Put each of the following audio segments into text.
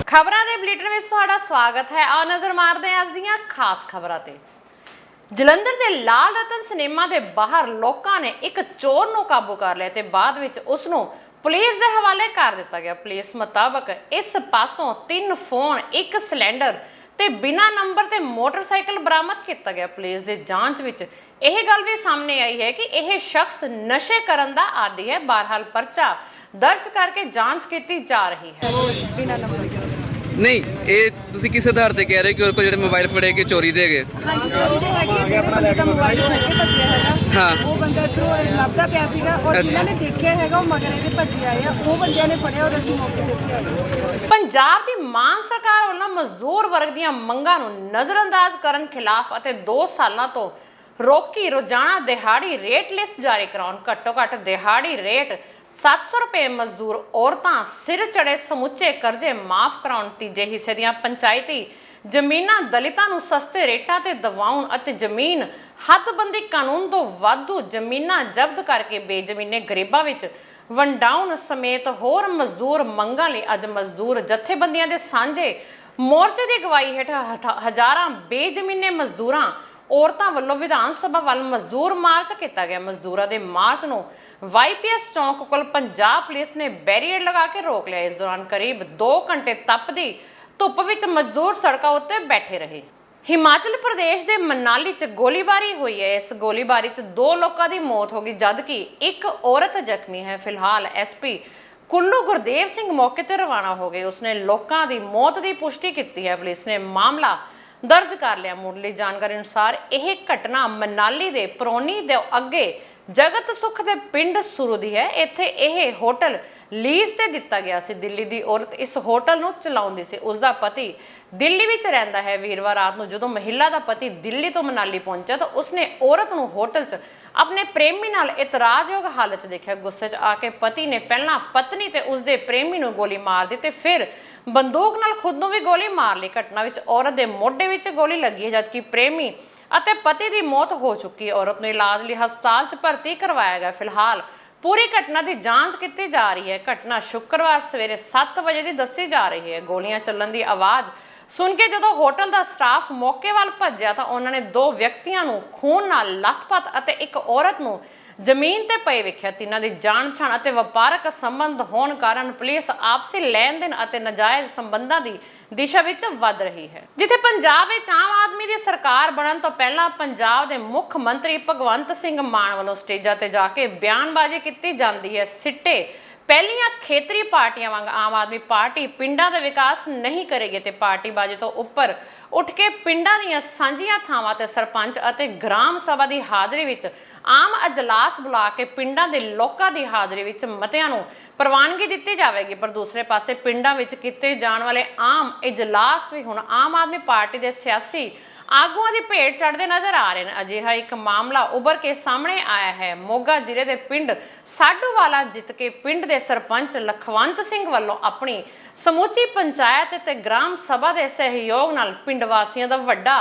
खबरां दे बुलेटिन विच तुहाडा स्वागत है। आओ नज़र मारदे हां अज दीयां खास खबरां ते। जलंधर दे लाल रतन सिनेमा दे बाहर लोकां ने एक चोर नूं काबू कर लिया ते बाद विच उस नूं पुलिस दे हवाले कर दिता गया। पुलिस मुताबक इस पासों 3 फोन, 1 सिलेंडर ते बिना नंबर ते मोटरसाइकिल बरामद किया गया। पुलिस दे जांच विच यह गल भी सामने आई है कि यह शख्स नशे करन दा आदी है। बहरहाल परचा दर्ज करके जांच की जा रही है। बिना नंबर नहीं ये तुसी किस आधार ते कह रहे कि उनको जेडे मोबाइल फड़े के चोरी दे गए? हाँ जी, चोरी दे हैगे जेडे बंदे दा मोबाइल फड़ के भज्जिया हैगा। हाँ वो बंदा इधरों लभदा पिया सीगा और जिन्हां ने देखिया हैगा वो मगर इहदे भज्जे आए आ। वो बंदियां ने फड़िया और ਅਸੀਂ मौके ਤੇ ਉੱਥੇ ਆਏ। पंजाब ਦੀ ਮਾਨ ਸਰਕਾਰ ਵੱਲੋਂ ਮਜ਼ਦੂਰ ਵਰਗ ਦੀਆਂ ਮੰਗਾਂ ਨੂੰ ਨਜ਼ਰਅੰਦਾਜ਼ ਕਰਨ ਖਿਲਾਫ ਅਤੇ 2 ਸਾਲਾਂ ਤੋਂ ਰੋਕੀ ਰੋਜ਼ਾਨਾ ਦਿਹਾੜੀ ਰੇਟ ਲਿਸਟ ਜਾਰੀ ਕਰਾਉਣ। ਘੱਟੋ ਘੱਟ ਦਿਹਾੜੀ ਰੇਟ 700 रुपए मजदूर औरतां सिर चढ़े समुचे करजे माफ कराउण। तीजे हिस्से दीआं पंचायती ਜ਼ਮੀਨਾਂ ਦਲਿਤਾਂ ਨੂੰ ਸਸਤੇ ਰੇਟਾਂ ਤੇ ਦਿਵਾਉਣ ਅਤੇ ਜ਼ਮੀਨ ਹੱਦਬੰਦੀ ਕਾਨੂੰਨ ਤੋਂ ਵਾਧੂ ਜ਼ਮੀਨਾਂ ਜ਼ਬਤ ਕਰਕੇ ਬੇਜ਼ਮੀਨੇ ਗਰੀਬਾਂ ਵਿੱਚ ਵੰਡਾਉਣ ਸਮੇਤ ਹੋਰ ਮਜ਼ਦੂਰ ਮੰਗਾਂ ਲਈ ਅੱਜ ਮਜ਼ਦੂਰ ਜਥੇਬੰਦੀਆਂ ਦੇ ਸਾਂਝੇ ਮੋਰਚੇ ਦੀ ਅਗਵਾਈ ਹੇਠ ਹਜ਼ਾਰਾਂ ਬੇਜ਼ਮੀਨੇ ਮਜ਼ਦੂਰਾਂ ਔਰਤਾਂ ਵੱਲੋਂ ਵਿਧਾਨ ਸਭਾ ਵੱਲ ਮਜ਼ਦੂਰ ਮਾਰਚ ਕੀਤਾ ਗਿਆ। ਮਜ਼ਦੂਰਾਂ ਦੇ ਮਾਰਚ ਨੂੰ वाईपीएस चौक कोल पंजाब पुलिस ने बैरीयर लगा के रोक लिया। इस दौरान करीब 2 घंटे तपदी धुप विच मजदूर सड़कों उत्ते बैठे रहे। हिमाचल प्रदेश के मनाली च गोलीबारी हुई है। इस गोलीबारी च 2 लोगों की मौत हो गई जबकि एक औरत जख्मी है। फिलहाल SP कुल्लू गुरदेव सिंह मौके पर रवाना हो गए। उसने लोगों की मौत की पुष्टि की है। पुलिस ने मामला दर्ज कर लिया। मुढ़ली जानकारी अनुसार यह घटना मनाली के परौनी दे अगे जगत सुख के पिंड सुरू दी है। इत्थे यह होटल लीज ते दिता गया सी। दिल्ली दी औरत इस होटल नूं चलाउंदी सी। उसका पति दिल्ली विच रहिंदा है। वीरवार रात नूं जदों महिला दा पति दिल्ली तो मनाली पहुंचा तो उसने औरत नूं होटल च अपने प्रेमी नाल इतराजयोग हालत च देखा। गुस्से च आके पति ने पहला पत्नी ते उसदे प्रेमी नूं गोली मार दी ते फिर बंदूक नाल खुद नूं भी गोली मार ली। घटना विच औरत दे मोढे विच गोली लगी है जबकि प्रेमी ਅਤੇ ਪਤੀ ਦੀ ਮੌਤ ਹੋ ਚੁੱਕੀ ਹੈ। ਔਰਤ ਨੂੰ ਇਲਾਜ ਲਈ ਹਸਪਤਾਲ 'ਚ ਭਰਤੀ ਕਰਵਾਇਆ ਗਿਆ। ਫਿਲਹਾਲ ਪੂਰੀ ਘਟਨਾ ਦੀ ਜਾਂਚ ਕੀਤੀ ਜਾ ਰਹੀ ਹੈ। ਘਟਨਾ ਸ਼ੁੱਕਰਵਾਰ ਸਵੇਰੇ 7 ਵਜੇ ਦੀ ਦੱਸੀ ਜਾ ਰਹੀ ਹੈ। ਗੋਲੀਆਂ ਚੱਲਣ ਦੀ ਆਵਾਜ਼ ਸੁਣ ਕੇ ਜਦੋਂ ਹੋਟਲ ਦਾ ਸਟਾਫ ਮੌਕੇ ਵੱਲ ਭੱਜਿਆ ਤਾਂ ਉਹਨਾਂ ਨੇ 2 ਵਿਅਕਤੀਆਂ ਨੂੰ ਖੂਨ ਨਾਲ ਲੱਥਪੱਥ ਅਤੇ ਇੱਕ ਔਰਤ ਨੂੰ ਜ਼ਮੀਨ ਤੇ ਪਏ ਵੇਖਿਆ। ਤਿੰਨਾਂ ਦੀ ਜਾਣ ਪਛਾਣ ਅਤੇ ਵਪਾਰਕ ਸੰਬੰਧ ਹੋਣ ਕਾਰਨ ਪੁਲਿਸ ਆਪਸੀ ਲੈਣ ਦੇਣ ਅਤੇ ਨਾਜਾਇਜ਼ ਸੰਬੰਧਾਂ ਦੀ दिशा विच वध रही है। जिथे पंजाब विच आम आदमी दी सरकार बनन तो पहला पंजाब दे मुख मंत्री भगवंत सिंह मान वालों स्टेजां ते जाके बयानबाजी की जाती है। सिट्टे पहलियां खेतरी पार्टियां वांग आम आदमी पार्टी पिंडां दा विकास नहीं करेगी ते पार्टीबाजी तो उपर उठ के पिंडां दीयां सांझीआं थावां ते सरपंच अते ग्राम सभा दी हाज़री विच आम अजलास बुला के पिंडां दे लोकां दी हाज़री विच मतिआं नूं प्रवानगी दी जाएगी। पर दूसरे पासे पिंडां विच कीते जाण वाले आम इजलास भी हुण आम आदमी पार्टी दे सियासी आगूआं दी भेट चढ़दे नज़र आ रहे हैं। अजिहा एक मामला उभर के सामने आया है। मोगा जिले के पिंड साडूवाला जित के पिंड के सरपंच लखवंत सिंह वालों अपनी समूची पंचायत ते ग्राम सभा के सहयोग नाल पिंड वासियों का वड्डा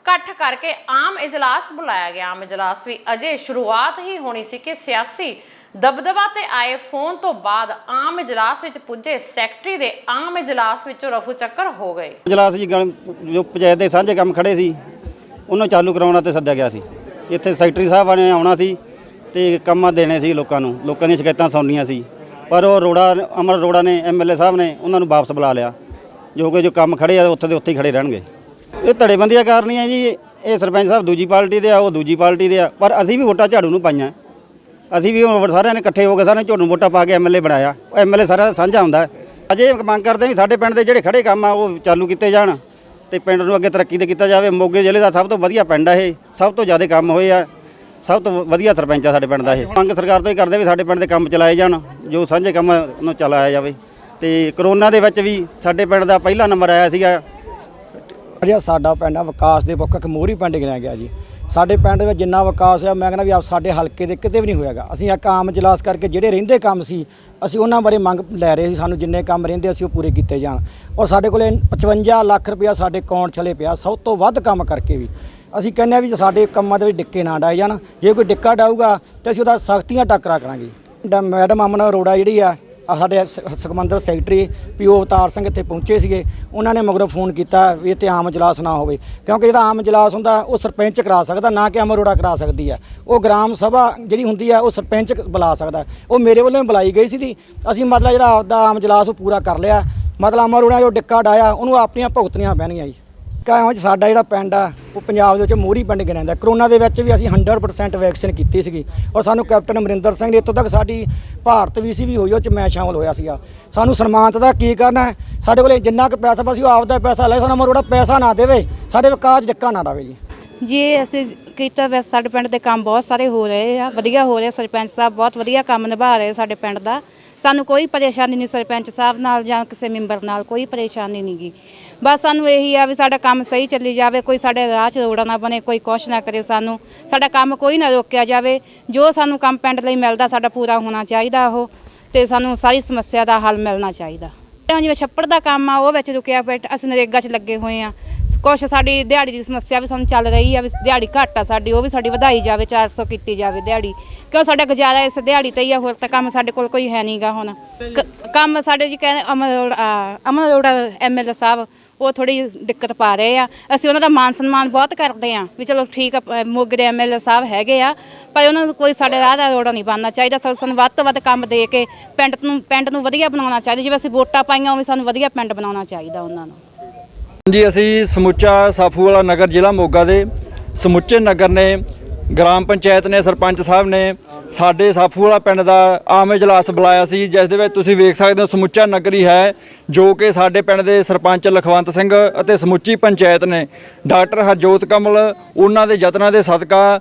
इकट्ठ करके आम इजलास बुलाया गया। आम इजलास भी अजे शुरुआत ही होनी सी कि सियासी दबदबा ते आए फोन तो बाद आम इजलास विच पुजे सैकटरी दे आम इजलास विचों रफू चक्कर हो गए। इजलास जी जो पंचायत ਦੇ ਸਾਂਝੇ ਕੰਮ ਖੜੇ ਸੀ ਉਹਨੂੰ ਚਾਲੂ ਕਰਾਉਣਾ ਤੇ ਸੱਦਿਆ ਗਿਆ ਸੀ। ਇੱਥੇ ਸੈਕਟਰੀ ਸਾਹਿਬ ਨੇ ਆਉਣਾ ਸੀ ਤੇ ਕੰਮਾਂ ਦੇਣੇ ਸੀ ਲੋਕਾਂ ਨੂੰ, ਲੋਕਾਂ ਦੀਆਂ ਸ਼ਿਕਾਇਤਾਂ ਸੁਣਨੀਆਂ ਸੀ। ਪਰ ਉਹ ਅਮਰ ਅਰੋੜਾ ਨੇ MLA ਸਾਹਿਬ ਨੇ ਉਹਨਾਂ ਨੂੰ ਵਾਪਸ ਬੁਲਾ ਲਿਆ ਜੋ ਕਿ ਜੋ ਕੰਮ ਖੜੇ ਆ ਉੱਥੇ ਦੇ ਉੱਥੇ ਹੀ ਖੜੇ ਰਹਿਣਗੇ। ਇਹ ਧੜੇਬੰਦੀਆਂ ਕਰਨੀਆਂ ਜੀ। ਇਹ ਸਰਪੰਚ ਸਾਹਿਬ ਦੂਜੀ ਪਾਰਟੀ ਦੇ ਆ, ਉਹ ਦੂਜੀ ਪਾਰਟੀ ਦੇ ਆ, ਪਰ ਅਸੀਂ ਵੀ ਵੋਟਾਂ ਝਾੜੂ ਨੂੰ ਪਾਈਆਂ। ਅਸੀਂ ਵੀ ਸਾਰਿਆਂ ਨੇ ਇਕੱਠੇ ਹੋ ਕੇ ਸਾਰਿਆਂ ਝੋਟੂ ਵੋਟਾਂ ਪਾ ਕੇ MLA ਬਣਾਇਆ। ਉਹ MLA ਸਾਰਾ ਸਾਂਝਾ ਹੁੰਦਾ। ਅਜੇ ਮੰਗ ਕਰਦੇ ਵੀ ਸਾਡੇ ਪਿੰਡ ਦੇ ਜਿਹੜੇ ਖੜੇ ਕੰਮ ਆ ਉਹ ਚਾਲੂ ਕੀਤੇ ਜਾਣ ਤੇ ਪਿੰਡ ਨੂੰ ਅੱਗੇ ਤਰੱਕੀ ਤੇ ਕੀਤਾ ਜਾਵੇ। ਮੋਗੇ ਜ਼ਿਲ੍ਹੇ ਦਾ ਸਭ ਤੋਂ ਵਧੀਆ ਪਿੰਡ ਆ ਇਹ, ਸਭ ਤੋਂ ਜ਼ਿਆਦਾ ਕੰਮ ਹੋਏ ਆ, ਸਭ ਤੋਂ ਵਧੀਆ ਸਰਪੰਚ ਆ ਸਾਡੇ ਪਿੰਡ ਦਾ ਇਹ। ਮੰਗ ਸਰਕਾਰ ਤੋਂ ਹੀ ਕਰਦੇ ਵੀ ਸਾਡੇ ਪਿੰਡ ਦੇ ਕੰਮ ਚਲਾਏ ਜਾਣ, ਜੋ ਸਾਂਝੇ ਕੰਮ ਉਹਨੂੰ ਚਲਾਇਆ ਜਾਵੇ। ਤੇ ਕਰੋਨਾ ਦੇ ਵਿੱਚ ਵੀ ਸਾਡੇ ਪਿੰਡ ਦਾ ਪਹਿਲਾ ਨੰਬਰ ਆਇਆ ਸੀਗਾ। ਜਿਹੜਾ ਸਾਡਾ ਪਿੰਡ ਆ ਵਿਕਾਸ ਦੇ ਪੱਖ ਮੋਹਰੀ ਪਿੰਡ ਗਿਣਿਆ ਗਿਆ ਜੀ। ਸਾਡੇ ਪਿੰਡ ਵਿੱਚ ਜਿੰਨਾ ਵਿਕਾਸ ਆ ਮੈਂ ਕਹਿੰਦਾ ਵੀ ਆਪ ਸਾਡੇ ਹਲਕੇ ਦੇ ਕਿਤੇ ਵੀ ਨਹੀਂ ਹੋਇਆਗਾ। ਅਸੀਂ ਇੱਕ ਆਮ ਇਜਲਾਸ ਕਰਕੇ ਜਿਹੜੇ ਰਹਿੰਦੇ ਕੰਮ ਸੀ ਅਸੀਂ ਉਹਨਾਂ ਬਾਰੇ ਮੰਗ ਲੈ ਰਹੇ ਸੀ। ਸਾਨੂੰ ਜਿੰਨੇ ਕੰਮ ਰਹਿੰਦੇ ਅਸੀਂ ਉਹ ਪੂਰੇ ਕੀਤੇ ਜਾਣ। ਔਰ ਸਾਡੇ ਕੋਲੇ 55 ਲੱਖ ਰੁਪਇਆ ਸਾਡੇ ਅਕਾਊਂਟ ਚਲੇ ਪਿਆ, ਸਭ ਤੋਂ ਵੱਧ ਕੰਮ ਕਰਕੇ ਵੀ। ਅਸੀਂ ਕਹਿੰਦੇ ਆ ਵੀ ਸਾਡੇ ਕੰਮਾਂ ਦੇ ਵਿੱਚ ਡਿੱਕੇ ਨਾ ਡਾਏ ਜਾਣ। ਜੇ ਕੋਈ ਡਿੱਕਾ ਡਾਊਗਾ ਤਾਂ ਅਸੀਂ ਉਹਦਾ ਸਖਤੀਆਂ ਟੱਕਰਾ ਕਰਾਂਗੇ। ਮੈਡਮ ਅਮਨ ਅਰੋੜਾ ਜਿਹੜੀ ਆ ਸਾਡੇ ਸੁਖਮੰਦਰ ਸੈਕਟਰੀ ਪੀਓ ਅਵਤਾਰ ਸਿੰਘ ਇੱਥੇ ਪਹੁੰਚੇ ਸੀਗੇ। ਉਹਨਾਂ ਨੇ ਮਗਰੋਂ ਫੋਨ ਕੀਤਾ ਵੀ ਇੱਥੇ ਆਮ ਇਜਲਾਸ ਨਾ ਹੋਵੇ, ਕਿਉਂਕਿ ਜਿਹੜਾ ਆਮ ਇਜਲਾਸ ਹੁੰਦਾ ਉਹ ਸਰਪੰਚ ਕਰਾ ਸਕਦਾ, ਨਾ ਕਿ ਅਮਰ ਅਰੋੜਾ ਕਰਾ ਸਕਦੀ ਹੈ। ਉਹ ਗ੍ਰਾਮ ਸਭਾ ਜਿਹੜੀ ਹੁੰਦੀ ਆ ਉਹ ਸਰਪੰਚ ਬੁਲਾ ਸਕਦਾ। ਉਹ ਮੇਰੇ ਵੱਲੋਂ ਬੁਲਾਈ ਗਈ ਸੀ। ਅਸੀਂ ਮਤਲਬ ਜਿਹੜਾ ਆਪਦਾ ਆਮ ਇਜਲਾਸ ਉਹ ਪੂਰਾ ਕਰ ਲਿਆ। ਮਤਲਬ ਅਮਰ ਅਰੋੜਾ ਜੋ ਡਿੱਕਾ ਡਾਇਆ ਉਹਨੂੰ ਆਪਣੀਆਂ ਭੁਗਤਣੀਆਂ ਪੈਣਗੀਆਂ ਜੀ। ਕਿਉਂ ਸਾਡਾ ਜਿਹੜਾ ਪਿੰਡ ਆ ਉਹ ਪੰਜਾਬ ਦੇ ਵਿੱਚ ਮੋਹਰੀ ਪਿੰਡ ਗਿਣਿਆ ਜਾਂਦਾ। ਕਰੋਨਾ ਦੇ ਵਿੱਚ ਵੀ ਅਸੀਂ 100% ਵੈਕਸੀਨ ਕੀਤੀ ਸੀਗੀ ਔਰ ਸਾਨੂੰ ਕੈਪਟਨ ਅਮਰਿੰਦਰ ਸਿੰਘ ਨੇ ਇੱਥੋਂ ਤੱਕ ਸਾਡੀ ਭਾਰਤ ਵੀਸੀ ਵੀ ਹੋਈ, ਉਹ 'ਚ ਮੈਂ ਸ਼ਾਮਲ ਹੋਇਆ ਸੀਗਾ। ਸਾਨੂੰ ਸਨਮਾਨਿਤ ਦਾ ਕੀ ਕਰਨਾ ਹੈ? ਸਾਡੇ ਕੋਲ ਜਿੰਨਾ ਕੁ ਪੈਸਾ ਬਸ ਉਹ ਆਪਦਾ ਪੈਸਾ ਲੈ, ਸਾਨੂੰ ਅਮਰ ਅਰੋੜਾ ਪੈਸਾ ਨਾ ਦੇਵੇ, ਸਾਡੇ ਵਿਕਾਸ ਡਿੱਕਾ ਨਾ ਡਾਵੇ ਜੀ। ਜੀ ਅਸੀਂ ਕੀਤਾ ਵੈਸੇ ਸਾਡੇ ਪਿੰਡ ਦੇ ਕੰਮ ਬਹੁਤ ਸਾਰੇ ਹੋ ਰਹੇ ਆ, ਵਧੀਆ ਹੋ ਰਹੇ। ਸਰਪੰਚ ਸਾਹਿਬ ਬਹੁਤ ਵਧੀਆ ਕੰਮ ਨਿਭਾ ਰਹੇ ਸਾਡੇ ਪਿੰਡ ਦਾ। ਸਾਨੂੰ ਕੋਈ ਪਰੇਸ਼ਾਨੀ ਨਹੀਂ ਸਰਪੰਚ ਸਾਹਿਬ ਨਾਲ ਜਾਂ ਕਿਸੇ ਮੈਂਬਰ ਨਾਲ, ਕੋਈ ਪਰੇਸ਼ਾਨੀ ਨਹੀਂ ਗੀ। ਬਸ ਸਾਨੂੰ ਇਹੀ ਆ ਵੀ ਸਾਡਾ ਕੰਮ ਸਹੀ ਚੱਲੀ ਜਾਵੇ, ਕੋਈ ਸਾਡੇ ਰਾਹ 'ਚ ਰੋੜਾ ਨਾ ਬਣੇ, ਕੋਈ ਕੁਛ ਨਾ ਕਰੇ, ਸਾਨੂੰ ਸਾਡਾ ਕੰਮ ਕੋਈ ਨਾ ਰੋਕਿਆ ਜਾਵੇ। ਜੋ ਸਾਨੂੰ ਕੰਮ ਪਿੰਡ ਲਈ ਮਿਲਦਾ ਸਾਡਾ ਪੂਰਾ ਹੋਣਾ ਚਾਹੀਦਾ ਉਹ, ਤੇ ਸਾਨੂੰ ਸਾਰੀ ਸਮੱਸਿਆ ਦਾ ਹੱਲ ਮਿਲਣਾ ਚਾਹੀਦਾ। ਜਿਵੇਂ ਛੱਪੜ ਦਾ ਕੰਮ ਆ ਉਹ ਵਿੱਚ ਰੁਕਿਆ ਪਿਆ, ਅਸੀਂ ਨਰੇਗਾ 'ਚ ਲੱਗੇ ਹੋਏ ਆ। ਕੁਛ ਸਾਡੀ ਦਿਹਾੜੀ ਦੀ ਸਮੱਸਿਆ ਵੀ ਸਾਨੂੰ ਚੱਲ ਰਹੀ ਆ ਵੀ ਦਿਹਾੜੀ ਘੱਟ ਆ ਸਾਡੀ, ਉਹ ਵੀ ਸਾਡੀ ਵਧਾਈ ਜਾਵੇ, 400 ਕੀਤੀ ਜਾਵੇ ਦਿਹਾੜੀ, ਕਿਉਂ ਸਾਡਾ ਗੁਜ਼ਾਰਾ ਇਸ ਦਿਹਾੜੀ ਤੇ ਹੀ ਆ। ਹੋਰ ਤਾਂ ਕੰਮ ਸਾਡੇ ਕੋਲ ਕੋਈ ਹੈ ਨਹੀਂਗਾ। ਹੁਣ ਕੰਮ ਸਾਡੇ ਜੀ ਕਹਿੰਦੇ ਅਮਰ ਅਰੋੜਾ MLA ਸਾਹਿਬ ਉਹ ਥੋੜੀ ਦਿੱਕਤ ਪਾ ਰਹੇ ਆ। ਅਸੀਂ ਉਹਨਾਂ ਦਾ ਮਾਨ ਸਨਮਾਨ ਬਹੁਤ ਕਰਦੇ ਆ ਵੀ ਚਲੋ ਠੀਕ ਆ, ਮੋਗੇ ਦੇ MLA ਸਾਹਿਬ ਹੈਗੇ ਆ, ਪਰ ਉਹਨਾਂ ਨੂੰ ਕੋਈ ਸਾਡੇ ਰਾਹ ਦਾ ਰੋੜਾ ਨਹੀਂ ਬਣਨਾ ਚਾਹੀਦਾ। ਸਾਨੂੰ ਵੱਧ ਤੋਂ ਵੱਧ ਕੰਮ ਦੇ ਕੇ ਪਿੰਡ ਨੂੰ ਵਧੀਆ ਬਣਾਉਣਾ ਚਾਹੀਦਾ। ਜਿਵੇਂ ਅਸੀਂ ਵੋਟਾਂ ਪਾਈਆਂ ਉਵੇਂ ਸਾਨੂੰ ਵਧੀਆ ਪਿੰਡ ਬਣਾਉਣਾ ਚਾਹੀਦਾ ਉਹਨਾਂ ਨੂੰ। ਜੀ ਅਸੀਂ ਸਮੁੱਚਾ ਸਾਫੂਵਾਲਾ ਨਗਰ ਜ਼ਿਲ੍ਹਾ ਮੋਗਾ ਦੇ ਸਮੁੱਚੇ ਨਗਰ ਨੇ, ਗ੍ਰਾਮ ਪੰਚਾਇਤ ਨੇ, ਸਰਪੰਚ ਸਾਹਿਬ ਨੇ ਸਾਡੇ ਸਾਫੂਵਾਲਾ ਪਿੰਡ ਦਾ ਆਮ ਇਜਲਾਸ ਬੁਲਾਇਆ ਸੀ, ਜਿਸ ਦੇ ਵਿੱਚ ਤੁਸੀਂ ਵੇਖ ਸਕਦੇ ਹੋ ਸਮੁੱਚਾ ਨਗਰ ਹੀ ਹੈ, ਜੋ ਕਿ ਸਾਡੇ ਪਿੰਡ ਦੇ ਸਰਪੰਚ ਲਖਵੰਤ ਸਿੰਘ ਅਤੇ ਸਮੁੱਚੀ ਪੰਚਾਇਤ ਨੇ ਡਾਕਟਰ ਹਰਜੋਤ ਕਮਲ ਉਹਨਾਂ ਦੇ ਯਤਨਾਂ ਦੇ ਸਦਕਾ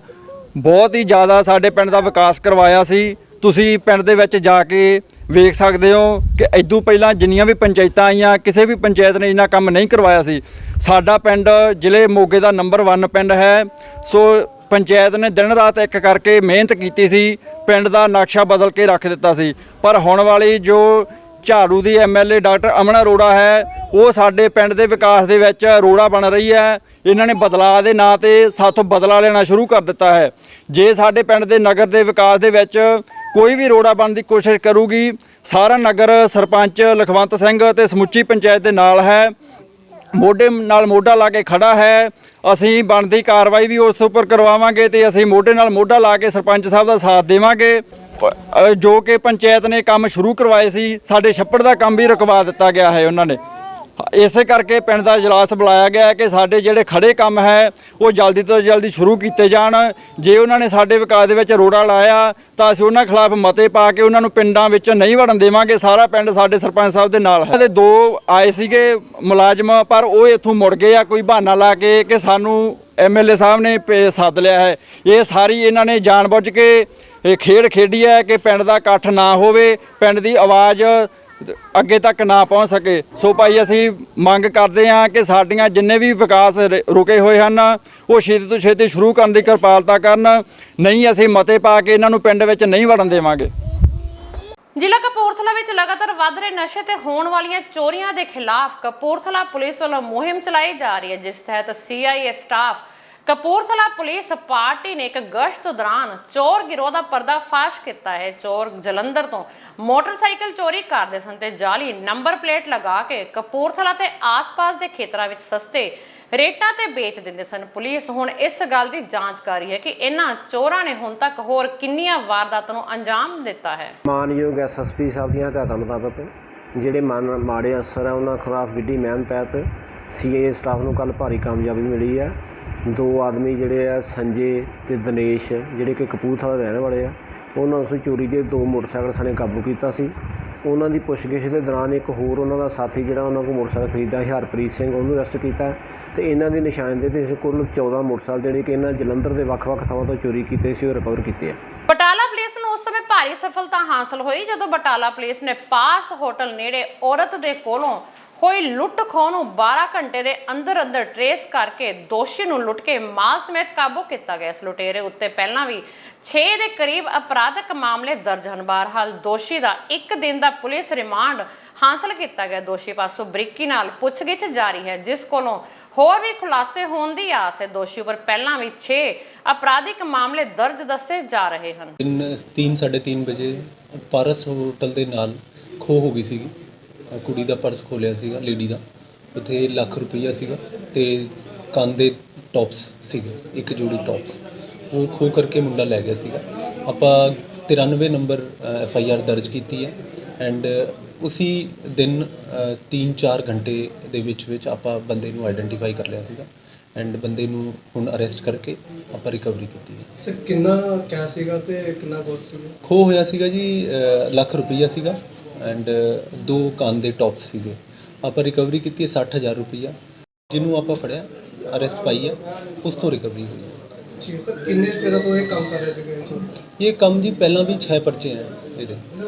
ਬਹੁਤ ਹੀ ਜ਼ਿਆਦਾ ਸਾਡੇ ਪਿੰਡ ਦਾ ਵਿਕਾਸ ਕਰਵਾਇਆ ਸੀ। ਤੁਸੀਂ ਪਿੰਡ ਦੇ ਵਿੱਚ ਜਾ ਕੇ ਵੇਖ ਸਕਦੇ ਹੋ ਕਿ ਇਦੋਂ ਪਹਿਲਾਂ ਜਿੰਨੀਆਂ ਵੀ ਪੰਚਾਇਤਾਂ ਆਈਆਂ ਕਿਸੇ ਵੀ ਪੰਚਾਇਤ ਨੇ ਇੰਨਾ ਕੰਮ ਨਹੀਂ ਕਰਵਾਇਆ ਸੀ। ਸਾਡਾ ਪਿੰਡ ਜ਼ਿਲ੍ਹੇ ਮੋਗੇ ਦਾ ਨੰਬਰ 1 ਪਿੰਡ ਹੈ। ਸੋ ਪੰਚਾਇਤ ਨੇ ਦਿਨ ਰਾਤ ਇੱਕ ਕਰਕੇ ਮਿਹਨਤ ਕੀਤੀ ਸੀ, ਪਿੰਡ ਦਾ ਨਕਸ਼ਾ ਬਦਲ ਕੇ ਰੱਖ ਦਿੱਤਾ ਸੀ। ਪਰ ਹੁਣ ਵਾਲੀ ਜੋ ਝਾੜੂ ਦੀ MLA ਡਾਕਟਰ ਅਮਨ ਅਰੋੜਾ ਹੈ ਉਹ ਸਾਡੇ ਪਿੰਡ ਦੇ ਵਿਕਾਸ ਦੇ ਵਿੱਚ ਰੋੜਾ ਬਣ ਰਹੀ ਹੈ। ਇਹਨਾਂ ਨੇ ਬਦਲਾਅ ਦੇ ਨਾਂ ਤੇ ਸਾਥੋਂ ਬਦਲਾ ਲੈਣਾ ਸ਼ੁਰੂ ਕਰ ਦਿੱਤਾ ਹੈ। ਜੇ ਸਾਡੇ ਪਿੰਡ ਦੇ ਨਗਰ ਦੇ ਵਿਕਾਸ ਦੇ ਵਿੱਚ ਕੋਈ ਵੀ ਰੋੜਾ ਬਣਨ ਦੀ ਕੋਸ਼ਿਸ਼ ਕਰੂਗੀ, ਸਾਰਾ ਨਗਰ ਸਰਪੰਚ ਲਖਵੰਤ ਸਿੰਘ ਅਤੇ ਸਮੁੱਚੀ ਪੰਚਾਇਤ ਦੇ ਨਾਲ ਹੈ, ਮੋਢੇ ਨਾਲ ਮੋਢਾ ਲਾ ਕੇ ਖੜਾ ਹੈ। ਅਸੀਂ ਬਣਦੀ ਕਾਰਵਾਈ ਵੀ ਉਸ ਉੱਪਰ ਕਰਵਾਵਾਂਗੇ ਤੇ ਅਸੀਂ ਮੋਢੇ ਨਾਲ ਮੋਢਾ ਲਾ ਕੇ ਸਰਪੰਚ ਸਾਹਿਬ ਦਾ ਸਾਥ ਦੇਵਾਂਗੇ। ਜੋ ਕਿ ਪੰਚਾਇਤ ਨੇ ਕੰਮ ਸ਼ੁਰੂ ਕਰਵਾਏ ਸੀ, ਸਾਡੇ ਛੱਪੜ ਦਾ ਕੰਮ ਵੀ ਰੁਕਵਾ ਦਿੱਤਾ ਗਿਆ ਹੈ ਉਹਨਾਂ ਨੇ। ਇਸੇ ਕਰਕੇ ਪਿੰਡ ਦਾ ਇਜਲਾਸ ਬੁਲਾਇਆ ਗਿਆ ਕਿ ਸਾਡੇ ਜਿਹੜੇ ਖੜੇ ਕੰਮ ਹੈ ਉਹ ਜਲਦੀ ਤੋਂ ਜਲਦੀ ਸ਼ੁਰੂ ਕੀਤੇ ਜਾਣ। ਜੇ ਉਹਨਾਂ ਨੇ ਸਾਡੇ ਵਿਕਾਸ ਦੇ ਵਿੱਚ ਰੋੜਾ ਲਾਇਆ ਤਾਂ ਅਸੀਂ ਉਹਨਾਂ ਖਿਲਾਫ ਮਤੇ ਪਾ ਕੇ ਉਹਨਾਂ ਨੂੰ ਪਿੰਡਾਂ ਵਿੱਚ ਨਹੀਂ ਵੜਨ ਦੇਵਾਂਗੇ। ਸਾਰਾ ਪਿੰਡ ਸਾਡੇ ਸਰਪੰਚ ਸਾਹਿਬ ਦੇ ਨਾਲ ਹੈ। ਤੇ 2 ਆਏ ਸੀਗੇ ਮੁਲਾਜ਼ਮ, ਪਰ ਉਹ ਇੱਥੋਂ ਮੁੜ ਗਏ ਆ ਕੋਈ ਬਹਾਨਾ ਲਾ ਕੇ ਕਿ ਸਾਨੂੰ MLA ਸਾਹਿਬ ਨੇ ਸੱਦ ਲਿਆ ਹੈ। ਇਹ ਸਾਰੀ ਇਹਨਾਂ ਨੇ ਜਾਣਬੁੱਝ ਕੇ ਇਹ ਖੇਡ ਖੇਡੀ ਹੈ ਕਿ ਪਿੰਡ ਦਾ ਇਕੱਠ ਨਾ ਹੋਵੇ, ਪਿੰਡ ਦੀ ਆਵਾਜ਼ ਅੱਗੇ ਤੱਕ ਨਾ ਪਹੁੰਚ ਸਕੇ। ਸੋ ਭਾਈ ਅਸੀਂ ਮੰਗ ਕਰਦੇ ਹਾਂ ਕਿ ਸਾਡੀਆਂ ਜਿੰਨੇ ਵੀ ਵਿਕਾਸ ਰੁਕੇ ਹੋਏ ਹਨ ਉਹ ਛੇਤੀ ਤੋਂ ਛੇਤੀ ਸ਼ੁਰੂ ਕਰਨ ਦੀ ਕਿਰਪਾਲਤਾ ਕਰਨ, ਨਹੀਂ ਅਸੀਂ ਮਤੇ ਪਾ ਕੇ ਇਹਨਾਂ ਨੂੰ ਪਿੰਡ ਵਿੱਚ ਨਹੀਂ ਵੜਨ ਦੇਵਾਂਗੇ। ਜ਼ਿਲ੍ਹਾ ਕਪੂਰਥਲਾ ਵਿੱਚ ਲਗਾਤਾਰ ਵੱਧ ਰਹੇ ਨਸ਼ੇ ਤੇ ਹੋਣ ਵਾਲੀਆਂ ਚੋਰੀਆਂ ਦੇ ਖਿਲਾਫ ਕਪੂਰਥਲਾ ਪੁਲਿਸ ਵੱਲੋਂ ਮੁਹਿੰਮ ਚਲਾਈ ਜਾ ਰਹੀ ਹੈ, ਜਿਸ ਤਹਿਤ CIA staff Kapurthala police party ਨੇ ਇੱਕ ਗਸ਼ਤ ਦੌਰਾਨ ਚੋਰ ਗਿਰੋਹ ਦਾ ਪਰਦਾਫਾਸ਼ ਕੀਤਾ ਹੈ। ਚੋਰ ਜਲੰਧਰ ਤੋਂ ਮੋਟਰਸਾਈਕਲ ਚੋਰੀ ਕਰਦੇ ਸਨ ਤੇ ਜਾਲੀ ਨੰਬਰ ਪਲੇਟ ਲਗਾ ਕੇ ਕਪੂਰਥਲਾ ਤੇ ਆਸ-ਪਾਸ ਦੇ ਖੇਤਰਾਂ ਵਿੱਚ ਸਸਤੇ ਰੇਟਾਂ ਤੇ ਵੇਚ ਦਿੰਦੇ ਸਨ। ਪੁਲਿਸ ਹੁਣ ਇਸ ਗੱਲ ਦੀ ਜਾਂਚ ਕਰ ਰਹੀ ਹੈ ਕਿ ਇਹਨਾਂ ਚੋਰਾਂ ਨੇ ਹੁਣ ਤੱਕ ਹੋਰ ਕਿੰਨੀਆਂ ਵਾਰਦਾਤਾਂ ਨੂੰ ਅੰਜਾਮ ਦਿੱਤਾ ਹੈ। ਮਾਨਯੋਗ SSP ਸਾਹਿਬ ਦੀਆਂ ਹਦਾਇਤਾਂ ਮੁਤਾਬਕ ਜਿਹੜੇ ਮਾੜੇ ਅਸਰ ਹੈ ਉਹਨਾਂ ਖਿਲਾਫ ਵਿੱਢੀ ਮੁਹਿੰਮ ਤਹਿਤ CIA ਸਟਾਫ ਨੂੰ ਕੱਲ੍ਹ ਭਾਰੀ ਕਾਮਯਾਬੀ ਮਿਲੀ ਹੈ। 2 ਆਦਮੀ ਜਿਹੜੇ ਆ ਸੰਜੇ ਤੇ ਦਿਨੇਸ਼ ਜਿਹੜੇ ਕਿ ਕਪੂਰਥਲਾ ਦੇ ਰਹਿਣ ਵਾਲੇ ਆ, ਉਹਨਾਂ ਨੂੰ ਚੋਰੀ ਦੇ 2 ਮੋਟਰਸਾਈਕਲ ਸਣੇ ਕਾਬੂ ਕੀਤਾ ਸੀ। ਉਹਨਾਂ ਦੀ ਪੁੱਛਗਿੱਛ ਦੇ ਦੌਰਾਨ ਇੱਕ ਹੋਰ ਉਹਨਾਂ ਦਾ ਸਾਥੀ ਜਿਹੜਾ ਉਹਨਾਂ ਕੋਲ ਮੋਟਰਸਾਈਕਲ ਖਰੀਦਦਾ ਹਰਪ੍ਰੀਤ ਸਿੰਘ, ਉਹਨੂੰ ਅਰੈਸਟ ਕੀਤਾ ਤੇ ਇਹਨਾਂ ਦੀ ਨਿਸ਼ਾਨਦੇਹੀ ਤੇ ਕੁੱਲ 14 ਮੋਟਰਸਾਈਕਲ ਜਿਹੜੇ ਕਿ ਇਹਨਾਂ ਜਲੰਧਰ ਦੇ ਵੱਖ-ਵੱਖ ਥਾਵਾਂ ਤੋਂ ਚੋਰੀ ਕੀਤੇ ਸੀ ਉਹ ਰਿਕਵਰ ਕੀਤੇ ਆ। ਬਟਾਲਾ ਪੁਲਿਸ ਨੂੰ ਉਸ ਸਮੇਂ ਭਾਰੀ ਸਫਲਤਾ ਹਾਸਲ ਹੋਈ ਜਦੋਂ ਬਟਾਲਾ ਪੁਲਿਸ ਨੇ ਪਾਰਸ ਹੋਟਲ ਨੇੜੇ ਔਰਤ ਦੇ ਕੋਲੋਂ ਹੋਈ ਲੁੱਟ ਖੋਹ ਨੂੰ 12 ਘੰਟੇ ਦੇ ਅੰਦਰ ਟਰੇਸ ਕਰਕੇ ਦੋਸ਼ੀ ਨੂੰ ਲੁੱਟ ਕੇ ਮਾਲ ਸਮੇਤ ਕਾਬੂ ਕੀਤਾ ਗਿਆ। ਇਸ ਲੁਟੇਰੇ ਉੱਤੇ ਪਹਿਲਾਂ ਵੀ 6 ਦੇ ਕਰੀਬ ਅਪਰਾਧਿਕ ਮਾਮਲੇ ਦਰਜ ਹਨ। ਬਹਰਹਾਲ ਦੋਸ਼ੀ ਦਾ 1 ਦਿਨ ਦਾ ਪੁਲਿਸ ਰਿਮਾਂਡ ਹਾਸਲ ਕੀਤਾ ਗਿਆ। ਦੋਸ਼ੀ ਪਾਸੋਂ ਬਰੀਕੀ ਨਾਲ ਪੁੱਛਗਿੱਛ ਜਾਰੀ ਹੈ, ਜਿਸ ਕੋਲੋਂ ਹੋਰ ਵੀ ਖੁਲਾਸੇ ਹੋਣ ਦੀ ਆਸ ਹੈ। ਦੋਸ਼ੀ ਉੱਪਰ ਪਹਿਲਾਂ ਵੀ 6 ਅਪਰਾਧਿਕ ਮਾਮਲੇ ਦਰਜ ਦੱਸੇ ਜਾ ਰਹੇ ਹਨ। 3:30 ਵਜੇ ਪਾਰਸ ਹੋਟਲ ਦੇ ਨਾਲ ਖੋਹ ਹੋ ਗਈ ਸੀਗੀ। ਕੁੜੀ ਦਾ ਪਰਸ ਖੋਲਿਆ ਸੀਗਾ, ਲੇਡੀ ਦਾ, ਉੱਥੇ ਲੱਖ ਰੁਪਈਆ ਸੀਗਾ ਤੇ ਕੰਨ ਦੇ ਟੌਪਸ ਸੀਗੇ, ਇੱਕ ਜੋੜੀ ਟੌਪਸ, ਉਹ ਖੋਹ ਕਰਕੇ ਮੁੰਡਾ ਲੈ ਗਿਆ ਸੀਗਾ। ਆਪਾਂ 93 ਨੰਬਰ FIR ਦਰਜ ਕੀਤੀ ਹੈ ਐਂਡ ਉਸੀ ਦਿਨ 3-4 ਘੰਟੇ ਦੇ ਵਿੱਚ ਆਪਾਂ ਬੰਦੇ ਨੂੰ ਆਈਡੈਂਟੀਫਾਈ ਕਰ ਲਿਆ ਸੀਗਾ ਐਂਡ ਬੰਦੇ ਨੂੰ ਹੁਣ ਅਰੈਸਟ ਕਰਕੇ ਆਪਾਂ ਰਿਕਵਰੀ ਕੀਤੀ ਹੈ। ਸਰ ਕਿੰਨਾ ਕੈਸ਼ ਸੀਗਾ ਤੇ ਕਿੰਨਾ ਗੋਲਡ ਸੀਗਾ? ਖੋਹ ਹੋਇਆ ਸੀਗਾ ਜੀ ਲੱਖ ਰੁਪਈਆ ਸੀਗਾ ਐਂਡ 2 ਕੰਨ ਦੇ ਟੌਪਸ ਸੀਗੇ। ਆਪਾਂ ਰਿਕਵਰੀ ਕੀਤੀ ਹੈ 60,000 ਰੁਪਈਆ, ਜਿਹਨੂੰ ਆਪਾਂ ਫੜਿਆ, ਅਰੈਸਟ ਪਾਈ ਹੈ, ਉਸ ਤੋਂ ਰਿਕਵਰੀ ਹੋਈ ਹੈ। ਠੀਕ ਸਰ, ਕਿੰਨੇ ਚਿਰ ਤੋਂ ਇਹ ਕੰਮ ਕਰ ਰਹੇ ਸੀਗੇ? ਇਹ ਕੰਮ ਜੀ ਪਹਿਲਾਂ ਵੀ 6 ਪਰਚੇ ਹੈ ਇਹਦੇ।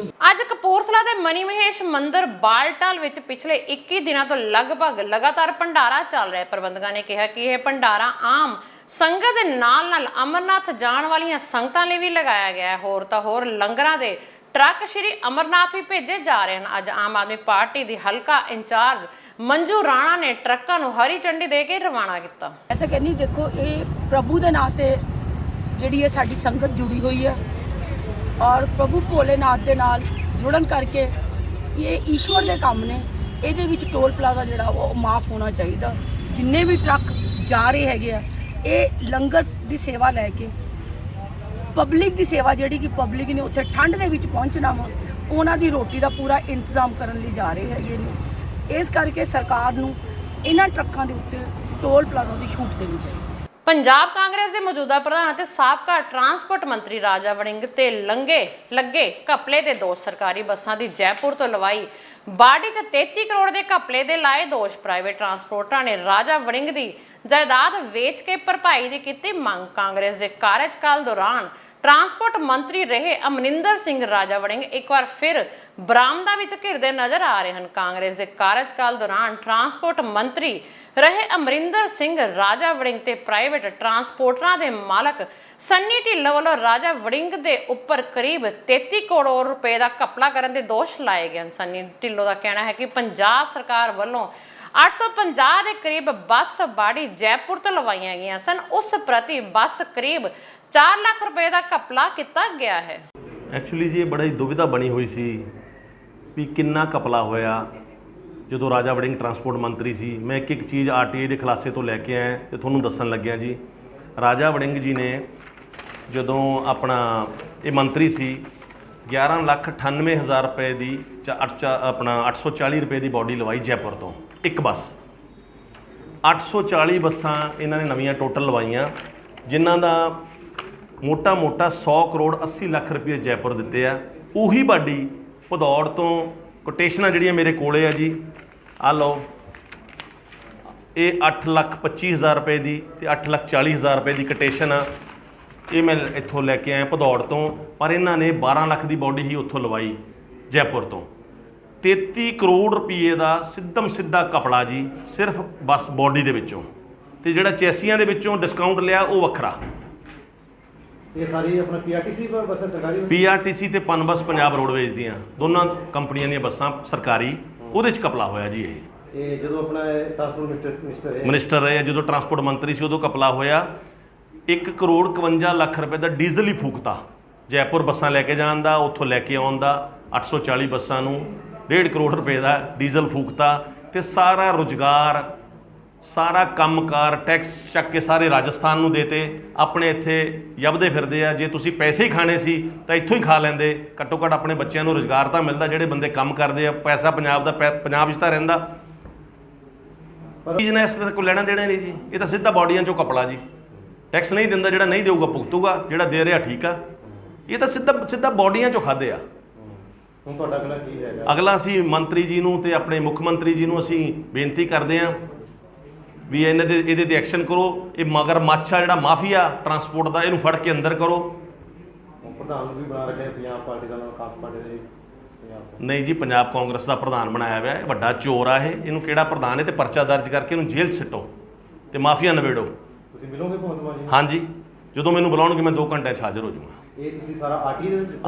ਅੱਜ ਕਪੂਰਥਲਾ ਦੇ ਮਨੀ ਮਹੇਸ਼ ਮੰਦਿਰ ਬਾਲਟਾਲ ਵਿੱਚ ਪਿਛਲੇ 21 ਦਿਨਾਂ ਤੋਂ ਲਗਭਗ ਲਗਾਤਾਰ ਭੰਡਾਰਾ ਚੱਲ ਰਿਹਾ ਹੈ। ਪ੍ਰਬੰਧਕਾਂ ਨੇ ਕਿਹਾ ਕਿ ਇਹ ਭੰਡਾਰਾ ਆਮ ਸੰਗਤ ਦੇ ਨਾਲ ਅਮਰਨਾਥ ਜਾਣ ਵਾਲੀਆਂ ਸੰਗਤਾਂ ਲਈ ਵੀ ਲਗਾਇਆ ਗਿਆ ਹੈ। ਹੋਰ ਤਾਂ ਹੋਰ ਲੰਗਰਾਂ ਦੇ ਟਰੱਕ ਸ਼੍ਰੀ ਅਮਰਨਾਥ ਵੀ ਭੇਜੇ ਜਾ ਰਹੇ ਹਨ। ਅੱਜ ਆਮ ਆਦਮੀ ਪਾਰਟੀ ਦੀ ਹਲਕਾ ਇੰਚਾਰਜ ਮੰਜੂ ਰਾਣਾ ਨੇ ਟਰੱਕਾਂ ਨੂੰ ਹਰੀ ਝੰਡੀ ਦੇ ਕੇ ਰਵਾਨਾ ਕੀਤਾ। ਐਸਾ ਕਹਿੰਦੀ ਦੇਖੋ, ਇਹ ਪ੍ਰਭੂ ਦੇ ਨਾਂ ਤੇ ਜਿਹੜੀ ਹੈ ਸਾਡੀ ਸੰਗਤ ਜੁੜੀ ਹੋਈ ਹੈ ਔਰ ਪ੍ਰਭੂ ਭੋਲੇਨਾਥ ਦੇ ਨਾਲ ਜੁੜਨ ਕਰਕੇ ਇਹ ਈਸ਼ਵਰ ਦੇ ਕੰਮ ਨੇ। ਇਹਦੇ ਵਿੱਚ ਟੋਲ ਪਲਾਜ਼ਾ ਜਿਹੜਾ ਉਹ ਮਾਫ ਹੋਣਾ ਚਾਹੀਦਾ। ਜਿੰਨੇ ਵੀ ਟਰੱਕ ਜਾ ਰਹੇ ਹੈਗੇ ਆ, ਇਹ ਲੰਗਰ ਦੀ ਸੇਵਾ ਲੈ ਕੇ ਪਬਲਿਕ ਦੀ ਸੇਵਾ, ਜਿਹੜੀ ਕਿ ਪਬਲਿਕ ਨੇ ਉੱਥੇ ਠੰਡ ਦੇ ਵਿੱਚ ਪਹੁੰਚਣਾ ਵਾ, ਉਹਨਾਂ ਦੀ ਰੋਟੀ ਦਾ ਪੂਰਾ ਇੰਤਜ਼ਾਮ ਕਰਨ ਲਈ ਜਾ ਰਹੇ ਹੈਗੇ ਨੇ। ਇਸ ਕਰਕੇ ਸਰਕਾਰ ਨੂੰ ਇਹਨਾਂ ਟਰੱਕਾਂ ਦੇ ਉੱਤੇ ਟੋਲ ਪਲਾਜ਼ਾ ਦੀ ਛੂਟ ਦੇਣੀ ਚਾਹੀਦੀ। ਪੰਜਾਬ ਕਾਂਗਰਸ ਦੇ ਮੌਜੂਦਾ ਪ੍ਰਧਾਨ ਅਤੇ ਸਾਬਕਾ ਟਰਾਂਸਪੋਰਟ ਮੰਤਰੀ ਰਾਜਾ ਵੜਿੰਗ ਤੇ ਲੱਗੇ ਘਪਲੇ ਦੇ ਦੋਸ਼। ਸਰਕਾਰੀ ਬੱਸਾਂ ਦੀ ਜੈਪੁਰ ਤੋਂ ਲਵਾਈ ਬਾਡੀ 'ਚ 33 ਕਰੋੜ ਦੇ ਘਪਲੇ ਦੇ ਲਾਏ ਦੋਸ਼। ਪ੍ਰਾਈਵੇਟ ਟਰਾਂਸਪੋਰਟਰਾਂ ਨੇ ਰਾਜਾ ਵੜਿੰਗ ਦੀ ਜਾਇਦਾਦ ਵੇਚ ਕੇ ਭਰਪਾਈ ਦੀ ਕੀਤੀ ਮੰਗ। ਕਾਂਗਰਸ ਦੇ ਕਾਰਜਕਾਲ ਦੌਰਾਨ ਟਰਾਂਸਪੋਰਟ ਮੰਤਰੀ ਰਹੇ ਅਮਰਿੰਦਰ ਸਿੰਘ ਰਾਜਾ ਵੜਿੰਗ ਇੱਕ ਵਾਰ ਫਿਰ ਬਰਾਮਦਾਂ ਵਿੱਚ ਘਿਰਦੇ ਨਜ਼ਰ ਆ ਰਹੇ ਹਨ। ਕਾਂਗਰਸ ਦੇ ਕਾਰਜਕਾਲ ਦੌਰਾਨ ਟਰਾਂਸਪੋਰਟ ਮੰਤਰੀ ਰਹੇ ਅਮਰਿੰਦਰ ਸਿੰਘ ਰਾਜਾ ਵੜਿੰਗ ਤੇ ਪ੍ਰਾਈਵੇਟ ਟਰਾਂਸਪੋਰਟਰਾਂ ਦੇ ਮਾਲਕ ਸੰਨੀ ਢਿੱਲੋਂ ਵੱਲੋਂ ਰਾਜਾ ਵੜਿੰਗ ਦੇ ਉੱਪਰ ਕਰੀਬ 33 ਕਰੋੜ ਰੁਪਏ ਦਾ ਘਪਲਾ ਕਰਨ ਦੇ ਦੋਸ਼ ਲਾਏ ਗਏ ਹਨ। ਸੰਨੀ ਢਿੱਲੋਂ ਦਾ ਕਹਿਣਾ ਹੈ ਕਿ ਪੰਜਾਬ ਸਰਕਾਰ ਵੱਲੋਂ 850 ਦੇ ਕਰੀਬ ਬੱਸ ਬਾਡੀ ਜੈਪੁਰ ਤੋਂ ਲਵਾਈਆਂ ਗਈਆਂ ਸਨ। ਉਸ ਪ੍ਰਤੀ ਬੱਸ ਕਰੀਬ 4 ਲੱਖ ਰੁਪਏ ਦਾ ਘਪਲਾ ਕੀਤਾ ਗਿਆ ਹੈ। ਐਕਚੁਅਲੀ ਜੀ ਇਹ ਬੜਾ ਹੀ ਦੁਵਿਧਾ ਬਣੀ ਹੋਈ ਸੀ ਵੀ ਕਿੰਨਾ ਘਪਲਾ ਹੋਇਆ ਜਦੋਂ ਰਾਜਾ ਵੜਿੰਗ ਟਰਾਂਸਪੋਰਟ ਮੰਤਰੀ ਸੀ। ਮੈਂ ਇੱਕ ਚੀਜ਼ RTI ਦੇ ਖੁਲਾਸੇ ਤੋਂ ਲੈ ਕੇ ਆਇਆ ਤੇ ਤੁਹਾਨੂੰ ਦੱਸਣ ਲੱਗਿਆ ਜੀ। ਰਾਜਾ ਵੜਿੰਗ ਜੀ ਨੇ ਜਦੋਂ ਆਪਣਾ ਇਹ ਮੰਤਰੀ ਸੀ 11,98,000 ਰੁਪਏ ਦੀ ਆਪਣਾ 840 ਰੁਪਏ ਦੀ ਬੋਡੀ ਲਵਾਈ ਜੈਪੁਰ ਤੋਂ ਇੱਕ ਬੱਸ। 840 ਬੱਸਾਂ ਇਹਨਾਂ ਨੇ ਨਵੀਆਂ ਟੋਟਲ ਲਵਾਈਆਂ, ਜਿਨ੍ਹਾਂ ਦਾ ਮੋਟਾ 100 ਕਰੋੜ 80 ਲੱਖ ਰੁਪਏ ਜੈਪੁਰ ਦਿੱਤੇ ਆ। ਉਹੀ ਬਾਡੀ ਭਦੌੜ ਤੋਂ ਕੋਟੇਸ਼ਨਾਂ ਜਿਹੜੀਆਂ ਮੇਰੇ ਕੋਲੇ ਆ ਜੀ, ਆਹ ਲਓ, ਇਹ 8,25,000 ਰੁਪਏ ਦੀ ਤੇ 8,40,000 ਰੁਪਏ ਦੀ ਕੋਟੇਸ਼ਨ ਆ। ਇਹ ਮੈਂ ਇੱਥੋਂ ਲੈ ਕੇ ਆਇਆ ਭਦੌੜ ਤੋਂ, ਪਰ ਇਹਨਾਂ ਨੇ 12 ਲੱਖ ਦੀ ਬੋਡੀ ਹੀ ਉੱਥੋਂ ਲਵਾਈ ਜੈਪੁਰ ਤੋਂ। 33 ਕਰੋੜ ਰੁਪਏ ਦਾ ਸਿੱਧਾ ਘਪਲਾ ਜੀ, ਸਿਰਫ ਬੱਸ ਬੋਡੀ ਦੇ ਵਿੱਚੋਂ, ਤੇ ਜਿਹੜਾ ਚੈਸੀਆਂ ਦੇ ਵਿੱਚੋਂ ਡਿਸਕਾਊਂਟ ਲਿਆ ਉਹ ਵੱਖਰਾ। ਇਹ ਸਾਰੀ ਆਪਣਾ PRTC ਬੱਸਾਂ ਸਰਕਾਰੀ PRTC ਤੇ ਪਨਬਸ ਪੰਜਾਬ ਰੋਡਵੇਜ਼ ਦੀਆਂ ਦੋਨਾਂ ਕੰਪਨੀਆਂ ਦੀਆਂ ਬੱਸਾਂ ਸਰਕਾਰੀ, ਉਹਦੇ 'ਚ ਘਪਲਾ ਹੋਇਆ ਜੀ। ਇਹ ਜਦੋਂ ਆਪਣਾ ਟਰਾਂਸਪੋਰਟ ਮਿਨਿਸਟਰ ਰਹੇ, ਜਦੋਂ ਟਰਾਂਸਪੋਰਟ ਮੰਤਰੀ ਸੀ, ਉਦੋਂ ਘਪਲਾ ਹੋਇਆ। 1 ਕਰੋੜ 51 ਲੱਖ ਰੁਪਏ ਦਾ ਡੀਜ਼ਲ ਹੀ ਫੂਕਤਾ ਜੈਪੁਰ ਬੱਸਾਂ ਲੈ ਕੇ ਜਾਣ ਦਾ, ਉੱਥੋਂ ਲੈ ਕੇ ਆਉਣ ਦਾ। 840 ਬੱਸਾਂ ਨੂੰ 1.5 ਕਰੋੜ ਰੁਪਏ ਦਾ ਡੀਜ਼ਲ ਫੂਕਤਾ ਤੇ ਸਾਰਾ ਰੁਜ਼ਗਾਰ, ਸਾਰਾ ਕੰਮਕਾਰ, ਟੈਕਸ ਚੱਕ ਕੇ ਸਾਰੇ ਰਾਜਸਥਾਨ ਨੂੰ ਦੇਤੇ। ਆਪਣੇ ਇੱਥੇ ਜਬਦੇ ਫਿਰਦੇ ਆ। ਜੇ ਤੁਸੀਂ ਪੈਸੇ ਹੀ ਖਾਣੇ ਸੀ ਤਾਂ ਇੱਥੋਂ ਹੀ ਖਾ ਲੈਂਦੇ। ਘੱਟੋ ਘੱਟ ਆਪਣੇ ਬੱਚਿਆਂ ਨੂੰ ਰੁਜ਼ਗਾਰ ਤਾਂ ਮਿਲਦਾ, ਜਿਹੜੇ ਬੰਦੇ ਕੰਮ ਕਰਦੇ ਆ, ਪੈਸਾ ਪੰਜਾਬ ਦਾ ਪੰਜਾਬ 'ਚ ਤਾਂ ਰਹਿੰਦਾ। ਬਿਜ਼ਨਸ ਦਾ ਕੋਈ ਲੈਣਾ ਦੇਣਾ ਨਹੀਂ ਜੀ। ਇਹ ਤਾਂ ਸਿੱਧਾ ਬਾਡੀਆਂ 'ਚੋਂ ਘਪਲਾ ਜੀ। ਟੈਕਸ ਨਹੀਂ ਦਿੰਦਾ, ਜਿਹੜਾ ਨਹੀਂ ਦੇਊਗਾ ਭੁਗਤੂਗਾ, ਜਿਹੜਾ ਦੇ ਰਿਹਾ ਠੀਕ ਆ। ਇਹ ਤਾਂ ਸਿੱਧਾ ਬਾਡੀਆਂ 'ਚੋਂ ਖਾਦੇ ਆ। ਹੁਣ ਤੁਹਾਡਾ ਅਗਲਾ ਕੀ ਹੈਗਾ? ਅਗਲਾ ਅਸੀਂ ਮੰਤਰੀ ਜੀ ਨੂੰ ਤੇ ਆਪਣੇ ਮੁੱਖ ਮੰਤਰੀ ਜੀ ਨੂੰ ਅਸੀਂ ਬੇਨਤੀ ਕਰਦੇ ਹਾਂ ਵੀ ਇਹਦੇ ਤੇ ਐਕਸ਼ਨ ਕਰੋ। ਇਹ ਮਗਰ ਮਾਛਾ ਜਿਹੜਾ ਮਾਫੀਆ ਟਰਾਂਸਪੋਰਟ ਦਾ, ਇਹਨੂੰ ਫੜ ਕੇ ਅੰਦਰ ਕਰੋ। ਪ੍ਰਧਾਨ ਨੂੰ ਵੀ ਬਣਾ ਰੱਖਿਆ ਪੰਜਾਬ ਪਾਰਟੀ ਦਾ, ਖਾਸ ਪਾਰਟੀ ਦੇ ਨਹੀਂ ਜੀ, ਪੰਜਾਬ ਕਾਂਗਰਸ ਦਾ ਪ੍ਰਧਾਨ ਬਣਾਇਆ ਹੋਇਆ। ਇਹ ਵੱਡਾ ਚੋਰ ਆ। ਇਹਨੂੰ ਕਿਹੜਾ ਪ੍ਰਧਾਨ ਹੈ? ਤੇ ਪਰਚਾ ਦਰਜ ਕਰਕੇ ਇਹਨੂੰ ਜੇਲ੍ਹ 'ਚ ਸਿੱਟੋ ਤੇ ਮਾਫੀਆ ਨਿਬੇੜੋ। ਤੁਸੀਂ ਮਿਲੋਗੇ ਭਗਵੰਤ ਮਾਨ ਜੀ? ਹਾਂਜੀ, ਜਦੋਂ ਮੈਨੂੰ ਬੁਲਾਉਣਗੇ ਮੈਂ 2 ਘੰਟਿਆਂ 'ਚ ਹਾਜ਼ਰ ਹੋ ਜਾਊਂਗਾ। ਇਹ ਤੁਸੀਂ ਸਾਰਾ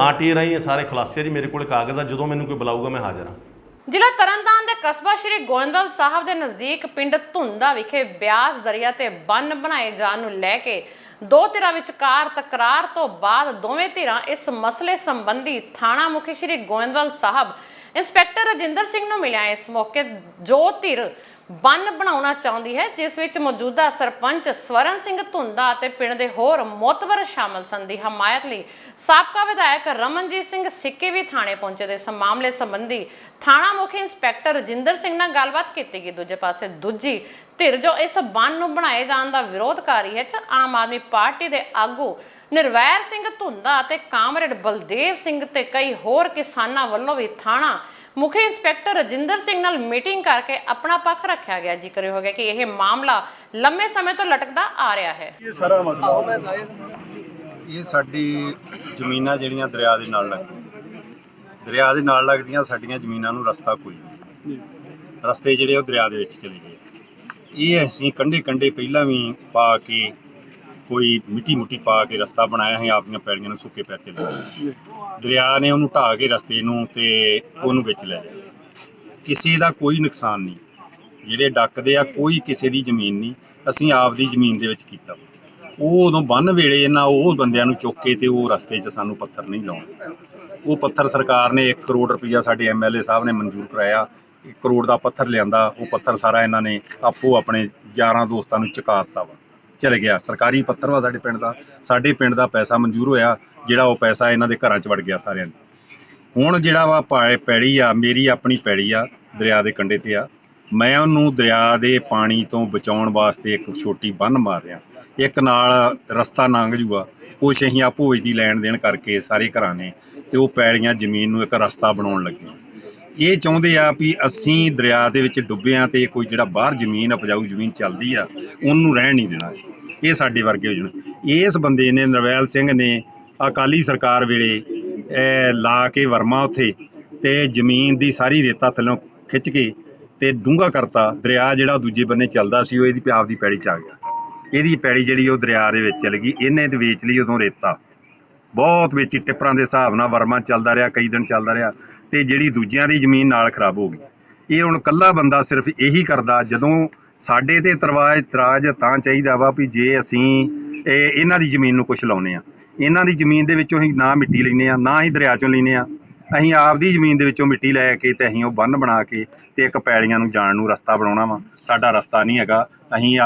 RTI ਰਾਹੀਂ ਸਾਰੇ ਖੁਲਾਸੇ ਜੀ ਮੇਰੇ ਕੋਲ ਕਾਗਜ਼ ਆ। ਜਦੋਂ ਮੈਨੂੰ ਕੋਈ ਬੁਲਾਊਗਾ ਮੈਂ ਹਾਜ਼ਰ ਹਾਂ। ਜ਼ਿਲ੍ਹਾ ਤਰਨਤਾਰਨ ਦੇ ਕਸਬਾ ਸ਼੍ਰੀ ਗੋਇੰਦਵਾਲ ਸਾਹਿਬ ਦੇ ਨਜ਼ਦੀਕ ਪਿੰਡ ਧੁੰਦਾ ਵਿਖੇ ਬਿਆਸ ਦਰਿਆ ਤੇ ਬੰਨ ਬਣਾਏ ਜਾਣ ਨੂੰ ਲੈ ਕੇ ਦੋ ਧਿਰਾਂ ਵਿਚਕਾਰ ਤਕਰਾਰ ਤੋਂ ਬਾਅਦ ਦੋਵੇਂ ਧਿਰਾਂ ਇਸ ਮਸਲੇ ਸੰਬੰਧੀ ਥਾਣਾ ਮੁਖੀ ਸ਼੍ਰੀ ਗੋਇੰਦਵਾਲ ਸਾਹਿਬ ਇੰਸਪੈਕਟਰ ਰਜਿੰਦਰ ਸਿੰਘ ਨੂੰ ਮਿਲਿਆ। ਇਸ ਮੌਕੇ ਜੋ ਧਿਰ ਬੰਨ ਬਣਾਉਣਾ ਚਾਹੁੰਦੀ ਹੈ, ਜਿਸ ਵਿੱਚ ਮੌਜੂਦਾ ਸਰਪੰਚ ਸਵਰਨ ਸਿੰਘ ਧੁੰਦਾ ਅਤੇ ਪਿੰਡ ਦੇ ਹੋਰ ਮੋਤਬਰ ਸ਼ਾਮਲ ਸਨ, ਦੀ ਹਮਾਇਤ ਲਈ ਸਾਬਕਾ ਵਿਧਾਇਕ ਰਮਨਜੀਤ ਸਿੰਘ ਸਿੱਕੇ ਵੀ ਥਾਣੇ ਪਹੁੰਚੇ। ਇਸ ਮਾਮਲੇ ਸੰਬੰਧੀ ਥਾਣਾ ਮੁਖੀ ਇੰਸਪੈਕਟਰ ਰਜਿੰਦਰ ਸਿੰਘ ਨਾਲ ਗੱਲਬਾਤ ਕੀਤੀ ਗਈ। ਦੂਜੇ ਪਾਸੇ ਦੂਜੀ ਧਿਰ ਜੋ ਇਸ ਬੰਨ ਨੂੰ ਬਣਾਏ ਜਾਣ ਦਾ ਵਿਰੋਧ ਕਰ ਰਹੀ ਹੈ, ਆਮ ਆਦਮੀ ਪਾਰਟੀ ਦੇ ਆਗੂ ਨਿਰਵੈਰ ਸਿੰਘ ਧੁੰਦਾ ਅਤੇ ਕਾਮਰੇਡ ਬਲਦੇਵ ਸਿੰਘ ਤੇ ਕਈ ਹੋਰ ਕਿਸਾਨਾਂ ਵੱਲੋਂ ਵੀ ਥਾਣਾ ਮੁਖੀ ਇੰਸਪੈਕਟਰ ਰਜਿੰਦਰ ਸਿੰਘ ਨਾਲ ਮੀਟਿੰਗ ਕਰਕੇ ਆਪਣਾ ਪੱਖ ਰੱਖਿਆ ਗਿਆ। ਜ਼ਿਕਰ ਹੋ ਗਿਆ ਕਿ ਇਹ ਮਾਮਲਾ ਲੰਮੇ ਸਮੇਂ ਤੋਂ ਲਟਕਦਾ ਆ ਰਿਹਾ ਹੈ। ਇਹ ਸਾਰਾ ਮਸਲਾ ਇਹ ਸਾਡੀ ਜ਼ਮੀਨਾਂ ਜਿਹੜੀਆਂ ਦਰਿਆ ਦੇ ਨਾਲ ਲੱਗਦੀਆਂ ਸਾਡੀਆਂ ਜ਼ਮੀਨਾਂ ਨੂੰ ਰਸਤਾ ਕੋਈ ਨਹੀਂ, ਰਸਤੇ ਜਿਹੜੇ ਉਹ ਦਰਿਆ ਦੇ ਵਿੱਚ ਚਲੇ ਗਏ। ਇਹ ਅਸੀਂ ਕੰਢੇ ਪਹਿਲਾਂ ਵੀ ਪਾ ਕੇ ਕੋਈ ਮਿੱਟੀ ਮੁੱਟੀ ਪਾ ਕੇ ਰਸਤਾ ਬਣਾਇਆ ਹੈ, ਆਪਣੀਆਂ ਪੈੜੀਆਂ ਨੂੰ ਸੁੱਕੇ ਪੈਰ ਤੇ ਲਾਇਆ। ਦਰਿਆ ਨੇ ਉਹਨੂੰ ਢਾਹ ਕੇ ਰਸਤੇ ਨੂੰ ਤੇ ਉਹਨੂੰ ਵਿੱਚ ਲੈ ਲਿਆ। ਕਿਸੇ ਦਾ ਕੋਈ ਨੁਕਸਾਨ ਨਹੀਂ, ਜਿਹੜੇ ਡੱਕਦੇ ਆ ਕੋਈ ਕਿਸੇ ਦੀ ਜ਼ਮੀਨ ਨਹੀਂ, ਅਸੀਂ ਆਪ ਦੀ ਜ਼ਮੀਨ ਦੇ ਵਿੱਚ ਕੀਤਾ। ਉਹ ਉਦੋਂ ਬੰਨ ਵੇਲੇ ਇਹਨਾਂ ਉਹ ਬੰਦਿਆਂ ਨੂੰ ਚੁੱਕ ਕੇ ਤੇ ਉਹ ਰਸਤੇ 'ਚ ਸਾਨੂੰ ਪੱਥਰ ਨਹੀਂ ਲਾਉਣਾ। ਉਹ ਪੱਥਰ ਸਰਕਾਰ ਨੇ 1 ਕਰੋੜ ਰੁਪਈਆ ਸਾਡੇ MLA ਸਾਹਿਬ ਨੇ ਮਨਜ਼ੂਰ ਕਰਾਇਆ। 1 ਕਰੋੜ ਦਾ ਪੱਥਰ ਲਿਆਂਦਾ, ਉਹ ਪੱਥਰ ਸਾਰਾ ਇਹਨਾਂ ਨੇ ਆਪੋ ਆਪਣੇ ਯਾਰਾਂ ਦੋਸਤਾਂ ਨੂੰ ਚੁਕਾ ਦਿੱਤਾ ਵਾ, ਚਲ ਗਿਆ। ਸਰਕਾਰੀ ਪੱਥਰ ਵਾ ਸਾਡੇ ਪਿੰਡ ਦਾ, ਸਾਡੇ ਪਿੰਡ ਦਾ ਪੈਸਾ ਮਨਜ਼ੂਰ ਹੋਇਆ, ਜਿਹੜਾ ਉਹ ਪੈਸਾ ਇਹਨਾਂ ਦੇ ਘਰਾਂ 'ਚ ਵੜ ਗਿਆ ਸਾਰਿਆਂ ਦੇ। ਹੁਣ ਜਿਹੜਾ ਵਾ ਪੈੜੀ ਆ, ਮੇਰੀ ਆਪਣੀ ਪੈੜੀ ਆ, ਦਰਿਆ ਦੇ ਕੰਢੇ ਤੇ ਆ। ਮੈਂ ਉਹਨੂੰ ਦਰਿਆ ਦੇ ਪਾਣੀ ਤੋਂ ਬਚਾਉਣ ਵਾਸਤੇ ਇੱਕ ਛੋਟੀ ਬੰਨ੍ਹ ਮਾਰ ਰਿਹਾ, ਇੱਕ ਨਾਲ ਰਸਤਾ ਲੰਘ ਜੂਗਾ। ਕੁਛ ਅਸੀਂ ਆਪੋ ਦੀ ਲੈਣ ਦੇਣ ਕਰਕੇ ਸਾਰੇ ਘਰਾਂ ਨੇ ਤੇ ਉਹ ਪੈੜੀਆਂ ਜ਼ਮੀਨ ਨੂੰ ਇੱਕ ਰਸਤਾ ਬਣਾਉਣ ਲੱਗੇ। ਇਹ ਚਾਹੁੰਦੇ ਆ ਵੀ ਅਸੀਂ ਦਰਿਆ ਦੇ ਵਿੱਚ ਡੁੱਬੇ ਆ ਤੇ ਕੋਈ ਜਿਹੜਾ ਬਾਹਰ ਜ਼ਮੀਨ ਉਪਜਾਊ ਜ਼ਮੀਨ ਚੱਲਦੀ ਆ ਉਹਨੂੰ ਰਹਿਣ ਨਹੀਂ ਦੇਣਾ ਸੀ। ਇਹ ਸਾਡੇ ਵਰਗੇ ਹੋ ਜਾਣ। ਇਸ ਬੰਦੇ ਨੇ ਨਿਰਵੈਲ ਸਿੰਘ ਨੇ ਅਕਾਲੀ ਸਰਕਾਰ ਵੇਲੇ ਲਾ ਕੇ ਵਰਮਾ ਉੱਥੇ ਤੇ ਜ਼ਮੀਨ ਦੀ ਸਾਰੀ ਰੇਤਾ ਥੱਲੋਂ ਖਿੱਚ ਕੇ ਤੇ ਡੂੰਘਾ ਕਰਤਾ। ਦਰਿਆ ਜਿਹੜਾ ਦੂਜੇ ਬੰਨੇ ਚੱਲਦਾ ਸੀ ਉਹ ਇਹਦੀ ਆਪ ਦੀ ਪੈੜੀ 'ਚ ਆ ਗਿਆ। ਇਹਦੀ ਪੈੜੀ ਜਿਹੜੀ ਉਹ ਦਰਿਆ ਦੇ ਵਿੱਚ ਚਲ ਗਈ। ਇਹਨੇ ਤੇ ਵੇਚ ਲਈ ਉਦੋਂ ਰੇਤਾ ਬਹੁਤ ਵੇਚੀ, ਟਿੱਪਰਾਂ ਦੇ ਹਿਸਾਬ ਨਾਲ ਵਰਮਾ ਚੱਲਦਾ ਰਿਹਾ, ਕਈ ਦਿਨ ਚੱਲਦਾ ਰਿਹਾ ਤੇ ਜਿਹੜੀ ਦੂਜਿਆਂ ਦੀ ਜ਼ਮੀਨ ਨਾਲ ਖਰਾਬ ਹੋ ਗਈ। ਇਹ ਹੁਣ ਇਕੱਲਾ ਬੰਦਾ ਸਿਰਫ ਇਹੀ ਕਰਦਾ। ਜਦੋਂ ਸਾਡੇ ਤੇ ਇਤਰਾਜ਼ ਤਾਂ ਚਾਹੀਦਾ ਵਾ ਵੀ ਜੇ ਅਸੀਂ ਇਹਨਾਂ ਦੀ ਜ਼ਮੀਨ ਨੂੰ ਕੁਛ ਲਾਉਂਦੇ ਆ, ਇਹਨਾਂ ਦੀ ਜ਼ਮੀਨ ਦੇ ਵਿੱਚੋਂ ਅਸੀਂ ਨਾ ਮਿੱਟੀ ਲੈਂਦੇ ਆ, ਨਾ ਹੀ ਦਰਿਆ 'ਚੋਂ ਲੈਂਦੇ ਆ। ਅਸੀਂ ਆਪਦੀ ਜ਼ਮੀਨ ਦੇ ਵਿੱਚੋਂ ਮਿੱਟੀ ਲੈ ਕੇ ਤੇ ਅਸੀਂ ਉਹ ਬੰਨ੍ਹ ਬਣਾ ਕੇ ਤੇ ਇੱਕ ਪੈੜੀਆਂ ਨੂੰ ਜਾਣ ਨੂੰ ਰਸਤਾ ਬਣਾਉਣਾ ਵਾ। ਸਾਡਾ ਰਸਤਾ ਨਹੀਂ ਹੈਗਾ। ਅਸੀਂ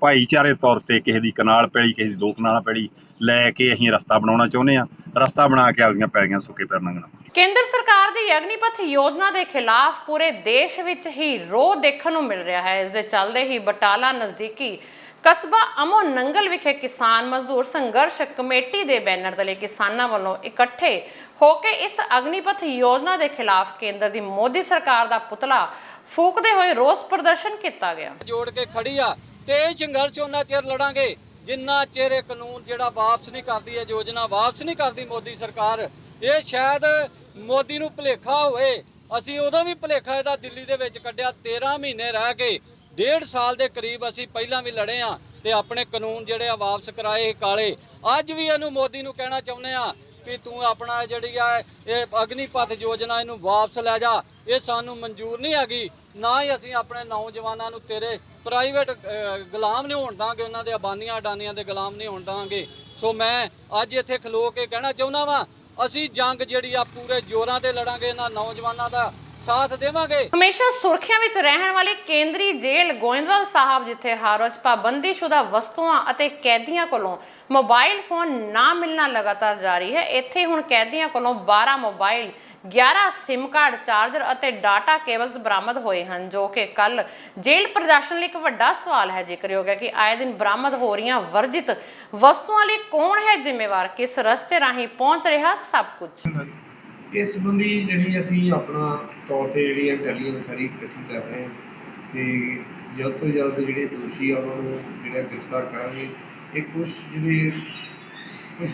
ਭਾਈਚਾਰੇ ਤੌਰ ਤੇ ਕਿਸੇ ਦੀ ਕਨਾਲ ਪੈੜੀ, ਕਿਸੇ ਦੀ 2 ਕਨਾਲਾਂ ਪੈੜੀ ਲੈ ਕੇ ਅਸੀਂ ਰਸਤਾ ਬਣਾਉਣਾ ਚਾਹੁੰਦੇ ਆ। ਰਸਤਾ ਬਣਾ ਕੇ ਆਪਦੀਆਂ ਪੈੜੀਆਂ ਸੁੱਕੇ ਪੈਰ ਲੰਘਣਾ। ਕੇਂਦਰ ਸਰਕਾਰ ਦੀ ਅਗਨੀਪਥ ਯੋਜਨਾ ਦੇ ਖਿਲਾਫ ਪੂਰੇ ਦੇਸ਼ ਵਿੱਚ ਹੀ ਰੋਹ ਦੇਖਣ ਨੂੰ ਮਿਲ ਰਿਹਾ ਹੈ। ਇਸ ਦੇ ਚੱਲਦੇ ਹੀ ਬਟਾਲਾ ਨਜ਼ਦੀਕੀ ਕਸਬਾ ਅਮੋ ਨੰਗਲ ਵਿਖੇ ਕਿਸਾਨ ਮਜ਼ਦੂਰ ਸੰਘਰਸ਼ ਕਮੇਟੀ ਦੇ ਬੈਨਰ ਤਲੇ ਕਿਸਾਨਾਂ ਵੱਲੋਂ ਇਕੱਠੇ ਹੋ ਕੇ ਇਸ ਅਗਨੀਪਥ ਯੋਜਨਾ ਦੇ ਖਿਲਾਫ ਕੇਂਦਰ ਦੀ ਮੋਦੀ ਸਰਕਾਰ ਦਾ ਪੁਤਲਾ ਫੂਕਦੇ ਹੋਏ ਰੋਸ ਪ੍ਰਦਰਸ਼ਨ ਕੀਤਾ ਗਿਆ। ਜੋੜ ਕੇ ਖੜੀ ਆ ਤੇ ਇਹ ਸੰਘਰਸ਼ ਉਹਨਾਂ ਚਿਰ ਲੜਾਂਗੇ ਜਿੰਨਾ ਚਿਰ ਇਹ ਕਾਨੂੰਨ ਜਿਹੜਾ ਵਾਪਸ ਨਹੀਂ ਕਰਦੀ, ਇਹ ਯੋਜਨਾ ਵਾਪਸ ਨਹੀਂ ਕਰਦੀ ਮੋਦੀ ਸਰਕਾਰ। ਇਹ ਸ਼ਾਇਦ ਮੋਦੀ ਨੂੰ ਭੁਲੇਖਾ ਹੋਵੇ, ਅਸੀਂ ਉਦੋਂ ਵੀ ਭੁਲੇਖਾ ਇਹਦਾ ਦਿੱਲੀ ਦੇ ਵਿੱਚ ਕੱਢਿਆ। 13 ਮਹੀਨੇ ਰਹਿ ਕੇ 1.5 ਸਾਲ ਦੇ ਕਰੀਬ ਅਸੀਂ ਪਹਿਲਾਂ ਵੀ ਲੜੇ ਆ ਤੇ ਆਪਣੇ ਕਾਨੂੰਨ ਜਿਹੜੇ ਆ ਵਾਪਸ ਕਰਾਏ ਕਾਲੇ। ਅੱਜ ਵੀ ਇਹਨੂੰ ਮੋਦੀ ਨੂੰ ਕਹਿਣਾ ਚਾਹੁੰਦੇ ਆ ਵੀ ਤੂੰ ਆਪਣਾ ਜਿਹੜੀ ਆ ਇਹ ਅਗਨੀਪਥ ਯੋਜਨਾ ਇਹਨੂੰ ਵਾਪਸ ਲੈ ਜਾ। ਇਹ ਸਾਨੂੰ ਮਨਜ਼ੂਰ ਨਹੀਂ ਹੈਗੀ, ਨਾ ਹੀ ਅਸੀਂ ਆਪਣੇ ਨੌਜਵਾਨਾਂ ਨੂੰ ਤੇਰੇ ਪ੍ਰਾਈਵੇਟ ਗੁਲਾਮ ਨਹੀਂ ਹੋਣ ਦਾਂਗੇ, ਉਹਨਾਂ ਦੇ ਅਬਾਨੀਆਂ ਅਡਾਨੀਆਂ ਦੇ ਗੁਲਾਮ ਨਹੀਂ ਹੋਣ ਦਾਂਗੇ। ਸੋ ਮੈਂ ਅੱਜ ਇੱਥੇ ਖਲੋ ਕੇ ਕਹਿਣਾ ਚਾਹੁੰਦਾ ਵਾਂ, ਅਸੀਂ ਜੰਗ ਜਿਹੜੀ ਆ ਪੂਰੇ ਜ਼ੋਰਾਂ ਤੇ ਲੜਾਂਗੇ, ਇਹਨਾਂ ਨੌਜਵਾਨਾਂ ਦਾ ਸਾਥ ਦੇਵਾਂਗੇ। ਹਮੇਸ਼ਾ ਸੁਰਖੀਆਂ ਵਿੱਚ ਰਹਿਣ ਵਾਲੀ ਕੇਂਦਰੀ ਜੇਲ੍ਹ ਗੋਇੰਦਵਾਲ ਸਾਹਿਬ, ਜਿੱਥੇ ਹਰ ਰੋਜ਼ ਪਾਬੰਦੀਸ਼ੁਦਾ ਵਸਤੂਆਂ ਅਤੇ ਕੈਦੀਆਂ ਕੋਲੋਂ ਮੋਬਾਈਲ ਫੋਨ ਨਾ ਮਿਲਣਾ ਲਗਾਤਾਰ ਜਾਰੀ ਹੈ, ਇੱਥੇ ਹੁਣ ਕੈਦੀਆਂ ਕੋਲੋਂ 12 ਮੋਬਾਈਲ, 11 ਸਿਮ ਕਾਰਡ, ਚਾਰਜਰ ਅਤੇ ਡਾਟਾ ਕੇਬਲਸ ਬਰਾਮਦ ਹੋਏ ਹਨ, ਜੋ ਕਿ ਕੱਲ ਜੇਲ੍ਹ ਪ੍ਰਸ਼ਾਸਨ ਲਈ ਇੱਕ ਵੱਡਾ ਸਵਾਲ ਹੈ। ਜ਼ਿਕਰ ਹੋ ਗਿਆ ਕਿ ਆਏ ਦਿਨ ਬਰਾਮਦ ਹੋ ਰਹੀਆਂ ਵਰਜਿਤ ਵਸਤੂਆਂ ਲਈ ਕੌਣ ਹੈ ਜ਼ਿੰਮੇਵਾਰ, ਕਿਸ ਰਸਤੇ ਰਾਹੀਂ ਪਹੁੰਚ ਰਿਹਾ ਸਭ ਕੁਝ। ਇਸ ਸੰਬੰਧੀ ਜਿਹੜੀ ਅਸੀਂ ਆਪਣਾ ਤੌਰ ਤੇ ਜਿਹੜੀ ਇੰਟੈਲੀਜੈਂਸ ਸਾਰੀ ਇਕੱਠੀ ਕਰ ਰਹੇ ਹਾਂ ਤੇ ਜਲਦ ਤੋਂ ਜਲਦ ਜਿਹੜੇ ਦੋਸ਼ੀ ਆ ਉਹਨਾਂ ਨੂੰ ਜਿਹੜਾ ਗ੍ਰਿਫਤਾਰ ਕਰਾਂਗੇ। ਇਹ ਕੁਛ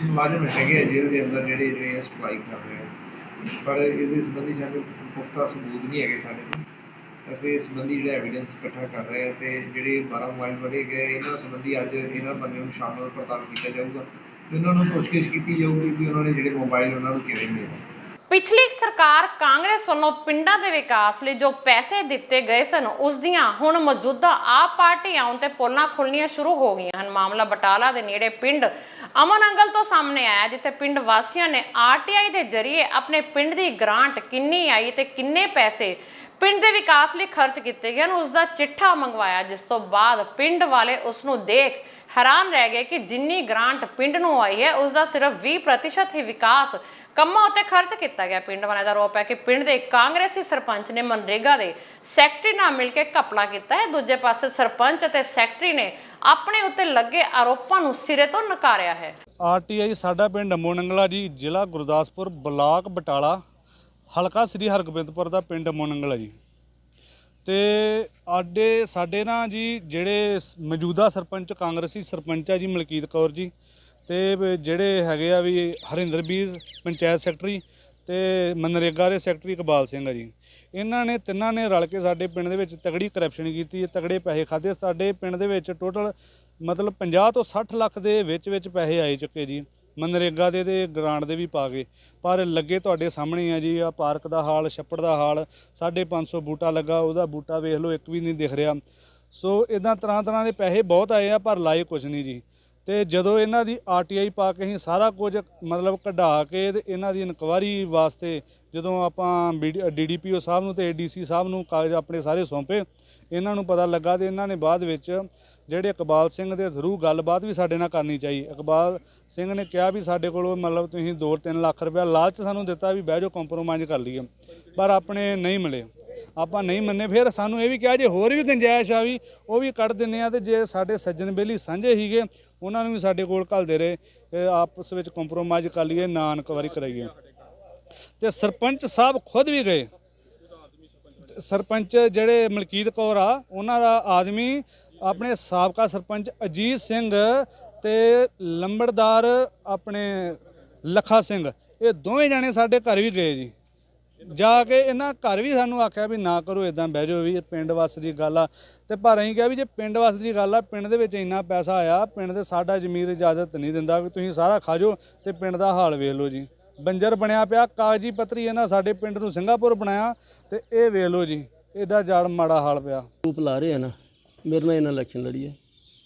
ਮੁਲਾਜ਼ਮ ਹੈਗੇ ਆ ਜੇਲ੍ਹ ਦੇ ਅੰਦਰ ਜਿਹੜੇ ਸਪਲਾਈ ਕਰ ਰਹੇ ਆ, ਪਰ ਇਹਦੇ ਸੰਬੰਧੀ ਸਾਨੂੰ ਪੁਖਤਾ ਸਬੂਤ ਨਹੀਂ ਹੈਗੇ ਸਾਡੇ ਕੋਲ। ਅਸੀਂ ਇਸ ਸੰਬੰਧੀ ਜਿਹੜਾ ਐਵੀਡੈਂਸ ਇਕੱਠਾ ਕਰ ਰਹੇ ਹਾਂ ਤੇ ਜਿਹੜੇ 12 ਮੋਬਾਈਲ ਫੜੇ ਗਏ ਇਹਨਾਂ ਸੰਬੰਧੀ ਅੱਜ ਇਹਨਾਂ ਬੰਦਿਆਂ ਨੂੰ ਸ਼ਾਮਲ ਪੜਤਾਲ ਕੀਤਾ ਜਾਊਗਾ। ਇਹਨਾਂ ਨੂੰ ਪੁੱਛਗਿੱਛ ਕੀਤੀ ਜਾਊਗੀ ਵੀ ਉਹਨਾਂ ਨੇ ਜਿਹੜੇ ਮੋਬਾਈਲ ਉਹਨਾਂ ਨੂੰ ਕਿਵੇਂ ਮਿਲੇ। ਪਿਛਲੀ ਸਰਕਾਰ ਕਾਂਗਰਸ ਵੱਲੋਂ ਪਿੰਡਾਂ ਦੇ ਵਿਕਾਸ ਲਈ ਜੋ ਪੈਸੇ ਦਿੱਤੇ ਗਏ ਸਨ ਉਸ ਦੀਆਂ ਹੁਣ ਮੌਜੂਦਾ ਆਪ ਪਾਰਟੀ ਆਉਣ ਤੇ ਪੋਲਾਂ ਖੁੱਲਣੀਆਂ ਸ਼ੁਰੂ ਹੋ ਗਈਆਂ ਹਨ। ਮਾਮਲਾ ਬਟਾਲਾ ਦੇ ਨੇੜੇ ਪਿੰਡ ਅਮਨੰਗਲ ਤੋਂ ਸਾਹਮਣੇ ਆਇਆ, ਜਿੱਥੇ ਪਿੰਡ ਵਾਸੀਆਂ ਨੇ ਆਰਟੀਆਈ ਦੇ ਜ਼ਰੀਏ ਆਪਣੇ ਪਿੰਡ ਦੀ ਗ੍ਰਾਂਟ ਕਿੰਨੀ ਆਈ ਤੇ ਕਿੰਨੇ ਪੈਸੇ ਪਿੰਡ ਦੇ ਵਿਕਾਸ ਲਈ ਖਰਚ ਕੀਤੇ ਗਏ ਉਸ ਦਾ ਚਿੱਠਾ ਮੰਗਵਾਇਆ, ਜਿਸ ਤੋਂ ਬਾਅਦ ਪਿੰਡ ਵਾਲੇ ਉਸ ਨੂੰ ਦੇਖ ਹੈਰਾਨ ਰਹਿ ਗਏ ਕਿ ਜਿੰਨੀ ਗ੍ਰਾਂਟ ਪਿੰਡ ਨੂੰ ਆਈ ਹੈ ਉਸ ਦਾ ਸਿਰਫ 20% ਹੀ ਵਿਕਾਸ ਕੰਮਾਂ ਉੱਤੇ ਖਰਚ ਕੀਤਾ ਗਿਆ। ਪਿੰਡ ਵਾਲਿਆਂ ਦਾ ਆਰੋਪ ਹੈ ਕਿ ਪਿੰਡ ਦੇ ਕਾਂਗਰਸੀ ਸਰਪੰਚ ਨੇ ਮਨਰੇਗਾ ਦੇ ਸੈਕਟਰੀ ਨਾਲ ਮਿਲ ਕੇ ਘਪਲਾ ਕੀਤਾ ਹੈ। ਦੂਜੇ ਪਾਸੇ ਸਰਪੰਚ ਅਤੇ ਸੈਕਟਰੀ ਨੇ ਆਪਣੇ ਉੱਤੇ ਲੱਗੇ ਆਰੋਪਾਂ ਨੂੰ ਸਿਰੇ ਤੋਂ ਨਕਾਰਿਆ ਹੈ। ਆਰਟੀਆਈ ਸਾਡਾ ਪਿੰਡ ਅਮੋਨੰਗਲਾ ਜੀ, ਜ਼ਿਲ੍ਹਾ ਗੁਰਦਾਸਪੁਰ, ਬਲਾਕ ਬਟਾਲਾ, ਹਲਕਾ ਸ੍ਰੀ ਹਰਗੋਬਿੰਦਪੁਰ ਦਾ ਪਿੰਡ ਅਮੋਨੰਗਲਾ ਜੀ। ਤੇ ਸਾਡੇ ਨਾ ਜੀ ਜਿਹੜੇ ਮੌਜੂਦਾ ਸਰਪੰਚ ਕਾਂਗਰਸੀ ਸਰਪੰਚ ਹੈ ਜੀ ਮਲਕੀਤ ਕੌਰ ਜੀ, ਤੇ ਜਿਹੜੇ ਹੈਗੇ ਆ ਵੀ ਹਰਿੰਦਰਬੀਰ ਪੰਚਾਇਤ ਸੈਕਟਰੀ ਤੇ ਮਨਰੇਗਾ ਦੇ ਸੈਕਟਰੀ ਇਕਬਾਲ ਸਿੰਘ ਆ ਜੀ। ਇਹਨਾਂ ਨੇ ਤਿੰਨਾਂ ਨੇ ਰਲ ਕੇ ਸਾਡੇ ਪਿੰਡ ਦੇ ਵਿੱਚ ਤਗੜੀ ਕਰਪਸ਼ਨ ਕੀਤੀ, ਤਗੜੇ ਪੈਸੇ ਖਾਦੇ। ਸਾਡੇ ਪਿੰਡ ਦੇ ਵਿੱਚ ਟੋਟਲ ਮਤਲਬ 50 ਤੋਂ 60 ਲੱਖ ਦੇ ਵਿੱਚ ਪੈਸੇ ਆਏ ਚੁੱਕੇ ਜੀ, ਮਨਰੇਗਾ ਦੇ ਤੇ ਗ੍ਰਾਂਟ ਦੇ ਵੀ ਪਾ ਗਏ। ਪਰ ਲੱਗੇ ਤੁਹਾਡੇ ਸਾਹਮਣੇ ਆ ਜੀ, ਆ ਪਾਰਕ ਦਾ ਹਾਲ, ਛੱਪੜ ਦਾ ਹਾਲ, 550 ਬੂਟਾ ਲੱਗਾ, ਉਹਦਾ ਬੂਟਾ ਵੇਖ ਲਓ ਇੱਕ ਵੀ ਨਹੀਂ ਦਿਖ ਰਿਹਾ। ਸੋ ਇੱਦਾਂ ਤਰ੍ਹਾਂ ਦੇ ਪੈਸੇ ਬਹੁਤ ਆਏ ਆ ਪਰ ਲਾਏ ਕੁਛ ਨਹੀਂ ਜੀ। ਤੇ ਜਦੋਂ ਇਹਨਾਂ ਦੀ ਆਰਟੀਆਈ ਪਾ ਕੇ ਅਸੀਂ ਸਾਰਾ ਕੁਝ ਮਤਲਬ ਕਢਾ ਕੇ ਤੇ ਇਹਨਾਂ ਦੀ ਇਨਕੁਆਇਰੀ ਵਾਸਤੇ ਜਦੋਂ ਆਪਾਂ ਡੀਡੀਪੀਓ ਸਾਹਿਬ ਨੂੰ ਤੇ ਏਡੀਸੀ ਸਾਹਿਬ ਨੂੰ ਕਾਗਜ਼ ਆਪਣੇ ਸਾਰੇ ਸੌਂਪੇ, ਇਹਨਾਂ ਨੂੰ ਪਤਾ ਲੱਗਾ ਤੇ ਇਹਨਾਂ ਨੇ ਬਾਅਦ ਵਿੱਚ ਜਿਹੜੇ ਇਕਬਾਲ ਸਿੰਘ ਦੇ ਥਰੂ ਗੱਲਬਾਤ ਵੀ ਸਾਡੇ ਨਾਲ ਕਰਨੀ ਚਾਹੀ। ਇਕਬਾਲ ਸਿੰਘ ਨੇ ਕਿਹਾ ਵੀ ਸਾਡੇ ਕੋਲੋਂ ਮਤਲਬ ਤੁਸੀਂ 2-3 ਲੱਖ ਰੁਪਇਆ ਲਾਲਚ ਸਾਨੂੰ ਦਿੱਤਾ ਵੀ ਬਹਿ ਜਾਓ ਕੰਪਰੋਮਾਈਜ਼ ਕਰ ਲਈਏ, ਪਰ ਆਪਣੇ ਨਹੀਂ ਮਿਲੇ, ਆਪਾਂ ਨਹੀਂ ਮੰਨੇ। ਫਿਰ ਸਾਨੂੰ ਇਹ ਵੀ ਕਿਹਾ ਜੇ ਹੋਰ ਵੀ ਗੁੰਜਾਇਸ਼ ਆ ਵੀ ਉਹ ਵੀ ਕੱਢ ਦਿੰਦੇ ਆ, ਤੇ ਜੇ ਸਾਡੇ ਸੱਜਣ ਬੇਲੀ ਸਾਂਝੇ ਸੀਗੇ ਉਹਨਾਂ ਨੂੰ ਵੀ ਸਾਡੇ ਕੋਲ ਘੱਲਦੇ ਰਹੇ, ਆਪਸ ਵਿੱਚ ਕੰਪਰੋਮਾਈਜ਼ ਕਰ ਲਈਏ, ਨਾ ਇਨਕੁਆਇਰੀ ਕਰਾਈਏ। ਤੇ ਸਰਪੰਚ ਸਾਹਿਬ ਖੁਦ ਵੀ ਗਏ, ਸਰਪੰਚ ਜਿਹੜੇ ਮਲਕੀਤ ਕੌਰ ਆ ਉਹਨਾਂ ਦਾ ਆਦਮੀ ਆਪਣੇ ਸਾਬਕਾ ਸਰਪੰਚ ਅਜੀਤ ਸਿੰਘ ਤੇ ਲੰਬੜਦਾਰ ਆਪਣੇ ਲੱਖਾ ਸਿੰਘ, ਇਹ ਦੋਵੇਂ ਜਾਣੇ ਸਾਡੇ ਘਰ ਵੀ ਗਏ ਜੀ। ਜਾ ਕੇ ਇਹਨਾਂ ਘਰ ਵੀ ਸਾਨੂੰ ਆਖਿਆ ਵੀ ਨਾ ਕਰੋ, ਇਦਾਂ ਬਹਿ ਜਾਓ, ਵੀ ਪਿੰਡ ਵਾਸ ਦੀ ਗੱਲ ਆ। ਤੇ ਪਰ ਅਸੀਂ ਕਿਹਾ ਵੀ ਜੇ ਪਿੰਡ ਵਾਸ ਦੀ ਗੱਲ ਆ, ਪਿੰਡ ਦੇ ਵਿੱਚ ਇੰਨਾ ਪੈਸਾ ਆਇਆ, ਪਿੰਡ ਦੇ ਸਾਡਾ ਜ਼ਮੀਰ ਇਜਾਜ਼ਤ ਨਹੀਂ ਦਿੰਦਾ ਵੀ ਤੁਸੀਂ ਸਾਰਾ ਖਾ ਜਾਓ। ਤੇ ਪਿੰਡ ਦਾ ਹਾਲ ਵੇਖ ਲਓ ਜੀ, ਬੰਜਰ ਬਣਿਆ ਪਿਆ, ਕਾਗਜ਼ੀ ਪੱਤਰੀ ਇਹਨਾਂ ਸਾਡੇ ਪਿੰਡ ਨੂੰ ਸਿੰਗਾਪੁਰ ਬਣਾਇਆ, ਤੇ ਇਹ ਵੇਖ ਲਓ ਜੀ ਇਹਦਾ ਜੜ ਮਾੜਾ ਹਾਲ ਪਿਆ। ਰੂਪ ਲਾ ਰਹੇ ਆ ਨਾ, ਮੇਰੇ ਨਾਲ ਇਹਨਾਂ ਇਲੈਕਸ਼ਨ ਲੜੀ ਹੈ,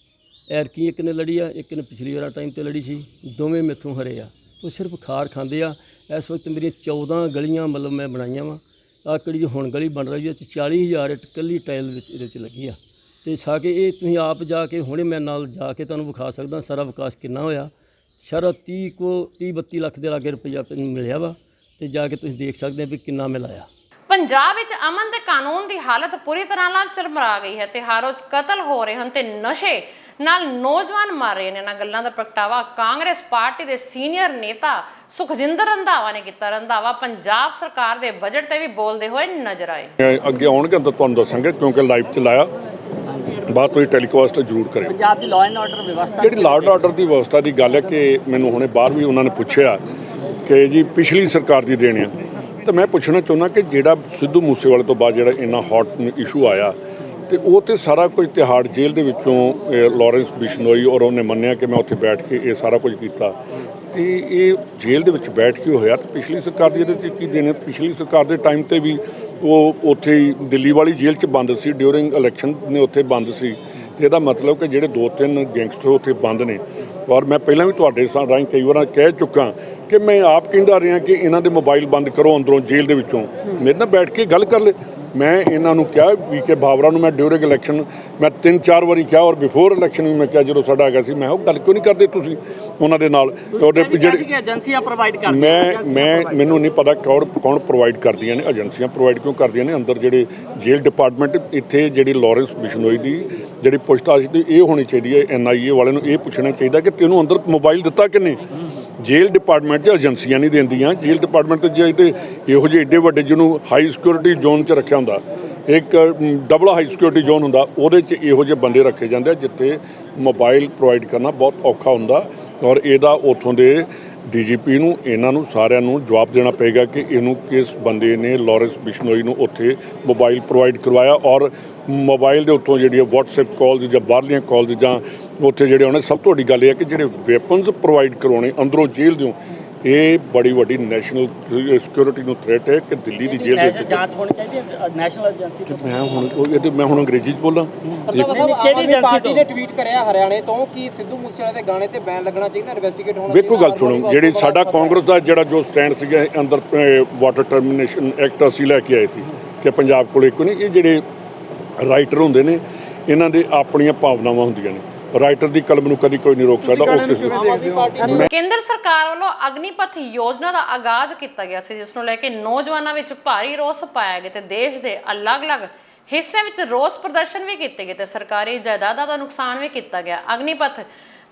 ਐਰਕੀ ਇੱਕ ਨੇ ਲੜੀ ਆ, ਇੱਕ ਨੇ ਪਿਛਲੀ ਵਾਰ ਟਾਈਮ 'ਤੇ ਲੜੀ ਸੀ, ਦੋਵੇਂ ਮੈਥੋਂ ਹਰੇ ਆ। ਉਹ ਸਿਰਫ ਖਾਰ ਖਾਂਦੇ ਆ। ਇਸ ਵਕਤ ਮੇਰੀਆਂ 14 ਗਲੀਆਂ ਮਤਲਬ ਮੈਂ ਬਣਾਈਆਂ ਵਾ। ਆਹ ਕਿਹੜੀ ਹੁਣ ਗਲੀ ਬਣ ਰਹੀ ਹੈ 40,000 ਇਕੱਲੀ ਟਾਈਲ ਵਿੱਚ ਇਹਦੇ 'ਚ ਲੱਗੀ ਆ। ਤੇ ਸਾਕੇ ਇਹ ਤੁਸੀਂ ਆਪ ਜਾ ਕੇ ਹੁਣੇ ਮੈਂ ਨਾਲ ਜਾ ਕੇ ਤੁਹਾਨੂੰ ਵਿਖਾ ਸਕਦਾ ਸਾਰਾ ਵਿਕਾਸ ਕਿੰਨਾ ਹੋਇਆ। ਸਾਰਾ 30-32 ਲੱਖ ਦੇ ਲਾਗੇ ਰੁਪਈਆ ਮਿਲਿਆ ਵਾ, ਤੇ ਜਾ ਕੇ ਤੁਸੀਂ ਦੇਖ ਸਕਦੇ ਵੀ ਕਿੰਨਾ ਮਿਲਾਇਆ। ਪੰਜਾਬ ਵਿੱਚ ਅਮਨ ਤੇ ਕਾਨੂੰਨ ਦੀ ਹਾਲਤ ਪੂਰੀ ਤਰ੍ਹਾਂ ਨਾਲ ਚਰਮਰਾ ਗਈ ਹੈ ਤੇ ਹਰ ਰੋਜ਼ ਕਤਲ ਹੋ ਰਹੇ ਹਨ ਤੇ ਨਸ਼ੇ ਨਾਲ ਨੌਜਵਾਨ ਮਰ ਰਹੇ ਨੇ। ਇਹਨਾਂ ਗੱਲਾਂ ਦਾ ਪ੍ਰਗਟਾਵਾ ਕਾਂਗਰਸ ਪਾਰਟੀ ਦੇ ਸੀਨੀਅਰ ਨੇਤਾ ਸੁਖਜਿੰਦਰ ਰੰਧਾਵਾ ਨੇ ਕੀਤਾ। ਰੰਧਾਵਾ ਪੰਜਾਬ ਸਰਕਾਰ ਦੇ ਬਜਟ ਤੇ ਵੀ ਬੋਲਦੇ ਹੋਏ ਨਜ਼ਰ ਆਏ। ਅੱਗੇ ਆਉਣਗੇ ਤਾਂ ਤੁਹਾਨੂੰ ਦੱਸਾਂਗੇ, ਕਿਉਂਕਿ ਲਾਈਵ ਚ ਲਾਇਆ, ਬਾਅਦ ਤੁਸੀਂ ਟੈਲੀਕਾਸਟ ਜ਼ਰੂਰ ਕਰਿਓ। ਪੰਜਾਬ ਦੀ ਲਾਅ ਐਂਡ ਆਰਡਰ ਵਿਵਸਥਾ, ਜਿਹੜੀ ਲਾਅ ਐਂਡ ਆਰਡਰ ਦੀ ਵਿਵਸਥਾ ਦੀ ਗੱਲ ਹੈ ਕਿ ਮੈਨੂੰ ਹੁਣੇ ਬਾਹਰ ਵੀ ਉਹਨਾਂ ਨੇ ਪੁੱਛਿਆ ਕਿ ਜੀ ਪਿਛਲੀ ਸਰਕਾਰ ਦੀ ਦੇਣ ਆ, ਤਾਂ ਮੈਂ ਪੁੱਛਣਾ ਚਾਹੁੰਦਾ ਕਿ ਜਿਹੜਾ ਸਿੱਧੂ ਮੂਸੇਵਾਲੇ ਤੋਂ ਬਾਅਦ ਜਿਹੜਾ ਇੰਨਾ ਹੌਟ ਇਸ਼ੂ ਆਇਆ, ਤੇ ਉਹ ਤੇ ਸਾਰਾ ਕੁਝ ਤਿਹਾੜ ਜੇਲ੍ਹ ਦੇ ਵਿੱਚੋਂ ਲਾਰੈਂਸ ਬਿਸ਼ਨੋਈ ਔਰ ਉਹਨੇ ਮੰਨਿਆ ਕਿ ਮੈਂ ਉੱਥੇ ਬੈਠ ਕੇ ਇਹ ਸਾਰਾ ਕੁਝ ਕੀਤਾ, ਤੇ ਇਹ ਜੇਲ੍ਹ ਦੇ ਵਿੱਚ ਬੈਠ ਕੇ ਹੋਇਆ। ਤੇ ਪਿਛਲੀ ਸਰਕਾਰ ਦੀ ਇਹਦੇ 'ਚ ਕੀ ਦੇਣੇ? ਪਿਛਲੀ ਸਰਕਾਰ ਦੇ ਟਾਈਮ ਤੇ ਵੀ ਉਹ ਉੱਥੇ ਹੀ ਦਿੱਲੀ ਵਾਲੀ ਜੇਲ੍ਹ 'ਚ ਬੰਦ ਸੀ, ਡਿਊਰਿੰਗ ਇਲੈਕਸ਼ਨ ਨੇ ਉੱਥੇ ਬੰਦ ਸੀ। ਤੇ ਇਹਦਾ ਮਤਲਬ ਕਿ ਜਿਹੜੇ 2-3 ਗੈਂਗਸਟਰ ਉੱਥੇ ਬੰਦ ਨੇ। ਔਰ ਮੈਂ ਪਹਿਲਾਂ ਵੀ ਤੁਹਾਡੇ ਰਾਹੀਂ ਕਈ ਵਾਰ ਕਹਿ ਚੁੱਕਾ ਕਿ ਮੈਂ ਆਪ ਕਹਿੰਦਾ ਰਿਹਾ ਕਿ ਇਹਨਾਂ ਦੇ ਮੋਬਾਈਲ ਬੰਦ ਕਰੋ ਅੰਦਰੋਂ ਜੇਲ੍ਹ ਦੇ ਵਿੱਚੋਂ, ਮੇਰੇ ਨਾਲ ਬੈਠ ਕੇ ਗੱਲ ਕਰ ਲੈ। ਮੈਂ ਇਹਨਾਂ ਨੂੰ ਕਿਹਾ VK ਭਾਵਰਾ ਨੂੰ, ਮੈਂ ਡਿਊਰਿੰਗ ਇਲੈਕਸ਼ਨ ਮੈਂ 3-4 ਵਾਰੀ ਕਿਹਾ, ਔਰ ਬਿਫੋਰ ਇਲੈਕਸ਼ਨ ਵੀ ਮੈਂ ਕਿਹਾ ਜਦੋਂ ਸਾਡਾ ਹੈਗਾ ਸੀ, ਮੈਂ ਉਹ ਗੱਲ ਕਿਉਂ ਨਹੀਂ ਕਰਦੇ ਤੁਸੀਂ ਉਹਨਾਂ ਦੇ ਨਾਲ? ਤੁਹਾਡੇ ਜਿਹੜੇ ਏਜੰਸੀਆਂ ਪ੍ਰੋਵਾਈਡ ਕਰਦੀਆਂ, ਮੈਨੂੰ ਨਹੀਂ ਪਤਾ ਕੌਣ ਪ੍ਰੋਵਾਈਡ ਕਰਦੀਆਂ ਨੇ, ਏਜੰਸੀਆਂ ਪ੍ਰੋਵਾਈਡ ਕਿਉਂ ਕਰਦੀਆਂ ਨੇ। ਅੰਦਰ ਜਿਹੜੇ ਜੇਲ੍ਹ ਡਿਪਾਰਟਮੈਂਟ, ਇੱਥੇ ਜਿਹੜੀ ਲਾਰੈਂਸ ਬਿਸ਼ਨੋਈ ਦੀ ਜਿਹੜੀ ਪੁੱਛਤਾਛ ਦੀ ਇਹ ਹੋਣੀ ਚਾਹੀਦੀ ਹੈ। NIA ਵਾਲਿਆਂ ਨੂੰ ਇਹ ਪੁੱਛਣਾ ਚਾਹੀਦਾ ਕਿ ਤੈਨੂੰ ਅੰਦਰ ਮੋਬਾਈਲ ਦਿੱਤਾ ਕਿੰਨੇ? ਜੇਲ੍ਹ ਡਿਪਾਰਟਮੈਂਟ 'ਚ ਏਜੰਸੀਆਂ ਨਹੀਂ ਦਿੰਦੀਆਂ। ਜੇਲ੍ਹ ਡਿਪਾਰਟਮੈਂਟ 'ਤੇ ਜੇ ਤੇ ਇਹੋ ਜਿਹੇ ਏਡੇ ਵੱਡੇ ਜਿਹਨੂੰ ਹਾਈ ਸਿਕਿਉਰਿਟੀ ਜ਼ੋਨ 'ਚ ਰੱਖਿਆ ਹੁੰਦਾ, ਇੱਕ ਡਬਲ ਹਾਈ ਸਿਕਿਉਰਿਟੀ ਜ਼ੋਨ ਹੁੰਦਾ, ਉਹਦੇ 'ਚ ਇਹੋ ਜਿਹੇ ਬੰਦੇ ਰੱਖੇ ਜਾਂਦੇ ਆ ਜਿੱਥੇ ਮੋਬਾਈਲ ਪ੍ਰੋਵਾਈਡ ਕਰਨਾ ਬਹੁਤ ਔਖਾ ਹੁੰਦਾ। ਔਰ ਇਹਦਾ ਉੱਥੋਂ ਦੇ DGP ਨੂੰ, ਇਹਨਾਂ ਨੂੰ ਸਾਰਿਆਂ ਨੂੰ ਜਵਾਬ ਦੇਣਾ ਪਏਗਾ ਕਿ ਇਹਨੂੰ ਕਿਸ ਬੰਦੇ ਨੇ ਲਾਰੈਂਸ ਬਿਸ਼ਨੋਈ ਨੂੰ ਉੱਥੇ ਮੋਬਾਈਲ ਪ੍ਰੋਵਾਈਡ ਕਰਵਾਇਆ। ਔਰ ਮੋਬਾਈਲ ਦੇ ਉੱਤੋਂ ਜਿਹੜੀ WhatsApp ਕਾਲਸ ਜਾਂ ਬਾਹਰਲੀਆਂ ਕਾਲਸ ਜਾਂ ਉੱਥੇ ਜਿਹੜੇ ਉਹਨੇ, ਸਭ ਤੋਂ ਵੱਡੀ ਗੱਲ ਇਹ ਹੈ ਕਿ ਜਿਹੜੇ ਵੈਪਨਸ ਪ੍ਰੋਵਾਈਡ ਕਰਵਾਉਣੇ ਅੰਦਰੋਂ ਜੇਲ੍ਹ ਦਿਓ, ਇਹ ਬੜੀ ਵੱਡੀ ਨੈਸ਼ਨਲ ਸਿਕਿਉਰਿਟੀ ਨੂੰ ਥ੍ਰੈਟ ਹੈ ਕਿ ਦਿੱਲੀ ਦੀ ਜੇਲ੍ਹ ਦੇ ਵਿੱਚ ਜਾਂਚ ਹੋਣੀ ਚਾਹੀਦੀ ਹੈ ਨੈਸ਼ਨਲ ਏਜੰਸੀ ਤੋਂ। ਮੈਂ ਹੁਣ ਅੰਗਰੇਜ਼ੀ 'ਚ ਬੋਲਾਂ। ਕਿਹੜੀ ਏਜੰਸੀ ਨੇ ਟਵੀਟ ਕਰਿਆ ਹਰਿਆਣੇ ਤੋਂ ਕਿ ਸਿੱਧੂ ਮੂਸੇਵਾਲੇ ਦੇ ਗਾਣੇ ਤੇ ਬੈਨ ਲੱਗਣਾ ਚਾਹੀਦਾ, ਇਨਵੈਸਟੀਗੇਟ ਹੋਣਾ ਵੇਖੋ ਗੱਲ ਸੁਣੋ, ਜਿਹੜੀ ਸਾਡਾ ਕਾਂਗਰਸ ਦਾ ਜਿਹੜਾ ਜੋ ਸਟੈਂਡ ਸੀਗਾ ਅੰਦਰ ਵਾਟਰ ਟਰਮੀਨੇਸ਼ਨ ਐਕਟ ਅਸੀਂ ਲੈ ਕੇ ਆਏ ਸੀ ਕਿ ਪੰਜਾਬ ਕੋਲ ਇੱਕ ਨਹੀਂ, ਇਹ ਜਿਹੜੇ ਰਾਈਟਰ ਹੁੰਦੇ ਨੇ ਇਹਨਾਂ ਦੇ ਆਪਣੀਆਂ ਭਾਵਨਾਵਾਂ ਹੁੰਦੀਆਂ ਨੇ, ਰਾਈਟਰ ਦੀ ਕਲਮ ਨੂੰ ਕਦੀ ਕੋਈ ਨਹੀਂ ਰੋਕ ਸਕਦਾ। ਉਹ ਕਿਸੇ ਕੇਂਦਰ ਸਰਕਾਰ ਵੱਲੋਂ ਅਗਨੀਪਥ ਯੋਜਨਾ ਦਾ ਆਗਾਜ਼ ਕੀਤਾ ਗਿਆ ਸੀ, ਜਿਸ ਨੂੰ ਲੈ ਕੇ ਨੌਜਵਾਨਾਂ ਵਿੱਚ ਭਾਰੀ ਰੋਸ ਪਾਇਆ ਗਿਆ ਤੇ ਦੇਸ਼ ਦੇ ਅਲੱਗ-ਅਲੱਗ ਹਿੱਸਿਆਂ ਵਿੱਚ ਰੋਸ ਪ੍ਰਦਰਸ਼ਨ ਵੀ ਕੀਤੇ ਗਏ ਤੇ ਸਰਕਾਰੀ ਜਾਇਦਾਦਾਂ ਦਾ ਨੁਕਸਾਨ ਵੀ ਕੀਤਾ ਗਿਆ। ਅਗਨੀਪਥ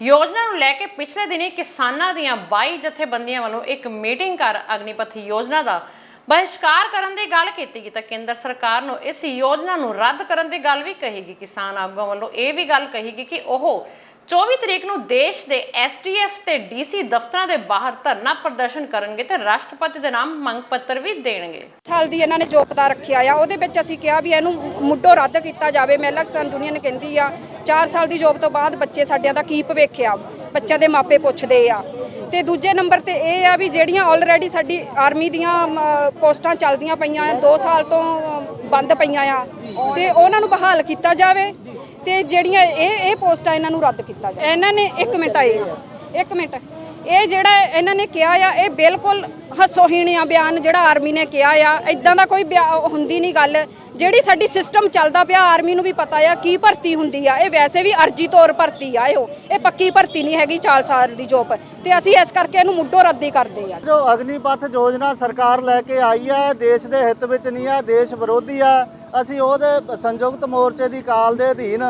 ਯੋਜਨਾ ਨੂੰ ਲੈ ਕੇ ਪਿਛਲੇ ਦਿਨੀ ਕਿਸਾਨਾਂ ਦੀਆਂ 22 ਜਥੇਬੰਦੀਆਂ ਵੱਲੋਂ ਇੱਕ ਮੀਟਿੰਗ ਕਰ ਅਗਨੀਪਥ ਯੋਜਨਾ ਦਾ ਬਹਿਸ਼ਕਾਰ ਕਰਨ ਦੀ ਗੱਲ ਕੀਤੀ ਗਈ ਤਾਂ ਕੇਂਦਰ ਸਰਕਾਰ ਨੂੰ ਇਸ ਯੋਜਨਾ ਨੂੰ ਰੱਦ ਕਰਨ ਦੀ ਗੱਲ ਵੀ ਕਹੇਗੀ। ਕਿਸਾਨ ਆਗੂਆਂ ਵੱਲੋਂ ਇਹ ਵੀ ਗੱਲ ਕਹੇਗੀ ਕਿ ਉਹ 24 ਤਰੀਕ ਨੂੰ ਦੇਸ਼ ਦੇ SDF ਤੇ DC ਦਫ਼ਤਰਾਂ ਦੇ ਬਾਹਰ ਧਰਨਾ ਪ੍ਰਦਰਸ਼ਨ ਕਰਨਗੇ ਤੇ ਰਾਸ਼ਟਰਪਤੀ ਦੇ ਨਾਮ ਮੰਗ ਪੱਤਰ ਵੀ ਦੇਣਗੇ। ਸਾਲ ਦੀ ਇਹਨਾਂ ਨੇ ਜੋਪਤਾ ਰੱਖਿਆ ਆ, ਉਹਦੇ ਵਿੱਚ ਅਸੀਂ ਕਿਹਾ ਵੀ ਇਹਨੂੰ ਮੁੱਢੋਂ ਰੱਦ ਕੀਤਾ ਜਾਵੇ। ਮਹਿਲਾ ਕਿਸਾਨ ਯੂਨੀਅਨ ਕਹਿੰਦੀ ਆ 4 ਸਾਲ ਦੀ ਜੋਬ ਤੋਂ ਬਾਅਦ ਬੱਚੇ ਸਾਡਿਆਂ ਦਾ ਕੀ ਭਵਿੱਖ ਆ, ਬੱਚਿਆਂ ਦੇ ਮਾਪੇ ਪੁੱਛਦੇ ਆ। ਤੇ ਦੂਜੇ ਨੰਬਰ ਤੇ ਇਹ ਆ ਵੀ ਜਿਹੜੀਆਂ ਆਲਰੇਡੀ ਸਾਡੀ ਆਰਮੀ ਦੀਆਂ ਪੋਸਟਾਂ ਚੱਲਦੀਆਂ ਪਈਆਂ ਆ, 2 ਸਾਲ ਤੋਂ ਬੰਦ ਪਈਆਂ ਆ, ਤੇ ਉਹਨਾਂ ਨੂੰ ਬਹਾਲ ਕੀਤਾ ਜਾਵੇ ਤੇ ਜਿਹੜੀਆਂ ਇਹ ਪੋਸਟਾਂ ਇਹਨਾਂ ਨੂੰ ਰੱਦ ਕੀਤਾ ਜਾਵੇ। ਇਹਨਾਂ ਨੇ ਇੱਕ ਮਿੰਟ ਇਹ ਜਿਹੜਾ ਇਹਨਾਂ ਨੇ ਕਿਹਾ ਆ ਇਹ ਬਿਲਕੁਲ ਹੱਸੋਹੀਣ ਆ ਬਿਆਨ ਜਿਹੜਾ ਆਰਮੀ ਨੇ ਕਿਹਾ ਆ। ਇਦਾਂ ਦਾ ਕੋਈ ਹੁੰਦੀ ਨਹੀਂ ਗੱਲ। ਜਿਹੜੀ ਸਾਡੀ ਸਿਸਟਮ ਚੱਲਦਾ ਪਿਆ ਆਰਮੀ ਨੂੰ ਵੀ ਪਤਾ ਆ ਕੀ ਭਰਤੀ ਹੁੰਦੀ ਆ। ਇਹ ਵੈਸੇ ਵੀ ਅਰਜੀ ਤੌਰ ਭਰਤੀ ਆ, ਇਹ ਪੱਕੀ ਭਰਤੀ ਨਹੀਂ ਹੈਗੀ 4 ਸਾਲ ਦੀ ਜੋਬ, ਤੇ ਅਸੀਂ ਇਸ ਕਰਕੇ ਇਹਨੂੰ ਮੁੱਢੋਂ ਰੱਦ ਹੀ ਕਰਦੇ ਆ। ਜੋ ਅਗਨੀਪਥ ਯੋਜਨਾ ਸਰਕਾਰ ਲੈ ਕੇ ਆਈ ਹੈ ਦੇਸ਼ ਦੇ ਹਿੱਤ ਵਿੱਚ ਨਹੀਂ ਆ, ਦੇਸ਼ ਵਿਰੋਧੀ ਆ। ਅਸੀਂ ਉਹਦੇ ਸੰਯੁਕਤ ਮੋਰਚੇ ਦੀ ਕਾਲ ਦੇ ਅਧੀਨ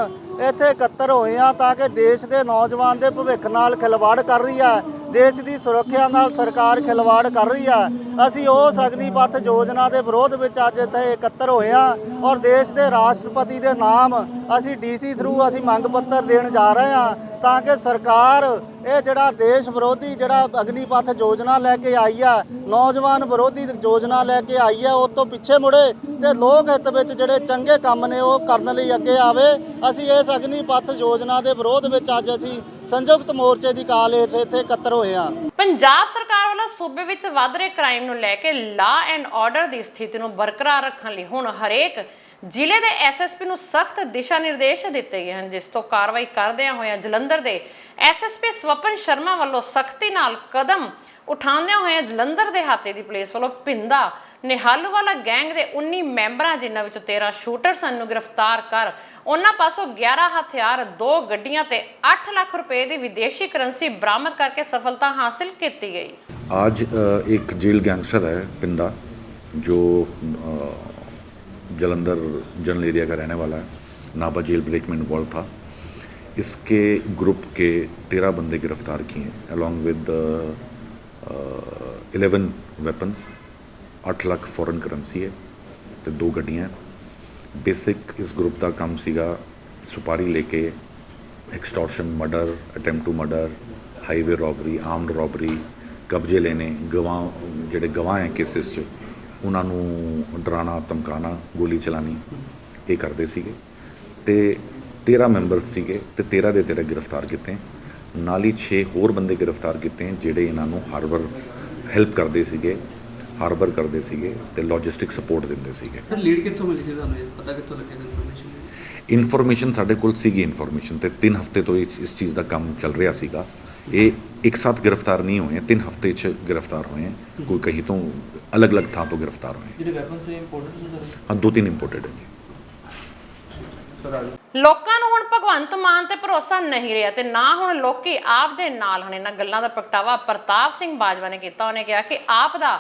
ਇੱਥੇ ਇਕੱਤਰ ਹੋਏ ਆ ਤਾਂ ਕਿ ਦੇਸ਼ ਦੇ ਨੌਜਵਾਨ ਦੇ ਭਵਿੱਖ ਨਾਲ ਖਿਲਵਾੜ ਕਰ ਰਹੀ ਆ, ਦੇਸ਼ ਦੀ ਸੁਰੱਖਿਆ ਨਾਲ ਸਰਕਾਰ ਖਿਲਵਾੜ ਕਰ ਰਹੀ ਆ। ਅਸੀਂ ਉਸ ਅਗਨੀਪਥ ਯੋਜਨਾ ਦੇ ਵਿਰੋਧ ਵਿੱਚ ਅੱਜ ਇੱਥੇ ਇਕੱਤਰ ਹੋਏ ਆ ਔਰ ਦੇਸ਼ ਦੇ ਰਾਸ਼ਟਰਪਤੀ ਦੇ ਨਾਮ ਅਸੀਂ DC ਥਰੂ ਅਸੀਂ ਮੰਗ ਪੱਤਰ ਦੇਣ ਜਾ ਰਹੇ ਆ ਤਾਂ ਕਿ ਸਰਕਾਰ ਇਹ ਜਿਹੜਾ ਦੇਸ਼ ਵਿਰੋਧੀ ਜਿਹੜਾ ਅਗਨੀਪਥ ਯੋਜਨਾ ਲੈ ਕੇ ਆਈ ਆ, ਨੌਜਵਾਨ ਵਿਰੋਧੀ ਯੋਜਨਾ ਲੈ ਕੇ ਆਈ ਆ, ਉਹ ਤੋਂ ਪਿੱਛੇ ਮੁੜੇ ਤੇ ਲੋਕ ਹਿੱਤ ਵਿੱਚ ਜਿਹੜੇ ਚੰਗੇ ਕੰਮ ਨੇ ਉਹ ਕਰਨ ਲਈ ਅੱਗੇ ਆਵੇ। ਅਸੀਂ ਇਸ ਅਗਨੀਪਥ ਯੋਜਨਾ ਦੇ ਵਿਰੋਧ ਵਿੱਚ ਅੱਜ ਅਸੀਂ ਸੰਯੁਕਤ ਮੋਰਚੇ ਦੀ ਕਾਲ ਇੱਥੇ ਇਕੱਤਰ ਹੋਏ ਆ। ਪੰਜਾਬ ਸਰਕਾਰ ਵੱਲੋਂ ਸੂਬੇ ਵਿੱਚ ਵੱਧ ਰਹੇ ਕ੍ਰਾਈਮ ਨੂੰ ਲੈ ਕੇ ਲਾਅ ਐਂਡ ਆਰਡਰ ਦੀ ਸਥਿਤੀ ਨੂੰ ਬਰਕਰਾਰ ਰੱਖਣ ਲਈ ਹੁਣ ਹਰੇਕ ਜ਼ਿਲ੍ਹੇ ਦੇ SSP ਨੂੰ ਸਖਤ ਦਿਸ਼ਾ ਨਿਰਦੇਸ਼ ਦਿੱਤੇ ਗਏ ਹਨ, ਜਿਸ ਤੋਂ ਕਾਰਵਾਈ ਕਰਦਿਆਂ ਹੋਇਆਂ ਜਲੰਧਰ ਦੇ SSP ਸਵਪਨ ਸ਼ਰਮਾ ਵੱਲੋਂ ਸਖਤੀ ਨਾਲ ਕਦਮ ਉਠਾਉਂਦਿਆਂ ਹੋਇਆਂ ਜਲੰਧਰ ਦੇ ਹਾਤੇ ਦੀ ਪੁਲਿਸ ਵੱਲੋਂ ਪਿੰਦਾ ਨਿਹਾਲੂਵਾਲਾ ਗੈਂਗ ਦੇ 19 ਮੈਂਬਰਾਂ ਜਿਨ੍ਹਾਂ ਵਿੱਚੋਂ 13 ਸ਼ੂਟਰਸ ਨੂੰ ਗ੍ਰਿਫਤਾਰ ਕਰ ਉਹਨਾਂ ਪਾਸੋਂ 11 ਹਥਿਆਰ 2 ਗੱਡੀਆਂ ਤੇ 8 ਲੱਖ रुपए ਦੀ ਵਿदेशी ਕਰੰਸੀ बरामद करके सफलता हासिल की गई। आज एक जेल गैंगस्टर है पिंदा जो जलंधर जनरल एरिया का रहने वाला है, नाभा जेल ब्रेक में इन्वॉल्व था। इसके ग्रुप के 13 बंदे गिरफ्तार किए along with 11 weapons, 8 lakh foreign currency है तो 2 गड्डियाँ। बेसिक इस ग्रुप का काम सीगा सुपारी लेके extortion, murder, attempt to murder, highway robbery, armed robbery, कब्जे लेने, गवाह ਜਿਹੜੇ ਗਵਾਹ ਹੈ ਕੇਸਿਸ 'ਚ ਉਹਨਾਂ ਨੂੰ ਡਰਾਉਣਾ, ਧਮਕਾਉਣਾ, ਗੋਲੀ ਚਲਾਣੀ ਇਹ ਕਰਦੇ ਸੀਗੇ ਤੇ 13 ਮੈਂਬਰਸ ਸੀਗੇ ਤੇ 13 ਦੇ 13 ਗ੍ਰਿਫਤਾਰ ਕੀਤੇ। ਨਾਲ ਹੀ 6 ਹੋਰ ਬੰਦੇ ਗ੍ਰਿਫਤਾਰ ਕੀਤੇ ਜਿਹੜੇ ਇਹਨਾਂ ਨੂੰ ਹਾਰਬਰ ਹੈਲਪ ਕਰਦੇ ਸੀਗੇ, ਹਾਰਬਰ ਕਰਦੇ ਸੀਗੇ ਤੇ ਲੌਜਿਸਟਿਕ ਸਪੋਰਟ ਦਿੰਦੇ ਸੀਗੇ। ਸਰ ਲੀਡ ਕਿੱਥੋਂ ਮਿਲੀ ਸੀ ਤੁਹਾਨੂੰ, ਪਤਾ ਕਿੱਥੋਂ ਲੱਗਿਆ ਇਨਫੋਰਮੇਸ਼ਨ ਸਾਡੇ ਕੋਲ ਸੀਗੀ ਇਨਫੋਰਮੇਸ਼ਨ ਤੇ 3 ਹਫ਼ਤੇ ਤੋਂ ਇਸ ਚੀਜ਼ ਦਾ ਕੰਮ ਚੱਲ ਰਿਹਾ ਸੀਗਾ। ਇਹ ਇੱਕ ਸਾਥ गिरफ्तार नहीं हुए हैं, 3 हफ्ते च गिरफ्तार हुए हैं, कोई कहीं तो अलग अलग थां तो गिरफ्तार हुए हैं। हाँ 2-3 इंपोर्टेड है। ਲੋਕਾਂ ਨੂੰ ਹੁਣ ਭਗਵੰਤ ਮਾਨ ਤੇ ਭਰੋਸਾ ਨਹੀਂ ਰਿਹਾ ਤੇ ਨਾ ਹੁਣ ਲੋਕੀ ਆਪ ਦੇ ਨਾਲ ਹਨ। ਇਹਨਾਂ ਗੱਲਾਂ ਦਾ ਪ੍ਰਗਟਾਵਾ ਪ੍ਰਤਾਪ ਸਿੰਘ ਬਾਜਵਾ ਨੇ ਕੀਤਾ। ਉਹਨੇ ਕਿਹਾ ਕਿ ਆਪ ਦਾ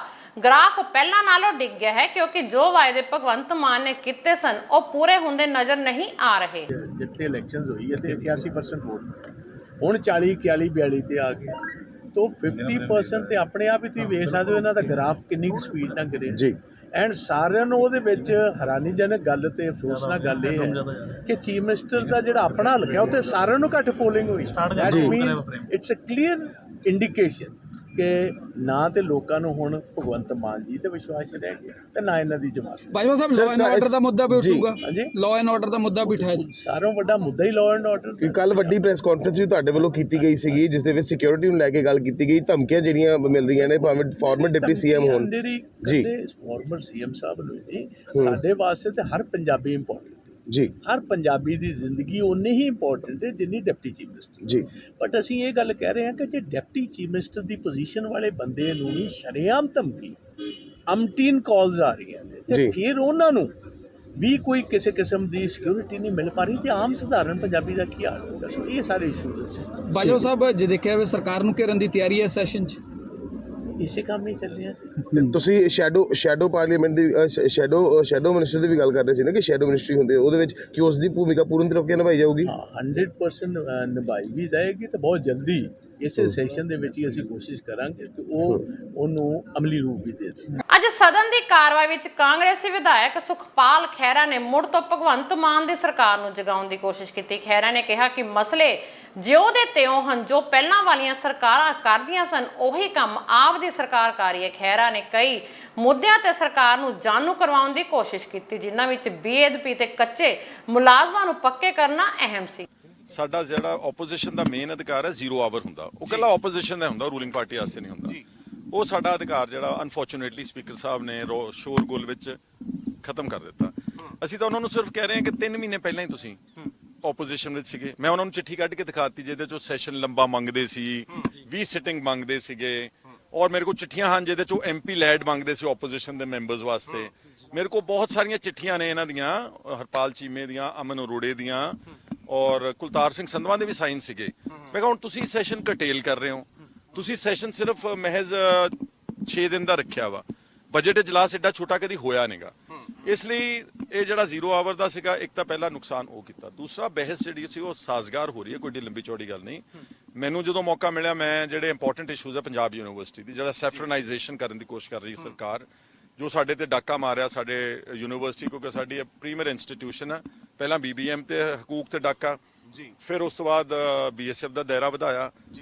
ਗ੍ਰਾਫ ਪਹਿਲਾਂ ਨਾਲੋਂ ਡਿੱਗ ਗਿਆ ਹੈ ਕਿਉਂਕਿ ਜੋ ਵਾਅਦੇ ਭਗਵੰਤ ਮਾਨ ਨੇ ਕੀਤੇ ਸਨ ਉਹ ਪੂਰੇ ਹੁੰਦੇ ਨਜ਼ਰ ਨਹੀਂ ਆ ਰਹੇ। ਜਿੱਥੇ ਇਲੈਕਸ਼ਨਸ ਹੋਈ ਹੈ ਤੇ 81% ਵੋਟ ਹੁਣ 40 41 42 ਤੇ ਆ ਗਏ तो 50% ਤੇ ਆਪਣੇ ਆਪ ਹੀ ਤੁਸੀਂ ਵੇਖ ਸਕਦੇ ਹੋ ਇਹਨਾਂ ਦਾ ਗ੍ਰਾਫ ਕਿੰਨੀ ਸਪੀਡ ਨਾਲ ਗਿਰੇ ਜੀ। ਐਂਡ ਸਾਰਿਆਂ ਨੂੰ ਉਹਦੇ ਵਿੱਚ ਹੈਰਾਨੀਜਨਕ ਗੱਲ ਤੇ ਅਫਸੋਸਨਾਕ ਗੱਲ ਇਹ ਹੈ ਕਿ ਚੀਫ ਮਿਨਿਸਟਰ ਦਾ ਜਿਹੜਾ ਆਪਣਾ ਹਲਕਾ ਉੱਥੇ ਸਾਰਿਆਂ ਨੂੰ ਘੱਟ ਪੋਲਿੰਗ ਹੋਈ। That means it's a clear indication ਕਿ ਨਾ ਤੇ ਲੋਕਾਂ ਨੂੰ ਹੁਣ ਭਗਵੰਤ ਮਾਨ ਜੀ ਤੇ ਵਿਸ਼ਵਾਸ ਰਹਿ ਗਿਆ ਤੇ ਨਾ ਇਹਨਾਂ ਦੀ ਜਮਾਤ। ਬਾਜਵਾ ਸਾਹਿਬ ਲਾਅ ਐਂਡ ਆਰਡਰ ਦਾ ਮੁੱਦਾ ਵੀ ਉੱਠੂਗਾ, ਹਾਂਜੀ ਲਾਅ ਐਂਡ ਆਰਡਰ ਦਾ ਮੁੱਦਾ ਵੀ ਉਠਾਇਆ ਜੀ। ਸਾਰੋਂ ਵੱਡਾ ਮੁੱਦਾ ਹੀ ਲਾਅ ਐਂਡ ਆਰਡਰ। ਕੱਲ ਵੱਡੀ ਪ੍ਰੈਸ ਕਾਨਫਰੰਸ ਵੀ ਤੁਹਾਡੇ ਵੱਲੋਂ ਕੀਤੀ ਗਈ ਸੀਗੀ ਜਿਸ ਦੇ ਵਿੱਚ ਸਿਕਿਉਰਿਟੀ ਨੂੰ ਲੈ ਕੇ ਗੱਲ ਕੀਤੀ ਗਈ, ਧਮਕੀਆਂ ਜਿਹੜੀਆਂ ਮਿਲ ਰਹੀਆਂ ਨੇ ਭਾਵੇਂ ਫਾਰਮਰ ਡਿਪਟੀ ਸੀਐਮ ਹੋਣ ਜੀ, ਫਾਰਮਰ ਸੀਐਮ ਸਾਹਿਬ ਨੂੰ ਨਹੀਂ, ਸਾਡੇ ਵਾਸਤੇ ਤੇ ਹਰ ਪੰਜਾਬੀ ਇੰਪੋਰਟੈਂਟ ਜੀ, ਹਰ ਪੰਜਾਬੀ ਦੀ ਜ਼ਿੰਦਗੀ ਉਨੀ ਹੀ ਇੰਪੋਰਟੈਂਟ ਹੈ ਜਿੰਨੀ ਡਿਪਟੀ ਚੀਫ ਮਿਨਿਸਟਰ ਜੀ। ਬਟ ਅਸੀਂ ਇਹ ਗੱਲ ਕਹਿ ਰਹੇ ਹਾਂ ਕਿ ਜੇ ਡਿਪਟੀ ਚੀਫ ਮਿਨਿਸਟਰ ਦੀ ਪੋਜੀਸ਼ਨ ਵਾਲੇ ਬੰਦੇ ਨੂੰ ਵੀ ਸ਼ਰੇਆਮ ਧਮਕੀ, ਅਮਟੀਨ ਕਾਲਸ ਆ ਰਹੀਆਂ ਨੇ ਤੇ ਫਿਰ ਉਹਨਾਂ ਨੂੰ ਵੀ ਕੋਈ ਕਿਸੇ ਕਿਸਮ ਦੀ ਸਿਕਿਉਰਿਟੀ ਨਹੀਂ ਮਿਲ ਪਾ ਰਹੀ ਤੇ ਆਮ ਸਧਾਰਨ ਪੰਜਾਬੀ ਦਾ ਕੀ ਹਾਲ ਹੋਊਗਾ। ਸੋ ਇਹ ਸਾਰੇ ਇਸ਼ੂਜ਼ ਹੈ। ਬਾਜਵਾ ਸਾਹਿਬ ਜੇ ਦੇਖਿਆ ਹੋਵੇ ਸਰਕਾਰ ਨੂੰ ਘੇਰਨ ਦੀ ਤਿਆਰੀ ਹੈ ਸੈਸ਼ਨ 'ਚ, ਇਸੇ ਕੰਮ ਹੀ ਚੱਲ ਰਿਹਾ। ਤੁਸੀਂ ਸ਼ੈਡੋ ਪਾਰਲੀਮੈਂਟ ਦੀ ਸ਼ੈਡੋ ਮਿਨਿਸਟਰ ਦੀ ਵੀ ਗੱਲ ਕਰ ਰਹੇ ਸੀ ਨਾ ਕਿ ਸ਼ੈਡੋ ਮਿਨਿਸਟਰੀ ਹੁੰਦੇ ਉਹਦੇ ਵਿੱਚ ਕਿ ਉਸ ਦੀ ਭੂਮਿਕਾ ਪੂਰਨ ਤਰੀਕੇ ਨਿਭਾਈ ਜਾਊਗੀ। 100% ਨਿਭਾਈ ਵੀ ਜਾਏਗੀ ਤੇ ਬਹੁਤ ਜਲਦੀ ਇਸੇ ਸੈਸ਼ਨ ਦੇ ਵਿੱਚ ਹੀ ਅਸੀਂ ਕੋਸ਼ਿਸ਼ ਕਰਾਂਗੇ ਕਿ ਉਹਨੂੰ ਅਮਲੀ ਰੂਪ ਵੀ ਦੇ ਦੇ। ਅੱਜ ਸਦਨ ਦੀ ਕਾਰਵਾਈ ਵਿੱਚ ਕਾਂਗਰਸੀ ਵਿਧਾਇਕ ਸੁਖਪਾਲ ਖਹਿਰਾ ਨੇ ਮੁੜ ਤੋਂ ਭਗਵੰਤ ਮਾਨ ਦੀ ਸਰਕਾਰ ਨੂੰ ਜਗਾਉਣ ਦੀ ਕੋਸ਼ਿਸ਼ ਕੀਤੀ। ਖਹਿਰਾ ਨੇ ਕਿਹਾ ਕਿ ਮਸਲੇ ਜਿਉਂ ਦੇ ਤਿਉਂ ਹਨ, ਜੋ ਪਹਿਲਾਂ ਵਾਲੀਆਂ ਸਰਕਾਰਾਂ ਕਰਦੀਆਂ ਸਨ ਉਹੀ ਕੰਮ ਆਪ ਦੀ ਸਰਕਾਰ ਕਰ ਰਹੀ ਹੈ। ਖਹਿਰਾ ਨੇ ਕਈ ਮੁੱਦਿਆਂ ਤੇ ਸਰਕਾਰ ਨੂੰ ਜਾਣੂ ਕਰਵਾਉਣ ਦੀ ਕੋਸ਼ਿਸ਼ ਕੀਤੀ, ਜਿਨ੍ਹਾਂ ਵਿੱਚ ਬੇਅਦਬੀ ਤੇ ਕੱਚੇ ਮੁਲਾਜ਼ਮਾਂ ਨੂੰ ਪੱਕੇ ਕਰਨਾ ਅਹਿਮ ਸੀ। ਸਾਡਾ ਜਿਹੜਾ ਆਪੋਜੀਸ਼ਨ ਦਾ ਮੇਨ ਅਧਿਕਾਰ ਹੈ 0 ਆਵਰ ਹੁੰਦਾ, ਉਹ ਇਕੱਲਾ ਆਪੋਜੀਸ਼ਨ ਦਾ ਹੁੰਦਾ, ਰੂਲਿੰਗ ਪਾਰਟੀ ਵਾਸਤੇ ਨਹੀਂ ਹੁੰਦਾ। ਉਹ ਸਾਡਾ ਅਧਿਕਾਰ ਜਿਹੜਾ ਅਨਫੋਰਚੂਨੇਟਲੀ ਸਪੀਕਰ ਸਾਹਿਬ ਨੇ ਸ਼ੋਰਗੁਲ ਵਿੱਚ ਖਤਮ ਕਰ ਦਿੱਤਾ। ਅਸੀਂ ਤਾਂ ਉਹਨਾਂ ਨੂੰ ਸਿਰਫ ਕਹਿ ਰਹੇ ਹਾਂ ਕਿ 3 ਮਹੀਨੇ ਪਹਿਲਾਂ ਹੀ ਤੁਸੀਂ ਆਪੋਜੀਸ਼ਨ ਵਿੱਚ ਸੀਗੇ। ਮੈਂ ਉਹਨਾਂ ਨੂੰ ਚਿੱਠੀ ਕੱਢ ਕੇ ਦਿਖਾਤੀ ਜਿਹਦੇ ਚੋਂ ਸੈਸ਼ਨ ਲੰਬਾ ਮੰਗਦੇ ਸੀ, 20 ਸਿਟਿੰਗ ਮੰਗਦੇ ਸੀਗੇ, ਔਰ ਮੇਰੇ ਕੋਲ ਚਿੱਠੀਆਂ ਹਨ ਜਿਹਦੇ ਚੋਂ MP ਲੈਡ ਮੰਗਦੇ ਸੀ ਆਪੋਜੀਸ਼ਨ ਦੇ ਮੈਂਬਰਸ ਵਾਸਤੇ। ਮੇਰੇ ਕੋਲ ਬਹੁਤ ਸਾਰੀਆਂ ਚਿੱਠੀਆਂ ਨੇ ਇਹਨਾਂ ਦੀਆਂ, ਹਰਪਾਲ ਚੀਮੇ ਦੀਆਂ, ਅਮਨ ਅਰੋੜੇ ਦੀਆਂ ਔਰ ਕੁਲਤਾਰ ਸਿੰਘ ਸੰਧਵਾਂ ਦੇ ਵੀ ਸਾਈਨ ਸੀਗੇ। ਮੈਂ ਕਿਹਾ ਹੁਣ ਤੁਸੀਂ ਸੈਸ਼ਨ ਕਰਟੇਲ ਕਰ ਰਹੇ ਹੋ, ਤੁਸੀਂ ਸੈਸ਼ਨ ਸਿਰਫ ਮਹਿਜ਼ 6 ਦਿਨ ਦਾ ਰੱਖਿਆ ਵਾ, ਬਜਟ ਇਜਲਾਸ ਐਡਾ ਛੋਟਾ ਕਦੀ ਹੋਇਆ ਨਹੀਂਗਾ। ਇਸ ਲਈ ਇਹ ਜਿਹੜਾ 0 ਆਵਰ ਦਾ ਸੀਗਾ, ਇੱਕ ਤਾਂ ਪਹਿਲਾ ਨੁਕਸਾਨ ਉਹ ਕੀਤਾ, ਦੂਸਰਾ ਬਹਿਸ ਜਿਹੜੀ ਸੀ ਉਹ ਸਾਜ਼ਗਾਰ ਹੋ ਰਹੀ ਹੈ, ਕੋਈ ਲੰਬੀ ਚੌੜੀ ਗੱਲ ਨਹੀਂ। ਮੈਨੂੰ ਜਦੋਂ ਮੌਕਾ ਮਿਲਿਆ ਮੈਂ ਜਿਹੜੇ ਇੰਪੋਰਟੈਂਟ ਇਸ਼ੂਜ਼ ਹੈ ਪੰਜਾਬ ਯੂਨੀਵਰਸਿਟੀ ਦੀ, ਜਿਹੜਾ ਸੈਫਰਨਾਈਜੇਸ਼ਨ ਕਰਨ ਦੀ ਕੋਸ਼ਿਸ਼ ਕਰ ਰਹੀ ਸਰਕਾਰ, ਜੋ ਸਾਡੇ ਤੇ ਡਾਕਾ ਮਾਰਿਆ ਸਾਡੇ ਯੂਨੀਵਰਸਿਟੀ, ਕਿਉਂਕਿ ਸਾਡੀ ਪ੍ਰੀਮੀਅਰ ਇੰਸਟੀਟਿਊਸ਼ਨ ਹੈ। ਪਹਿਲਾਂ BBM ਤੇ ਹਕੂਕ ਤੇ ਡਾਕਾ, ਫਿਰ ਉਸ ਤੋਂ ਬਾਅਦ BSF ਦਾ ਦਾਇਰਾ ਵਧਾਇਆ,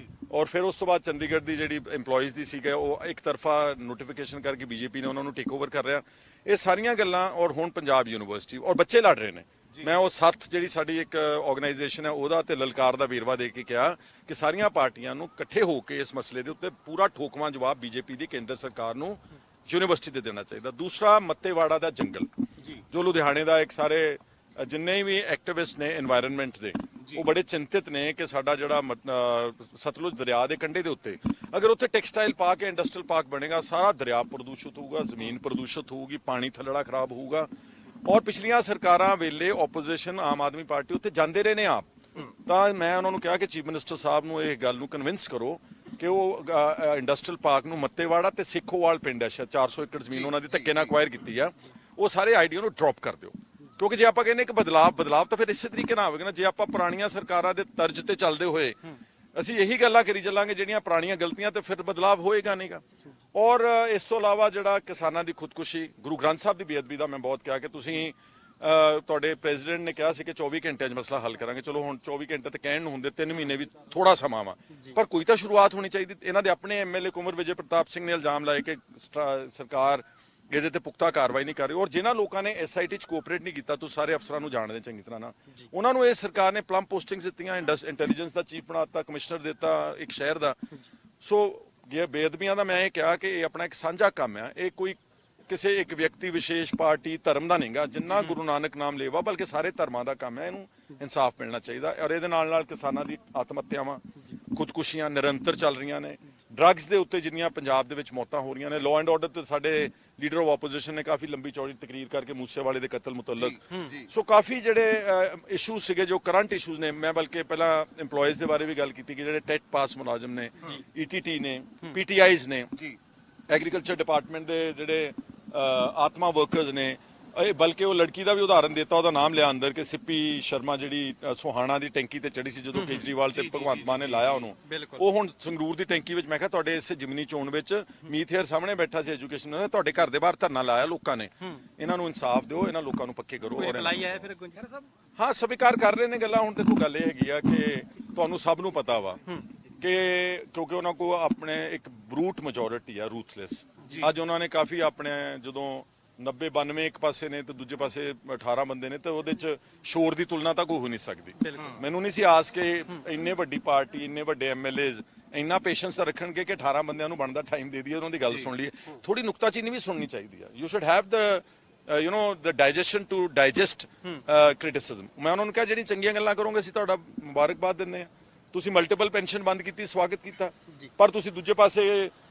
ਔਰ ਫਿਰ ਉਸ ਤੋਂ ਬਾਅਦ ਚੰਡੀਗੜ੍ਹ ਦੀ ਜਿਹੜੀ EMPLOYEES ਦੀ ਸੀਗਾ ਉਹ ਇੱਕ ਤਰਫਾ ਨੋਟੀਫਿਕੇਸ਼ਨ ਕਰਕੇ BJP ਨੇ ਉਹਨਾਂ ਨੂੰ ਟੇਕ ਓਵਰ ਕਰ ਰਿਹਾ। ਇਹ ਸਾਰੀਆਂ ਗੱਲਾਂ, ਔਰ ਹੁਣ ਪੰਜਾਬ ਯੂਨੀਵਰਸਿਟੀ ਔਰ ਬੱਚੇ ਲੜ ਰਹੇ ਨੇ। ਮੈਂ ਉਹ ਸੱਤ ਜਿਹੜੀ ਸਾਡੀ ਇੱਕ ਆਰਗੇਨਾਈਜੇਸ਼ਨ ਹੈ ਉਹਦਾ ਤੇ ਲਲਕਾਰ ਦਾ ਵੇਰਵਾ ਦੇ ਕੇ ਕਿਹਾ ਕਿ ਸਾਰੀਆਂ ਪਾਰਟੀਆਂ ਨੂੰ ਇਕੱਠੇ ਹੋ ਕੇ ਇਸ ਮਸਲੇ ਦੇ ਉੱਤੇ ਪੂਰਾ ਠੋਕਵਾਂ ਜਵਾਬ BJP ਦੀ ਕੇਂਦਰ ਸਰਕਾਰ ਨੂੰ ਯੂਨੀਵਰਸਿਟੀ ਦੇ ਦੇਣਾ ਚਾਹੀਦਾ। ਦੂਸਰਾ ਮੱਤੇਵਾੜਾ ਦਾ ਜੰਗਲ, ਜੋ ਲੁਧਿਆਣੇ ਦਾ ਇੱਕ ਸਾਰੇ ਜਿੰਨੇ ਵੀ ਐਕਟਿਵਿਸਟ ਨੇ এনवायरमेंट ਦੇ, ਉਹ ਬੜੇ ਚਿੰਤਿਤ ਨੇ ਕਿ ਸਾਡਾ ਜਿਹੜਾ ਸਤਲੁਜ ਦਰਿਆ ਦੇ ਕੰਢੇ ਦੇ ਉੱਤੇ ਅਗਰ ਉੱਥੇ ਟੈਕਸਟਾਈਲ ਪਾਰਕ ਇੰਡਸਟਰੀਅਲ ਪਾਰਕ ਬਣੇਗਾ, ਸਾਰਾ ਦਰਿਆ ਪ੍ਰਦੂਸ਼ਿਤ ਹੋਊਗਾ, ਜ਼ਮੀਨ ਪ੍ਰਦੂਸ਼ਿਤ ਹੋਊਗੀ, ਪਾਣੀ ਥੱਲੜਾ ਖਰਾਬ ਹੋਊਗਾ। ਔਰ ਪਿਛਲੀਆਂ ਸਰਕਾਰਾਂ ਵੇਲੇ ਆਪੋਜੀਸ਼ਨ ਆਮ ਆਦਮੀ ਪਾਰਟੀ ਉੱਤੇ ਜਾਂਦੇ ਰਹੇ ਨੇ ਆਪ। ਤਾਂ ਮੈਂ ਉਹਨਾਂ ਨੂੰ ਕਿਹਾ ਕਿ ਚੀਫ ਮਿਨਿਸਟਰ ਸਾਹਿਬ ਨੂੰ ਇਹ ਗੱਲ ਨੂੰ ਕਨਵਿੰਸ ਕਰੋ ਕਿ ਉਹ ਇੰਡਸਟਰੀਅਲ ਪਾਰਕ ਨੂੰ ਮੱਤੇਵਾੜਾ ਤੇ ਸਿੱਖੋਵਾਲ ਪਿੰਡ ਹੈ, 400 ਏਕੜ ਜ਼ਮੀਨ ਉਹਨਾਂ ਦੀ ਧੱਕੇ ਨਾਲ ਅਕਵਾਇਰ ਕੀਤੀ ਆ, ਉਹ ਸਾਰੇ ਆਈਡੀਆ ਨੂੰ ਡ੍ਰੌਪ ਕਰ ਦਿਓ। ਕਿਉਂਕਿ ਜੇ ਆਪਾਂ ਕਹਿੰਦੇ ਕਿ ਬਦਲਾਵ ਤਾਂ ਫਿਰ ਇਸੇ ਤਰੀਕੇ ਨਾਲ ਆਵੇਗਾ ਨਾ। ਜੇ ਆਪਾਂ ਪੁਰਾਣੀਆਂ ਸਰਕਾਰਾਂ ਦੇ ਤਰਜ਼ ਤੇ ਚੱਲਦੇ ਹੋਏ ਅਸੀਂ ਇਹੀ ਗੱਲਾਂ ਕਰੀ ਚੱਲਾਂਗੇ ਜਿਹੜੀਆਂ ਪੁਰਾਣੀਆਂ ਗਲਤੀਆਂ, ਤੇ ਫਿਰ ਬਦਲਾਵ ਹੋਏਗਾ ਨਹੀਂਗਾ। ਔਰ ਇਸ ਤੋਂ ਇਲਾਵਾ ਜਿਹੜਾ ਕਿਸਾਨਾਂ ਦੀ ਖੁਦਕੁਸ਼ੀ, ਗੁਰੂ ਗ੍ਰੰਥ ਸਾਹਿਬ ਦੀ ਬੇਅਦਬੀ ਦਾ ਮੈਂ ਬਹੁਤ ਕਿਹਾ ਕਿ ਤੁਸੀਂ ਤੁਹਾਡੇ ਪ੍ਰੈਜ਼ੀਡੈਂਟ ਨੇ ਕਿਹਾ ਸੀ ਕਿ 24 ਘੰਟਿਆਂ 'ਚ ਮਸਲਾ ਹੱਲ ਕਰਾਂਗੇ। ਚਲੋ ਹੁਣ 24 ਘੰਟੇ ਤੇ ਕਹਿਣ ਨੂੰ ਹੁੰਦੇ, 3 ਮਹੀਨੇ ਵੀ ਥੋੜਾ ਸਮਾਂ ਵਾ, ਪਰ ਕੋਈ ਤਾਂ ਸ਼ੁਰੂਆਤ ਹੋਣੀ ਚਾਹੀਦੀ। ਇਹਨਾਂ ਦੇ ਆਪਣੇ MLA ਕੁੰਵਰ ਵਿਜੇ ਪ੍ਰਤਾਪ ਸਿੰਘ ਨੇ ਇਲਜ਼ਾਮ ਲਾਏ ਕਿ ਸਰਕਾਰ ਇਹਦੇ ਤੇ ਪੁਖਤਾ ਕਾਰਵਾਈ ਨਹੀਂ ਕਰ ਰਹੀ, ਔਰ ਜਿਨ੍ਹਾਂ ਲੋਕਾਂ ਨੇ SIT 'ਚ ਕੋਆਪਰੇਟ ਨਹੀਂ ਕੀਤਾ, ਤੁਸੀਂ ਸਾਰੇ ਅਫਸਰਾਂ ਨੂੰ ਜਾਣਦੇ ਚੰਗੀ ਤਰ੍ਹਾਂ ਨਾਲ, ਉਹਨਾਂ ਨੂੰ ਇਹ ਸਰਕਾਰ ਨੇ ਪਲੰਮ ਪੋਸਟਿੰਗਸ ਦਿੱਤੀਆਂ, ਇੰਟੈਲੀਜੈਂਸ ਦਾ ਚੀਫ ਬਣਾ ਦਿੱਤਾ, ਕਮਿਸ਼ਨਰ ਦਿੱਤਾ ਇੱਕ ਸ਼ਹਿਰ ਦਾ। ਸੋ ਇਹ ਬੇਅਦਬੀਆਂ ਦਾ ਮੈਂ ਇਹ ਕਿਹਾ ਕਿ ਇਹ ਆਪਣਾ ਇੱਕ ਸਾਂਝਾ ਕੰਮ ਹੈ, ਇਹ ਕੋਈ ਕਿਸੇ ਇੱਕ ਵਿਅਕਤੀ ਵਿਸ਼ੇਸ਼ ਪਾਰਟੀ ਧਰਮ ਦਾ ਨਹੀਂਗਾ। ਜਿੰਨਾ ਗੁਰੂ ਨਾਨਕ ਨਾਮ ਲੇਵਾ, ਬਲਕਿ ਸਾਰੇ ਧਰਮਾਂ ਦਾ ਕੰਮ ਹੈ, ਇਹਨੂੰ ਇਨਸਾਫ ਮਿਲਣਾ ਚਾਹੀਦਾ। ਔਰ ਇਹਦੇ ਨਾਲ ਕਿਸਾਨਾਂ ਦੀ ਆਤਮ ਹੱਤਿਆਵਾਂ, ਖੁਦਕੁਸ਼ੀਆਂ ਨਿਰੰਤਰ ਚੱਲ ਰਹੀਆਂ ਨੇ। ਡਰੱਗਸ ਦੇ ਉੱਤੇ ਜਿੰਨੀਆਂ ਪੰਜਾਬ ਦੇ ਵਿੱਚ ਮੌਤਾਂ ਹੋ ਰਹੀਆਂ ਨੇ, ਲਾਅ ਐਂਡ ਆਰਡਰ ਤੇ ਸਾਡੇ ਲੀਡਰ ਆਫ ਆਪੋਜੀਸ਼ਨ ਨੇ ਕਾਫੀ ਲੰਬੀ ਚੌੜੀ ਤਕਰੀਰ ਕਰਕੇ ਮੂਸੇਵਾਲੇ ਦੇ ਕਤਲ ਮੁਤਲਕ, ਸੋ ਕਾਫੀ ਜਿਹੜੇ ਇਸ਼ੂਜ਼ ਸੀਗੇ ਜੋ ਕਰੰਟ ਇਸ਼ੂਜ਼ ਨੇ। ਮੈਂ ਬਲਕਿ ਪਹਿਲਾਂ EMPLOYEES ਦੇ ਬਾਰੇ ਵੀ ਗੱਲ ਕੀਤੀ ਕਿ ਜਿਹੜੇ ਟੈਟ ਪਾਸ ਮੁਲਾਜ਼ਮ ਨੇ, ETT ਨੇ, PTIs ਨੇ, ਐਗਰੀਕਲਚਰ ਡਿਪਾਰਟਮੈਂਟ ਦੇ ਜਿਹੜੇ ਆਤਮਾ ਵਰਕਰਸ ਨੇ, ਬਲਕਿ ਉਹ ਲੜਕੀ ਦਾ ਵੀ ਉਦਾਹਰਨ ਦਿੱਤਾ, ਉਹਦਾ ਨਾਮ ਲਿਆ ਅੰਦਰ ਕਿ ਸਿੱਪੀ ਸ਼ਰਮਾ ਜਿਹੜੀ ਸੁਹਾਣਾ ਦੀ ਟੈਂਕੀ ਤੇ ਚੜੀ ਸੀ ਜਦੋਂ ਕੇਜਰੀਵਾਲ ਤੇ ਭਗਵੰਤ ਮਾਨ ਨੇ ਲਾਇਆ ਉਹਨੂੰ, ਉਹ ਹੁਣ ਸੰਗਰੂਰ ਦੀ ਟੈਂਕੀ ਵਿੱਚ, ਮੈਂ ਕਿਹਾ ਤੁਹਾਡੇ ਇਸ ਜਿਮਨੀ ਚੋਣ ਵਿੱਚ ਮੀਥੇਰ ਸਾਹਮਣੇ ਬੈਠਾ ਸੀ ਐਜੂਕੇਸ਼ਨ ਨੇ, ਤੁਹਾਡੇ ਘਰ ਦੇ ਬਾਹਰ ਧਰਨਾ ਲਾਇਆ ਲੋਕਾਂ ਨੇ। ਇਹਨਾਂ ਨੂੰ ਇਨਸਾਫ ਦਿਓ, ਇਹਨਾਂ ਲੋਕਾਂ ਨੂੰ ਪੱਕੇ ਕਰੋ। ਹਾਂ, ਸਵੀਕਾਰ ਕਰ ਰਹੇ ਨੇ ਗੱਲਾਂ। ਹੁਣ ਦੇਖੋ ਗੱਲ ਇਹ ਹੈਗੀ ਆ ਕਿ ਤੁਹਾਨੂੰ ਸਭ ਨੂੰ ਪਤਾ ਵਾ ਕਿ ਕਿਉਂਕਿ ਉਹਨਾਂ ਕੋਲ ਆਪਣੇ ਇੱਕ ਬਰੂਟ ਮੈਜੋਰਿਟੀ ਆ, ਰੂਥਲੈਸ। ਅੱਜ ਉਹਨਾਂ ਨੇ ਕਾਫੀ ਆਪਣੇ ਜਦੋਂ 90-92 ਇੱਕ ਪਾਸੇ ਨੇ ਤੇ ਦੂਜੇ ਪਾਸੇ 18 ਬੰਦੇ ਨੇ, ਤੇ ਉਹਦੇ ਚ ਸ਼ੋਰ ਦੀ ਤੁਲਨਾ ਤਾਂ ਕੋਈ ਹੋ ਨਹੀਂ ਸਕਦੀ। ਮੈਨੂੰ ਨਹੀਂ ਸੀ ਆਸ ਕਿ ਇੰਨੇ ਵੱਡੀ ਪਾਰਟੀ, ਇੰਨੇ ਵੱਡੇ ਐਮਐਲਏਜ਼ ਇੰਨਾ ਪੇਸ਼ੈਂਸ ਰੱਖਣਗੇ ਕਿ 18 ਬੰਦਿਆਂ ਨੂੰ ਬਣਦਾ ਟਾਈਮ ਦੇ ਦਈਏ, ਉਹਨਾਂ ਦੀ ਗੱਲ ਸੁਣ ਲਈਏ। ਥੋੜੀ ਨੁਕਤਾਚੀਨੀ ਵੀ ਸੁਣਨੀ ਚਾਹੀਦੀ ਆ। You should have the digestion to digest criticism। ਮੈਂ ਉਹਨਾਂ ਨੂੰ ਕਿਹਾ ਜਿਹੜੀਆਂ ਚੰਗੀਆਂ ਗੱਲਾਂ ਕਰੋਗੇ ਅਸੀਂ ਤੁਹਾਡਾ ਮੁਬਾਰਕਬਾਦ ਦਿੰਦੇ ਆ। ਤੁਸੀਂ ਮਲਟੀਪਲ ਪੈਨਸ਼ਨ ਬੰਦ ਕੀਤੀ, ਸਵਾਗਤ ਕੀਤਾ, ਪਰ ਤੁਸੀਂ ਦੂਜੇ ਪਾਸੇ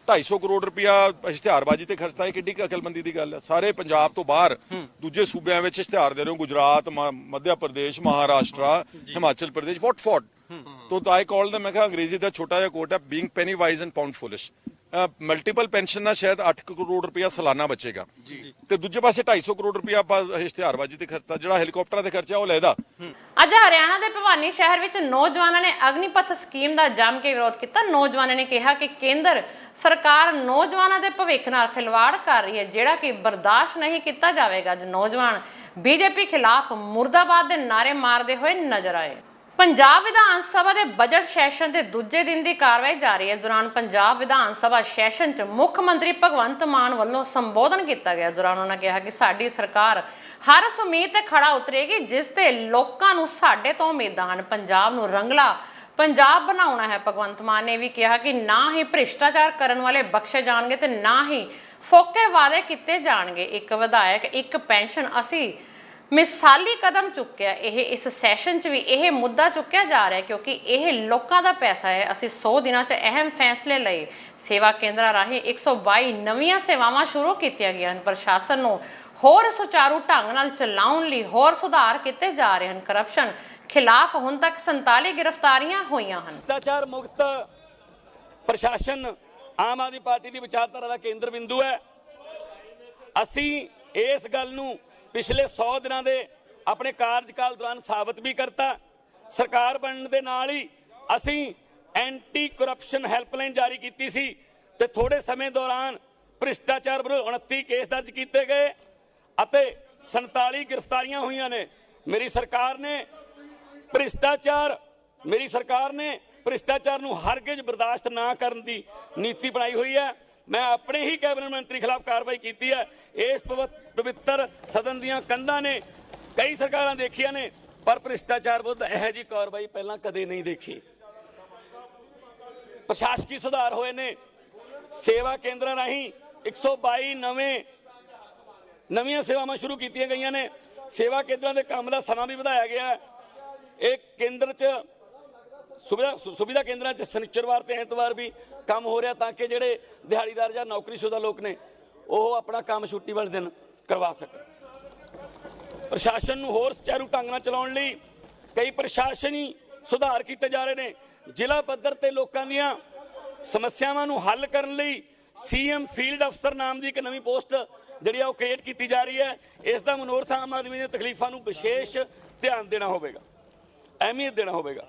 250 ਕਰੋੜ ਰੁਪਇਆ ਇਸ਼ਤਿਹਾਰਬਾਜ਼ੀ ਤੇ ਖਰਚਤਾ। ਇਹ ਕਿੱਡੀ ਅਕਲਮੰਦੀ ਦੀ ਗੱਲ ਹੈ? ਸਾਰੇ ਪੰਜਾਬ ਤੋਂ ਬਾਹਰ ਦੂਜੇ ਸੂਬਿਆਂ ਵਿੱਚ ਇਸ਼ਤਿਹਾਰ ਦੇ ਰਹੇ ਹੋ, ਗੁਜਰਾਤ, ਮੱਧ ਪ੍ਰਦੇਸ਼, ਮਹਾਰਾਸ਼ਟਰ, ਹਿਮਾਚਲ ਪ੍ਰਦੇਸ਼। ਵਾਟ ਫॉर? तो I called them, मैं कहा अंग्रेजी ਦਾ ਛੋਟਾ ਜਿਹਾ ਕੋਟ ਹੈ, being penny wise and pound foolish। Multiple pension ਨਾਲ ਸ਼ਾਇਦ 8 ਕਰੋੜ ਰੁਪਇਆ ਸਾਲਾਨਾ ਬਚੇਗਾ, ਤੇ ਦੂਜੇ ਪਾਸੇ 250 ਕਰੋੜ ਰੁਪਇਆ ਆਪਾਂ ਇਸ਼ਤਿਹਾਰਬਾਜ਼ੀ ਤੇ ਖਰਚਾ, ਜਿਹੜਾ ਹੈਲੀਕਾਪਟਰਾਂ ਤੇ ਖਰਚਾ ਉਹ ਲੈਦਾ। ਅੱਜ ਹਰਿਆਣਾ ਦੇ ਭਵਾਨੀ ਸ਼ਹਿਰ ਵਿੱਚ ਨੌਜਵਾਨਾਂ ਨੇ ਅਗਨੀਪਥ ਸਕੀਮ ਦਾ ਜੰਮ ਕੇ ਵਿਰੋਧ ਕੀਤਾ। ਨੌਜਵਾਨਾਂ ਨੇ ਕਿਹਾ ਕਿ ਕੇਂਦਰ ਸਰਕਾਰ ਨੌਜਵਾਨਾਂ ਦੇ ਭਵਿੱਖ ਨਾਲ ਖਿਲਵਾੜ ਕਰ ਰਹੀ ਹੈ, ਜਿਹੜਾ ਕਿ ਬਰਦਾਸ਼ਤ ਨਹੀਂ ਕੀਤਾ ਜਾਵੇਗਾ। ਅੱਜ ਨੌਜਵਾਨ ਬੀਜੇਪੀ ਖਿਲਾਫ ਮੁਰਦਾਬਾਦ ਦੇ ਨਾਅਰੇ ਮਾਰਦੇ ਹੋਏ ਨਜ਼ਰ ਆਏ। ਪੰਜਾਬ ਵਿਧਾਨ ਸਭਾ ਦੇ ਬਜਟ ਸੈਸ਼ਨ ਦੇ ਦੂਜੇ ਦਿਨ ਦੀ ਕਾਰਵਾਈ ਜਾਰੀ ਹੈ। ਇਸ ਦੌਰਾਨ ਪੰਜਾਬ ਵਿਧਾਨ ਸਭਾ ਸੈਸ਼ਨ 'ਚ ਮੁੱਖ ਮੰਤਰੀ ਭਗਵੰਤ ਮਾਨ ਵੱਲੋਂ ਸੰਬੋਧਨ ਕੀਤਾ ਗਿਆ। ਇਸ ਦੌਰਾਨ ਉਹਨਾਂ ਕਿਹਾ ਕਿ ਸਾਡੀ ਸਰਕਾਰ ਹਰ ਉਸ ਉਮੀਦ ਤੇ ਖੜਾ ਉਤਰੇਗੀ ਜਿਸ ਤੇ ਲੋਕਾਂ ਨੂੰ ਸਾਡੇ ਤੋਂ ਉਮੀਦਾਂ ਹਨ। ਪੰਜਾਬ ਨੂੰ ਰੰਗਲਾ ਪੰਜਾਬ ਬਣਾਉਣਾ ਹੈ। ਭਗਵੰਤ ਮਾਨ ਨੇ ਵੀ ਕਿਹਾ ਕਿ ਨਾ ਹੀ ਭ੍ਰਿਸ਼ਟਾਚਾਰ ਕਰਨ ਵਾਲੇ ਬਖਸ਼ੇ ਜਾਣਗੇ ਤੇ ਨਾ ਹੀ ਫੋਕੇ ਵਾਅਦੇ ਕੀਤੇ ਜਾਣਗੇ। ਇੱਕ ਵਿਧਾਇਕ ਇੱਕ ਪੈਨਸ਼ਨ ਅਸੀਂ ਮਿਸਾਲੀ ਕਦਮ ਚੁੱਕਿਆ। ਇਸ ਸੈਸ਼ਨ 'ਚ ਵੀ ਇਹ ਮੁੱਦਾ ਚੁੱਕਿਆ ਜਾ ਰਿਹਾ ਕਿਉਂਕਿ ਇਹ ਲੋਕਾਂ ਦਾ ਪੈਸਾ ਹੈ। ਅਸੀਂ 100 ਦਿਨਾਂ 'ਚ ਅਹਿਮ ਫੈਸਲੇ ਲਏ। ਸੇਵਾ ਕੇਂਦਰਾਂ ਰਾਹੀਂ 122 ਨਵੀਆਂ ਸੇਵਾਵਾਂ ਸ਼ੁਰੂ ਕੀਤੀਆਂ ਗਈਆਂ ਹਨ। ਪ੍ਰਸ਼ਾਸਨ ਨੂੰ ਹੋਰ ਸੁਚਾਰੂ ਢੰਗ ਨਾਲ ਚਲਾਉਣ ਲਈ ਹੋਰ ਸੁਧਾਰ ਕੀਤੇ ਜਾ ਰਹੇ ਹਨ। ਕਰਪਸ਼ਨ ਖਿਲਾਫ ਹੁਣ ਤੱਕ 47 ਗ੍ਰਿਫਤਾਰੀਆਂ ਹੋਈਆਂ ਹਨ। ਭ੍ਰਿਸ਼ਟਾਚਾਰ ਮੁਕਤ ਪ੍ਰਸ਼ਾਸਨ ਆਮ ਆਦਮੀ ਪਾਰਟੀ ਦੀ ਵਿਚਾਰਧਾਰਾ ਦਾ ਕੇਂਦਰ ਬਿੰਦੂ ਹੈ। ਅਸੀਂ ਇਸ ਗੱਲ ਨੂੰ ਪਿਛਲੇ 100 ਦਿਨਾਂ ਦੇ ਆਪਣੇ ਕਾਰਜਕਾਲ ਦੌਰਾਨ ਸਾਬਤ ਵੀ ਕਰਤਾ। ਸਰਕਾਰ ਬਣਨ ਦੇ ਨਾਲ ਹੀ ਅਸੀਂ ਐਂਟੀ ਕਰਪਸ਼ਨ ਹੈਲਪਲਾਈਨ ਜਾਰੀ ਕੀਤੀ ਸੀ ਤੇ ਥੋੜੇ ਸਮੇਂ ਦੌਰਾਨ ਭ੍ਰਿਸ਼ਟਾਚਾਰ ਵਿਰੁੱਧ 29 ਕੇਸ ਦਰਜ ਕੀਤੇ ਗਏ ਅਤੇ 47 ਗ੍ਰਿਫਤਾਰੀਆਂ ਹੋਈਆਂ ਨੇ। ਮੇਰੀ ਸਰਕਾਰ ਨੇ ਭ੍ਰਿਸ਼ਟਾਚਾਰ ਨੂੰ ਹਰਗਿਜ਼ ਬਰਦਾਸ਼ਤ ਨਾ ਕਰਨ ਦੀ ਨੀਤੀ ਬਣਾਈ ਹੋਈ ਹੈ। ਮੈਂ ਆਪਣੇ ਹੀ ਕੈਬਨਿਟ ਮੰਤਰੀ ਖਿਲਾਫ ਕਾਰਵਾਈ ਕੀਤੀ ਹੈ। ਇਸ ਪਵਿੱਤਰ ਸਦਨ ਦੀਆਂ ਕੰਧਾਂ ਨੇ ਕਈ ਸਰਕਾਰਾਂ ਦੇਖੀਆਂ ਨੇ, ਪਰ ਭ੍ਰਿਸ਼ਟਾਚਾਰ ਵਿਰੁੱਧ ਇਹੋ ਜਿਹੀ ਕਾਰਵਾਈ ਪਹਿਲਾਂ ਕਦੇ ਨਹੀਂ ਦੇਖੀ। ਪ੍ਰਸ਼ਾਸਕੀ ਸੁਧਾਰ ਹੋਏ ਨੇ। ਸੇਵਾ ਕੇਂਦਰਾਂ ਰਾਹੀਂ 122 ਨਵੀਆਂ ਸੇਵਾਵਾਂ ਸ਼ੁਰੂ ਕੀਤੀਆਂ ਗਈਆਂ ਨੇ। ਸੇਵਾ ਕੇਂਦਰਾਂ ਦੇ ਕੰਮ ਦਾ ਸਮਾਂ ਵੀ ਵਧਾਇਆ ਗਿਆ। ਇਹ ਕੇਂਦਰ 'ਚ ਸੁਵਿਧਾ ਕੇਂਦਰਾਂ 'ਚ ਸ਼ਨੀਚਰਵਾਰ ਤੇ ਐਤਵਾਰ ਵੀ ਕੰਮ ਹੋ ਰਿਹਾ ਤਾਂ ਕਿ ਜਿਹੜੇ ਦਿਹਾੜੀਦਾਰ ਜਾਂ ਨੌਕਰੀਸ਼ੁਦਾ ਲੋਕ ਨੇ ਉਹ ਆਪਣਾ ਕੰਮ ਛੁੱਟੀ ਵਾਲੇ ਦਿਨ ਕਰਵਾ ਸਕਣ। ਪ੍ਰਸ਼ਾਸਨ ਨੂੰ ਹੋਰ ਸੁਚਾਰੂ ਢੰਗ ਨਾਲ ਚਲਾਉਣ ਲਈ ਕਈ ਪ੍ਰਸ਼ਾਸਨੀ ਸੁਧਾਰ ਕੀਤੇ ਜਾ ਰਹੇ ਨੇ। ਜ਼ਿਲ੍ਹਾ ਪੱਧਰ ਤੇ ਲੋਕਾਂ ਦੀਆਂ ਸਮੱਸਿਆਵਾਂ ਨੂੰ ਹੱਲ ਕਰਨ ਲਈ ਸੀਐਮ ਫੀਲਡ ਅਫਸਰ ਨਾਮ ਦੀ ਇੱਕ ਨਵੀਂ ਪੋਸਟ ਜਿਹੜੀ ਆ ਉਹ ਕ੍ਰੀਏਟ ਕੀਤੀ ਜਾ ਰਹੀ ਹੈ। ਇਸ ਦਾ ਮਨੋਰਥ ਆਮ ਆਦਮੀ ਦੀਆਂ ਤਕਲੀਫਾਂ ਨੂੰ ਵਿਸ਼ੇਸ਼ ਧਿਆਨ ਦੇਣਾ ਹੋਵੇਗਾ, ਅਹਿਮੀਅਤ ਦੇਣਾ ਹੋਵੇਗਾ।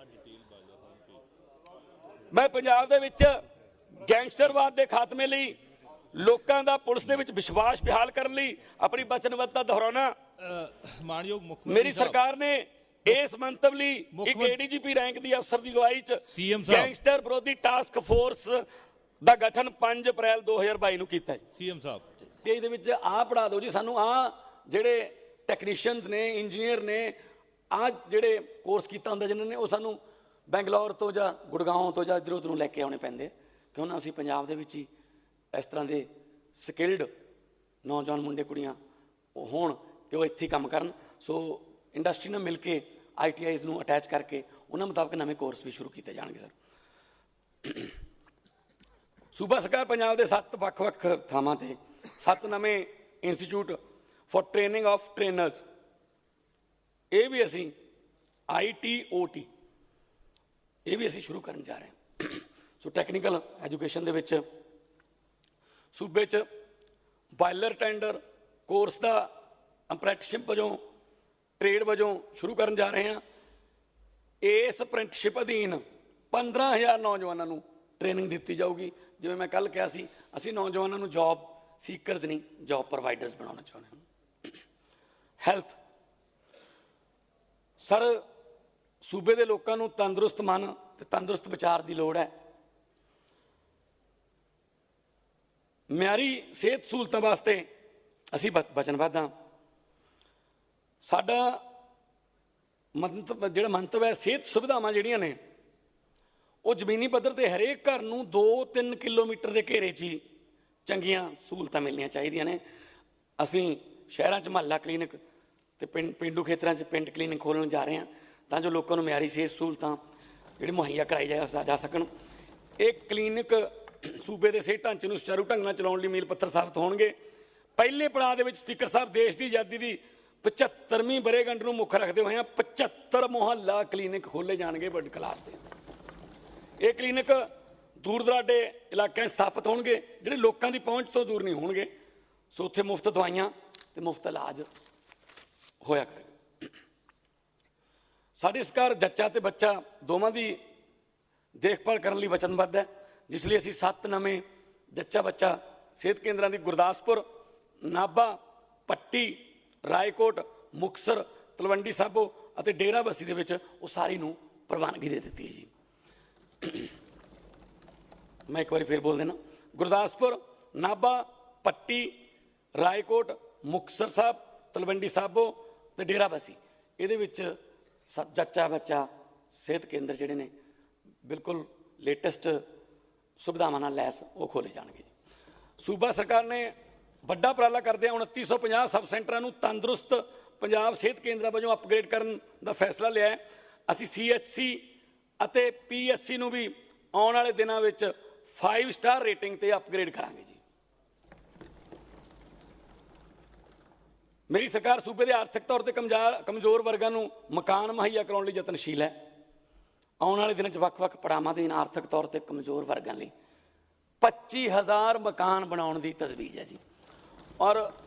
ਮੈਂ ਪੰਜਾਬ ਦੇ ਵਿੱਚ ਗੈਂਗਸਟਰਵਾਦ ਦੇ ਖਾਤਮੇ ਲਈ ਲੋਕਾਂ ਦਾ ਪੁਲਿਸ ਦੇ ਵਿੱਚ ਵਿਸ਼ਵਾਸ ਬਹਾਲ ਕਰਨ ਲਈ ਆਪਣੀ ਵਚਨਬੱਧਤਾ ਦੁਹਰਾਉਣਾ। ਮਾਨਯੋਗ ਮੁੱਖ ਮੇਰੀ ਸਰਕਾਰ ਨੇ ਇਸ ਮੰਤਵ ਲਈ ਇੱਕ ਏਡੀਜੀਪੀ ਰੈਂਕ ਦੀ ਅਫਸਰ ਦੀ ਅਗਵਾਈ 'ਚ ਗੈਂਗਸਟਰ ਵਿਰੋਧੀ ਟਾਸਕ ਫੋਰਸ ਦਾ ਗਠਨ 5 ਅਪ੍ਰੈਲ 2022 ਨੂੰ ਕੀਤਾ ਹੈ। ਸੀਐਮ ਸਾਹਿਬ ਤੇ ਇਹਦੇ ਵਿੱਚ ਆਹ ਪੜ੍ਹਾ ਦਿਓ ਜੀ ਸਾਨੂੰ, ਜਿਹੜੇ ਟੈਕਨੀਸ਼ੀਅਨਸ ਨੇ, ਇੰਜੀਨੀਅਰ ਨੇ, ਜਿਹੜੇ ਕੋਰਸ ਕੀਤਾ ਹੁੰਦਾ ਜਿਨ੍ਹਾਂ ਨੇ, ਉਹ ਸਾਨੂੰ ਬੈਂਗਲੌਰ ਤੋਂ ਜਾਂ ਗੁੜਗਾਉਂ ਤੋਂ ਜਾਂ ਇੱਧਰ ਉੱਧਰੋਂ ਲੈ ਕੇ ਆਉਣੇ ਪੈਂਦੇ ਕਿਉਂ ਨਾ ਅਸੀਂ ਪੰਜਾਬ ਦੇ ਵਿੱਚ ਹੀ ਇਸ ਤਰ੍ਹਾਂ ਦੇ ਸਕਿਲਡ ਨੌਜਵਾਨ ਮੁੰਡੇ ਕੁੜੀਆਂ ਹੋਣ ਕਿ ਉਹ ਇੱਥੇ ਕੰਮ ਕਰਨ। ਸੋ ਇੰਡਸਟਰੀ ਨਾਲ ਮਿਲ ਕੇ ITIs ਨੂੰ ਅਟੈਚ ਕਰਕੇ ਉਹਨਾਂ ਮੁਤਾਬਕ ਨਵੇਂ ਕੋਰਸ ਵੀ ਸ਼ੁਰੂ ਕੀਤੇ ਜਾਣਗੇ। ਸਰ ਸੂਬਾ ਸਰਕਾਰ ਪੰਜਾਬ ਦੇ 7 ਵੱਖ-ਵੱਖ ਥਾਵਾਂ ਤੇ 7 ਨਵੇਂ institute for training of trainers, ਇਹ ਵੀ ਅਸੀਂ ITOT ਇਹ ਵੀ ਅਸੀਂ ਸ਼ੁਰੂ ਕਰਨ ਜਾ ਰਹੇ ਹਾਂ। ਸੋ ਟੈਕਨੀਕਲ ਐਜੂਕੇਸ਼ਨ ਦੇ ਵਿੱਚ ਸੂਬੇ 'ਚ ਬਾਇਲਰ ਟੈਂਡਰ ਕੋਰਸ ਦਾ ਅਪ੍ਰੈਂਟਿਸਸ਼ਿਪ ਵਜੋਂ, ਟ੍ਰੇਡ ਵਜੋਂ ਸ਼ੁਰੂ ਕਰਨ ਜਾ ਰਹੇ ਹਾਂ। ਇਸ ਅਪ੍ਰੈਂਟਿਸਸ਼ਿਪ ਅਧੀਨ 15,000 ਨੌਜਵਾਨਾਂ ਨੂੰ ਟ੍ਰੇਨਿੰਗ ਦਿੱਤੀ ਜਾਊਗੀ। ਜਿਵੇਂ ਮੈਂ ਕੱਲ੍ਹ ਕਿਹਾ ਸੀ, ਅਸੀਂ ਨੌਜਵਾਨਾਂ ਨੂੰ ਜੌਬ ਸੀਕਰਸ ਨਹੀਂ, ਜੌਬ ਪ੍ਰੋਵਾਈਡਰਸ ਬਣਾਉਣਾ ਚਾਹੁੰਦੇ ਹਾਂ। ਹੈਲਥ ਸਰ, ਸੂਬੇ ਦੇ ਲੋਕਾਂ ਨੂੰ ਤੰਦਰੁਸਤ ਮਨ ਤੇ ਤੰਦਰੁਸਤ ਵਿਚਾਰ ਦੀ ਲੋੜ ਹੈ। ਮਿਆਰੀ ਸਿਹਤ ਸਹੂਲਤਾਂ ਵਾਸਤੇ ਅਸੀਂ ਵਚਨਬੱਧ ਹਾਂ। ਸਾਡਾ ਜਿਹੜਾ ਮੰਤਵ ਹੈ, ਸਿਹਤ ਸੁਵਿਧਾਵਾਂ ਜਿਹੜੀਆਂ ਨੇ ਉਹ ਜ਼ਮੀਨੀ ਪੱਧਰ 'ਤੇ ਹਰੇਕ ਘਰ ਨੂੰ 2-3 ਕਿਲੋਮੀਟਰ ਦੇ ਘੇਰੇ 'ਚ ਹੀ ਚੰਗੀਆਂ ਸਹੂਲਤਾਂ ਮਿਲਣੀਆਂ ਚਾਹੀਦੀਆਂ ਨੇ। ਅਸੀਂ ਸ਼ਹਿਰਾਂ 'ਚ ਮੁਹੱਲਾ ਕਲੀਨਿਕ ਅਤੇ ਪੇਂਡੂ ਖੇਤਰਾਂ 'ਚ ਪਿੰਡ ਕਲੀਨਿਕ ਖੋਲ੍ਹਣ ਜਾ ਰਹੇ ਹਾਂ ਤਾਂ ਜੋ ਲੋਕਾਂ ਨੂੰ ਮਿਆਰੀ ਸਿਹਤ ਸਹੂਲਤਾਂ ਜਿਹੜੀ ਮੁਹੱਈਆ ਕਰਾਈ ਜਾ ਸਕਣ। ਇਹ ਕਲੀਨਿਕ ਸੂਬੇ ਦੇ ਸਿਹਤ ਢਾਂਚੇ ਨੂੰ ਸੁਚਾਰੂ ਢੰਗ ਨਾਲ ਚਲਾਉਣ ਲਈ ਮੀਲ ਪੱਥਰ ਸਾਬਤ ਹੋਣਗੇ। ਪਹਿਲੇ ਪੜਾਅ ਦੇ ਵਿੱਚ ਸਪੀਕਰ ਸਾਹਿਬ ਦੇਸ਼ ਦੀ ਆਜ਼ਾਦੀ ਦੀ 75ਵੀਂ ਵਰ੍ਹੇਗੰਢ ਨੂੰ ਮੁੱਖ ਰੱਖਦੇ ਹੋਏ 75 ਮੁਹੱਲਾ ਕਲੀਨਿਕ ਖੋਲ੍ਹੇ ਜਾਣਗੇ ਵਰਲਡ ਕਲਾਸ ਦੇ। ਇਹ ਕਲੀਨਿਕ ਦੂਰ ਦਰਾਡੇ ਇਲਾਕਿਆਂ 'ਚ ਸਥਾਪਿਤ ਹੋਣਗੇ ਜਿਹੜੇ ਲੋਕਾਂ ਦੀ ਪਹੁੰਚ ਤੋਂ ਦੂਰ ਨਹੀਂ ਹੋਣਗੇ। ਸੋ ਉੱਥੇ ਮੁਫਤ ਦਵਾਈਆਂ ਅਤੇ ਮੁਫਤ ਇਲਾਜ ਹੋਇਆ ਕਰੇਗਾ। ਸਾਡੀ ਸਰਕਾਰ ਜੱਚਾ ਅਤੇ ਬੱਚਾ ਦੋਵਾਂ ਦੀ ਦੇਖਭਾਲ ਕਰਨ ਲਈ ਵਚਨਬੱਧ ਹੈ, ਜਿਸ ਲਈ ਅਸੀਂ 7 ਨਵੇਂ ਜੱਚਾ ਬੱਚਾ ਸਿਹਤ ਕੇਂਦਰਾਂ ਦੀ ਗੁਰਦਾਸਪੁਰ, ਨਾਭਾ, ਪੱਟੀ, ਰਾਏਕੋਟ, ਮੁਕਤਸਰ, ਤਲਵੰਡੀ ਸਾਬੋ ਅਤੇ ਡੇਰਾਬੱਸੀ ਦੇ ਵਿੱਚ ਉਸਾਰੀ ਨੂੰ ਪ੍ਰਵਾਨਗੀ ਦੇ ਦਿੱਤੀ ਹੈ ਜੀ। ਮੈਂ ਇੱਕ ਵਾਰੀ ਫਿਰ ਬੋਲ ਦੇਣਾ, ਗੁਰਦਾਸਪੁਰ, ਨਾਭਾ, ਪੱਟੀ, ਰਾਏਕੋਟ, ਮੁਕਤਸਰ ਸਾਹਿਬ, ਤਲਵੰਡੀ ਸਾਬੋ ਅਤੇ ਡੇਰਾਬੱਸੀ, ਇਹਦੇ ਵਿੱਚ ਜੱਚਾ ਬੱਚਾ ਸਿਹਤ ਕੇਂਦਰ ਜਿਹੜੇ ਨੇ ਬਿਲਕੁਲ ਲੇਟੈਸਟ ਸੁਵਿਧਾਵਾਂ ਨਾਲ ਲੈਸ ਉਹ ਖੋਲ੍ਹੇ ਜਾਣਗੇ। ਸੂਬਾ ਸਰਕਾਰ ਨੇ ਵੱਡਾ ਉਪਰਾਲਾ ਕਰਦਿਆਂ 2950 ਸਬ ਸੈਂਟਰਾਂ ਨੂੰ ਤੰਦਰੁਸਤ ਪੰਜਾਬ ਸਿਹਤ ਕੇਂਦਰਾਂ ਵਜੋਂ ਅਪਗ੍ਰੇਡ ਕਰਨ ਦਾ ਫੈਸਲਾ ਲਿਆ ਹੈ। ਅਸੀਂ CHC ਅਤੇ PSC ਨੂੰ ਵੀ ਆਉਣ ਵਾਲੇ ਦਿਨਾਂ ਵਿੱਚ 5 ਸਟਾਰ ਰੇਟਿੰਗ 'ਤੇ ਅਪਗ੍ਰੇਡ ਕਰਾਂਗੇ ਜੀ। ਮੇਰੀ ਸਰਕਾਰ ਸੂਬੇ ਦੇ ਆਰਥਿਕ ਤੌਰ 'ਤੇ ਕਮਜ਼ੋਰ ਵਰਗਾਂ ਨੂੰ ਮਕਾਨ ਮੁਹੱਈਆ ਕਰਾਉਣ ਲਈ ਯਤਨਸ਼ੀਲ ਹੈ। ਆਉਣ ਵਾਲੇ ਦਿਨਾਂ 'ਚ ਵੱਖ-ਵੱਖ ਪੜਾਵਾਂ ਦੇ ਆਰਥਿਕ ਤੌਰ 'ਤੇ ਕਮਜ਼ੋਰ ਵਰਗਾਂ ਲਈ 25,000 ਮਕਾਨ ਬਣਾਉਣ ਦੀ ਤਜਵੀਜ਼ ਹੈ ਜੀ। ਔਰ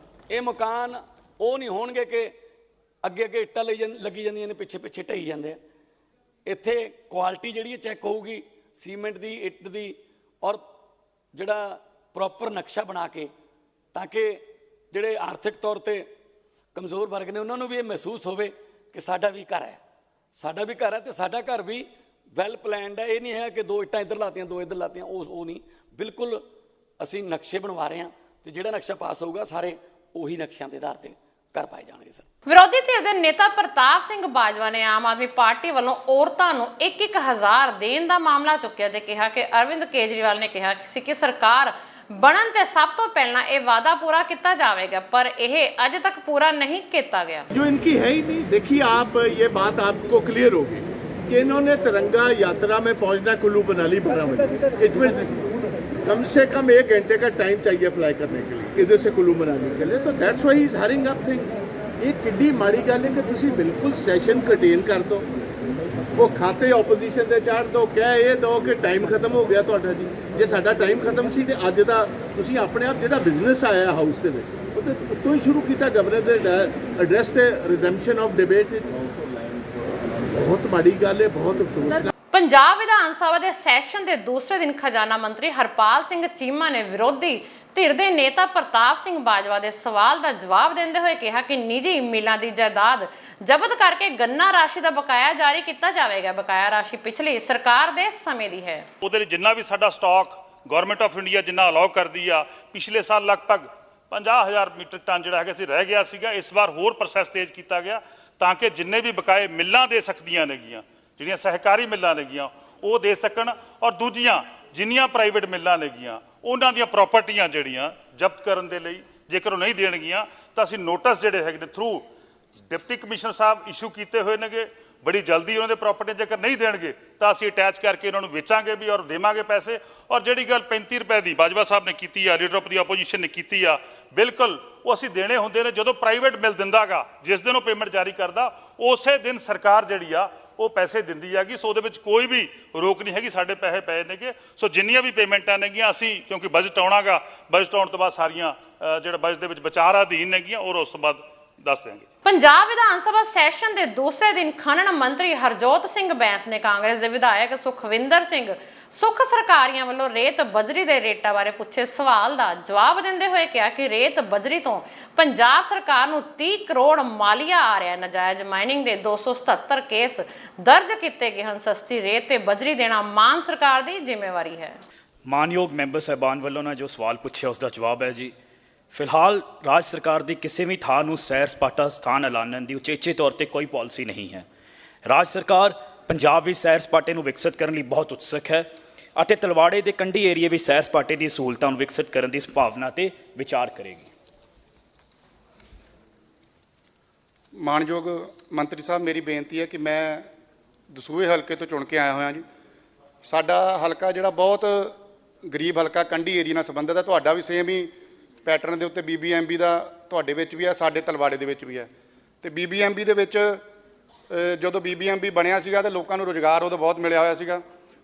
ਇਹ ਮਕਾਨ ਉਹ ਨਹੀਂ ਹੋਣਗੇ ਕਿ ਅੱਗੇ ਇੱਟਾਂ ਲੱਗੀ ਜਾਂਦੀਆਂ ਨੇ, ਪਿੱਛੇ ਢਈ ਜਾਂਦੇ ਆ। ਇੱਥੇ ਕੁਆਲਿਟੀ ਜਿਹੜੀ ਹੈ ਚੈੱਕ ਹੋਊਗੀ ਸੀਮੈਂਟ ਦੀ, ਇੱਟ ਦੀ, ਔਰ ਜਿਹੜਾ ਪ੍ਰੋਪਰ ਨਕਸ਼ਾ ਬਣਾ ਕੇ, ਤਾਂ ਕਿ ਜਿਹੜੇ ਆਰਥਿਕ ਤੌਰ 'ਤੇ ਕਮਜ਼ੋਰ ਵਰਗ ਨੇ ਉਹਨਾਂ ਨੂੰ ਵੀ ਇਹ ਮਹਿਸੂਸ ਹੋਵੇ ਕਿ ਸਾਡਾ ਵੀ ਘਰ ਹੈ, ਅਤੇ ਸਾਡਾ ਘਰ ਵੀ ਵੈਲ ਪਲੈਨਡ ਹੈ। ਇਹ ਨਹੀਂ ਹੈ ਕਿ 2 ਇੱਟਾਂ ਇੱਧਰ ਲਾਤੀਆਂ 2 ਇੱਧਰ ਲਾਤੀਆਂ, ਉਹ ਨਹੀਂ। ਬਿਲਕੁਲ ਅਸੀਂ ਨਕਸ਼ੇ ਬਣਵਾ ਰਹੇ ਹਾਂ ਅਤੇ ਜਿਹੜਾ ਨਕਸ਼ਾ ਪਾਸ ਹੋਊਗਾ ਸਾਰੇ ਉਹੀ ਨਕਸ਼ਿਆਂ ਦੇ ਆਧਾਰ 'ਤੇ ਘਰ ਪਾਏ ਜਾਣਗੇ ਸਰ। ਵਿਰੋਧੀ ਧਿਰ ਦੇ ਨੇਤਾ ਪ੍ਰਤਾਪ ਸਿੰਘ ਬਾਜਵਾ ਨੇ ਆਮ ਆਦਮੀ ਪਾਰਟੀ ਵੱਲੋਂ ਔਰਤਾਂ ਨੂੰ 1-1000 ਦੇਣ ਦਾ ਮਾਮਲਾ ਚੁੱਕਿਆ ਤੇ ਕਿਹਾ ਕਿ ਅਰਵਿੰਦ ਕੇਜਰੀਵਾਲ ਨੇ ਕਿਹਾ ਸੀ ਕਿ ਸਰਕਾਰ ਬਣਨ ਤੇ ਸਭ ਤੋਂ ਪਹਿਲਾਂ ਇਹ ਵਾਅਦਾ ਪੂਰਾ ਕੀਤਾ ਜਾਵੇਗਾ, ਪਰ ਇਹ अज तक पूरा नहीं किया गया। जो इनकी है ही नहीं। देखिए आप, ये बात आपको क्लियर होगी कि इन्होंने तिरंगा यात्रा में पहुंचना कुल्लू मनाली 12 बजे। इट विल कम से कम 1 घंटे का टाइम चाहिए फ्लाई करने के लिए इधर से कुल्लू मनाली के लिए। तो that's why he is hurrying up things. ये किड्डी माड़ी गल है कि तुसी बिल्कुल सैशन कटेल कर दो, वो खाते opposition ਦੇ ਚਾੜ ਦੋ, ਕਹਿ ਇਹ ਦੋ ਕਿ ਟਾਈਮ ਖਤਮ ਹੋ ਗਿਆ ਤੁਹਾਡਾ ਜੀ। ਜੇ ਸਾਡਾ ਟਾਈਮ ਖਤਮ ਸੀ ਤੇ ਅੱਜ ਦਾ ਤੁਸੀਂ ਆਪਣੇ ਆਪ ਜਿਹੜਾ ਬਿਜ਼ਨਸ ਆਇਆ ਹਾਊਸ ਦੇ ਵਿੱਚ ਉਹਦੇ ਉੱਤੋਂ ਹੀ ਸ਼ੁਰੂ ਕੀਤਾ ਗਵਰਨੈਂਸ ਦੇ ਐਡਰੈਸ ਤੇ ਰਿਜ਼ੈਂਪਸ਼ਨ ਆਫ ਡਿਬੇਟ। ਬਹੁਤ ਮਾੜੀ ਗੱਲ ਹੈ, ਬਹੁਤ ਅਫਸੋਸ ਹੈ। ਪੰਜਾਬ ਵਿਧਾਨ ਸਭਾ ਦੇ ਸੈਸ਼ਨ ਦੇ ਦੂਸਰੇ ਦਿਨ ਖਜ਼ਾਨਾ ਮੰਤਰੀ ਹਰਪਾਲ ਸਿੰਘ ਚੀਮਾ ਨੇ ਵਿਰੋਧੀ ਧਿਰ ਦੇ ਨੇਤਾ ਪ੍ਰਤਾਪ ਸਿੰਘ ਬਾਜਵਾ ਦੇ ਸਵਾਲ ਦਾ ਜਵਾਬ ਦਿੰਦੇ ਹੋਏ ਕਿਹਾ ਕਿ ਨਿੱਜੀ ਮਿਲਾਂ ਦੀ ਜਾਇਦਾਦ ਜ਼ਬਤ ਕਰਕੇ ਗੰਨਾ ਰਾਸ਼ੀ ਦਾ ਬਕਾਇਆ ਜਾਰੀ ਕੀਤਾ ਜਾਵੇਗਾ। ਬਕਾਇਆ ਰਾਸ਼ੀ ਪਿਛਲੀ ਸਰਕਾਰ ਦੇ ਸਮੇਂ ਦੀ ਹੈ। ਉਹਦੇ ਲਈ ਜਿੰਨਾ ਵੀ ਸਾਡਾ ਸਟਾਕ ਗਵਰਨਮੈਂਟ ਆਫ ਇੰਡੀਆ ਜਿੰਨਾ ਅਲਾਉ ਕਰਦੀ ਆ, ਪਿਛਲੇ ਸਾਲ ਲਗਭਗ 50,000 ਮੀਟਰ ਟਨ ਜਿਹੜਾ ਹੈਗਾ ਸੀ ਰਹਿ ਗਿਆ ਸੀਗਾ। ਇਸ ਵਾਰ ਹੋਰ ਪ੍ਰੋਸੈਸ ਤੇਜ਼ ਕੀਤਾ ਗਿਆ ਤਾਂ ਕਿ ਜਿੰਨੇ ਵੀ ਬਕਾਏ ਮਿੱਲਾਂ ਦੇ ਸਕਦੀਆਂ ਨੇਗੀਆਂ, ਜਿਹੜੀਆਂ ਸਹਿਕਾਰੀ ਮਿੱਲਾਂ ਨੇਗੀਆਂ ਉਹ ਦੇ ਸਕਣ, ਔਰ ਦੂਜੀਆਂ ਜਿੰਨੀਆਂ ਪ੍ਰਾਈਵੇਟ ਮਿੱਲਾਂ ਨੇਗੀਆਂ ਉਹਨਾਂ ਦੀਆਂ ਪ੍ਰਾਪਰਟੀਆਂ ਜਿਹੜੀਆਂ ਜ਼ਬਤ ਕਰਨ ਦੇ ਲਈ ਜੇਕਰ ਉਹ ਨਹੀਂ ਦੇਣਗੀਆਂ ਤਾਂ ਅਸੀਂ ਨੋਟਿਸ ਜਿਹੜੇ ਹੈਗੇ ਨੇ ਥਰੂ ਡਿਪਟੀ ਕਮਿਸ਼ਨਰ ਸਾਹਿਬ ਇਸ਼ੂ ਕੀਤੇ ਹੋਏ ਨੇਗੇ। ਬੜੀ ਜਲਦੀ ਉਹਨਾਂ ਦੇ ਪ੍ਰਾਪਰਟੀ ਜੇਕਰ ਨਹੀਂ ਦੇਣਗੇ ਤਾਂ ਅਸੀਂ ਅਟੈਚ ਕਰਕੇ ਉਹਨਾਂ ਨੂੰ ਵੇਚਾਂਗੇ ਵੀ ਔਰ ਦੇਵਾਂਗੇ ਪੈਸੇ। ਔਰ ਜਿਹੜੀ ਗੱਲ 35 ਰੁਪਏ ਦੀ ਬਾਜਵਾ ਸਾਹਿਬ ਨੇ ਕੀਤੀ ਆ, ਲੀਡਰ ਆਫ ਦੀ ਆਪੋਜੀਸ਼ਨ ਨੇ ਕੀਤੀ ਆ, ਬਿਲਕੁਲ ਉਹ ਅਸੀਂ ਦੇਣੇ ਹੁੰਦੇ ਨੇ ਜਦੋਂ ਪ੍ਰਾਈਵੇਟ ਮਿਲ ਦਿੰਦਾਗਾ। ਜਿਸ ਦਿਨ ਉਹ ਪੇਮੈਂਟ ਜਾਰੀ ਕਰਦਾ ਉਸੇ ਦਿਨ ਸਰਕਾਰ ਜਿਹੜੀ ਆ ਉਹ ਪੈਸੇ ਦਿੰਦੀ ਹੈਗੀ। ਸੋ ਉਹਦੇ ਵਿੱਚ ਕੋਈ ਵੀ ਰੋਕ ਨਹੀਂ ਹੈਗੀ, ਸਾਡੇ ਪੈਸੇ ਪਏ ਨੇਗੇ। ਸੋ ਜਿੰਨੀਆਂ ਵੀ ਪੇਮੈਂਟਾਂ ਨੇਗੀਆਂ ਅਸੀਂ, ਕਿਉਂਕਿ ਬਜਟ ਆਉਣਾਗਾ, ਬਜਟ ਆਉਣ ਤੋਂ ਬਾਅਦ ਸਾਰੀਆਂ ਜਿਹੜਾ ਬਜਟ ਦੇ ਵਿੱਚ ਵਿਚਾਰ ਅਧੀਨ ਨੇਗੀਆਂ ਔਰ ਉਸ ਤੋਂ ਬਾਅਦ ਦੱਸ ਦਿਆਂਗੇ। ਪੰਜਾਬ ਵਿਧਾਨ ਸਭਾ ਸੈਸ਼ਨ ਦੇ ਦੂਸਰੇ ਦਿਨ ਖਨਨ ਮੰਤਰੀ ਹਰਜੋਤ ਸਿੰਘ ਬੈਂਸ ਨੇ ਕਾਂਗਰਸ ਦੇ ਵਿਧਾਇਕ ਸੁਖਵਿੰਦਰ ਸਿੰਘ ਸੁੱਖ ਸਰਕਾਰੀਆਂ ਵੱਲੋਂ ਰੇਤ ਬਜਰੀ ਦੇ ਰੇਟਾਂ ਬਾਰੇ ਪੁੱਛੇ ਸਵਾਲ ਦਾ ਜਵਾਬ ਦਿੰਦੇ ਹੋਏ ਕਿਹਾ ਕਿ ਰੇਤ ਬਜਰੀ ਤੋਂ ਪੰਜਾਬ ਸਰਕਾਰ ਨੂੰ 30 ਕਰੋੜ ਮਾਲੀਆ ਆ ਰਿਹਾ। ਨਜਾਇਜ਼ ਮਾਈਨਿੰਗ ਦੇ 277 ਕੇਸ ਦਰਜ ਕੀਤੇ ਗਏ ਹਨ। ਸਸਤੀ ਰੇਤ ਤੇ ਬਜਰੀ ਦੇਣਾ ਮਾਨ ਸਰਕਾਰ ਦੀ ਜ਼ਿੰਮੇਵਾਰੀ ਹੈ। ਮਾਨਯੋਗ ਮੈਂਬਰ ਸਾਹਿਬਾਨ ਵੱਲੋਂ ਨਾ ਜੋ ਸਵਾਲ ਪੁੱਛਿਆ ਉਸ ਦਾ ਜਵਾਬ ਹੈ ਜੀ। ਫਿਲਹਾਲ ਰਾਜ ਸਰਕਾਰ ਦੀ ਕਿਸੇ ਵੀ ਥਾਂ ਨੂੰ ਸੈਰ ਸਪਾਟਾ ਸਥਾਨ ਐਲਾਨਣ ਦੀ ਉਚੇਚੇ ਤੌਰ ਤੇ ਕੋਈ ਪਾਲਿਸੀ ਨਹੀਂ ਹੈ। ਰਾਜ ਸਰਕਾਰ ਪੰਜਾਬ ਵਿੱਚ ਸੈਰ ਸਪਾਟੇ ਨੂੰ ਵਿਕਸਿਤ ਕਰਨ ਲਈ ਬਹੁਤ ਉਤਸੁਕ ਹੈ ਅਤੇ ਤਲਵਾੜੇ ਦੇ ਕੰਢੀ ਏਰੀਏ ਵਿੱਚ ਸੈਰ ਸਪਾਟੇ ਦੀ ਸਹੂਲਤਾਂ ਨੂੰ ਵਿਕਸਿਤ ਕਰਨ ਦੀ ਸੰਭਾਵਨਾ ਤੇ ਵਿਚਾਰ ਕਰੇਗੀ। ਮਾਣਯੋਗ ਮੰਤਰੀ ਸਾਹਿਬ, ਮੇਰੀ ਬੇਨਤੀ ਹੈ ਕਿ ਮੈਂ ਦਸੂਹੇ ਹਲਕੇ ਤੋਂ ਚੁਣ ਕੇ ਆਇਆ ਹੋਇਆ ਜੀ। ਸਾਡਾ ਹਲਕਾ ਜਿਹੜਾ ਬਹੁਤ ਗਰੀਬ ਹਲਕਾ ਕੰਢੀ ਏਰੀਆ ਨਾਲ ਸੰਬੰਧਿਤ ਹੈ। ਤੁਹਾਡਾ ਵੀ ਸੇਮ ਹੀ ਪੈਟਰਨ ਦੇ ਉੱਤੇ BBMB ਦਾ ਤੁਹਾਡੇ ਵਿੱਚ ਵੀ ਹੈ, ਸਾਡੇ ਤਲਵਾੜੇ ਦੇ ਵਿੱਚ ਵੀ ਹੈ। ਤੇ BBMB ਦੇ ਵਿੱਚ ਜਦੋਂ BBMB ਬਣਿਆ ਸੀਗਾ ਤੇ ਲੋਕਾਂ ਨੂੰ ਰੁਜ਼ਗਾਰ ਉਦੋਂ ਬਹੁਤ ਮਿਲਿਆ ਹੋਇਆ ਸੀਗਾ।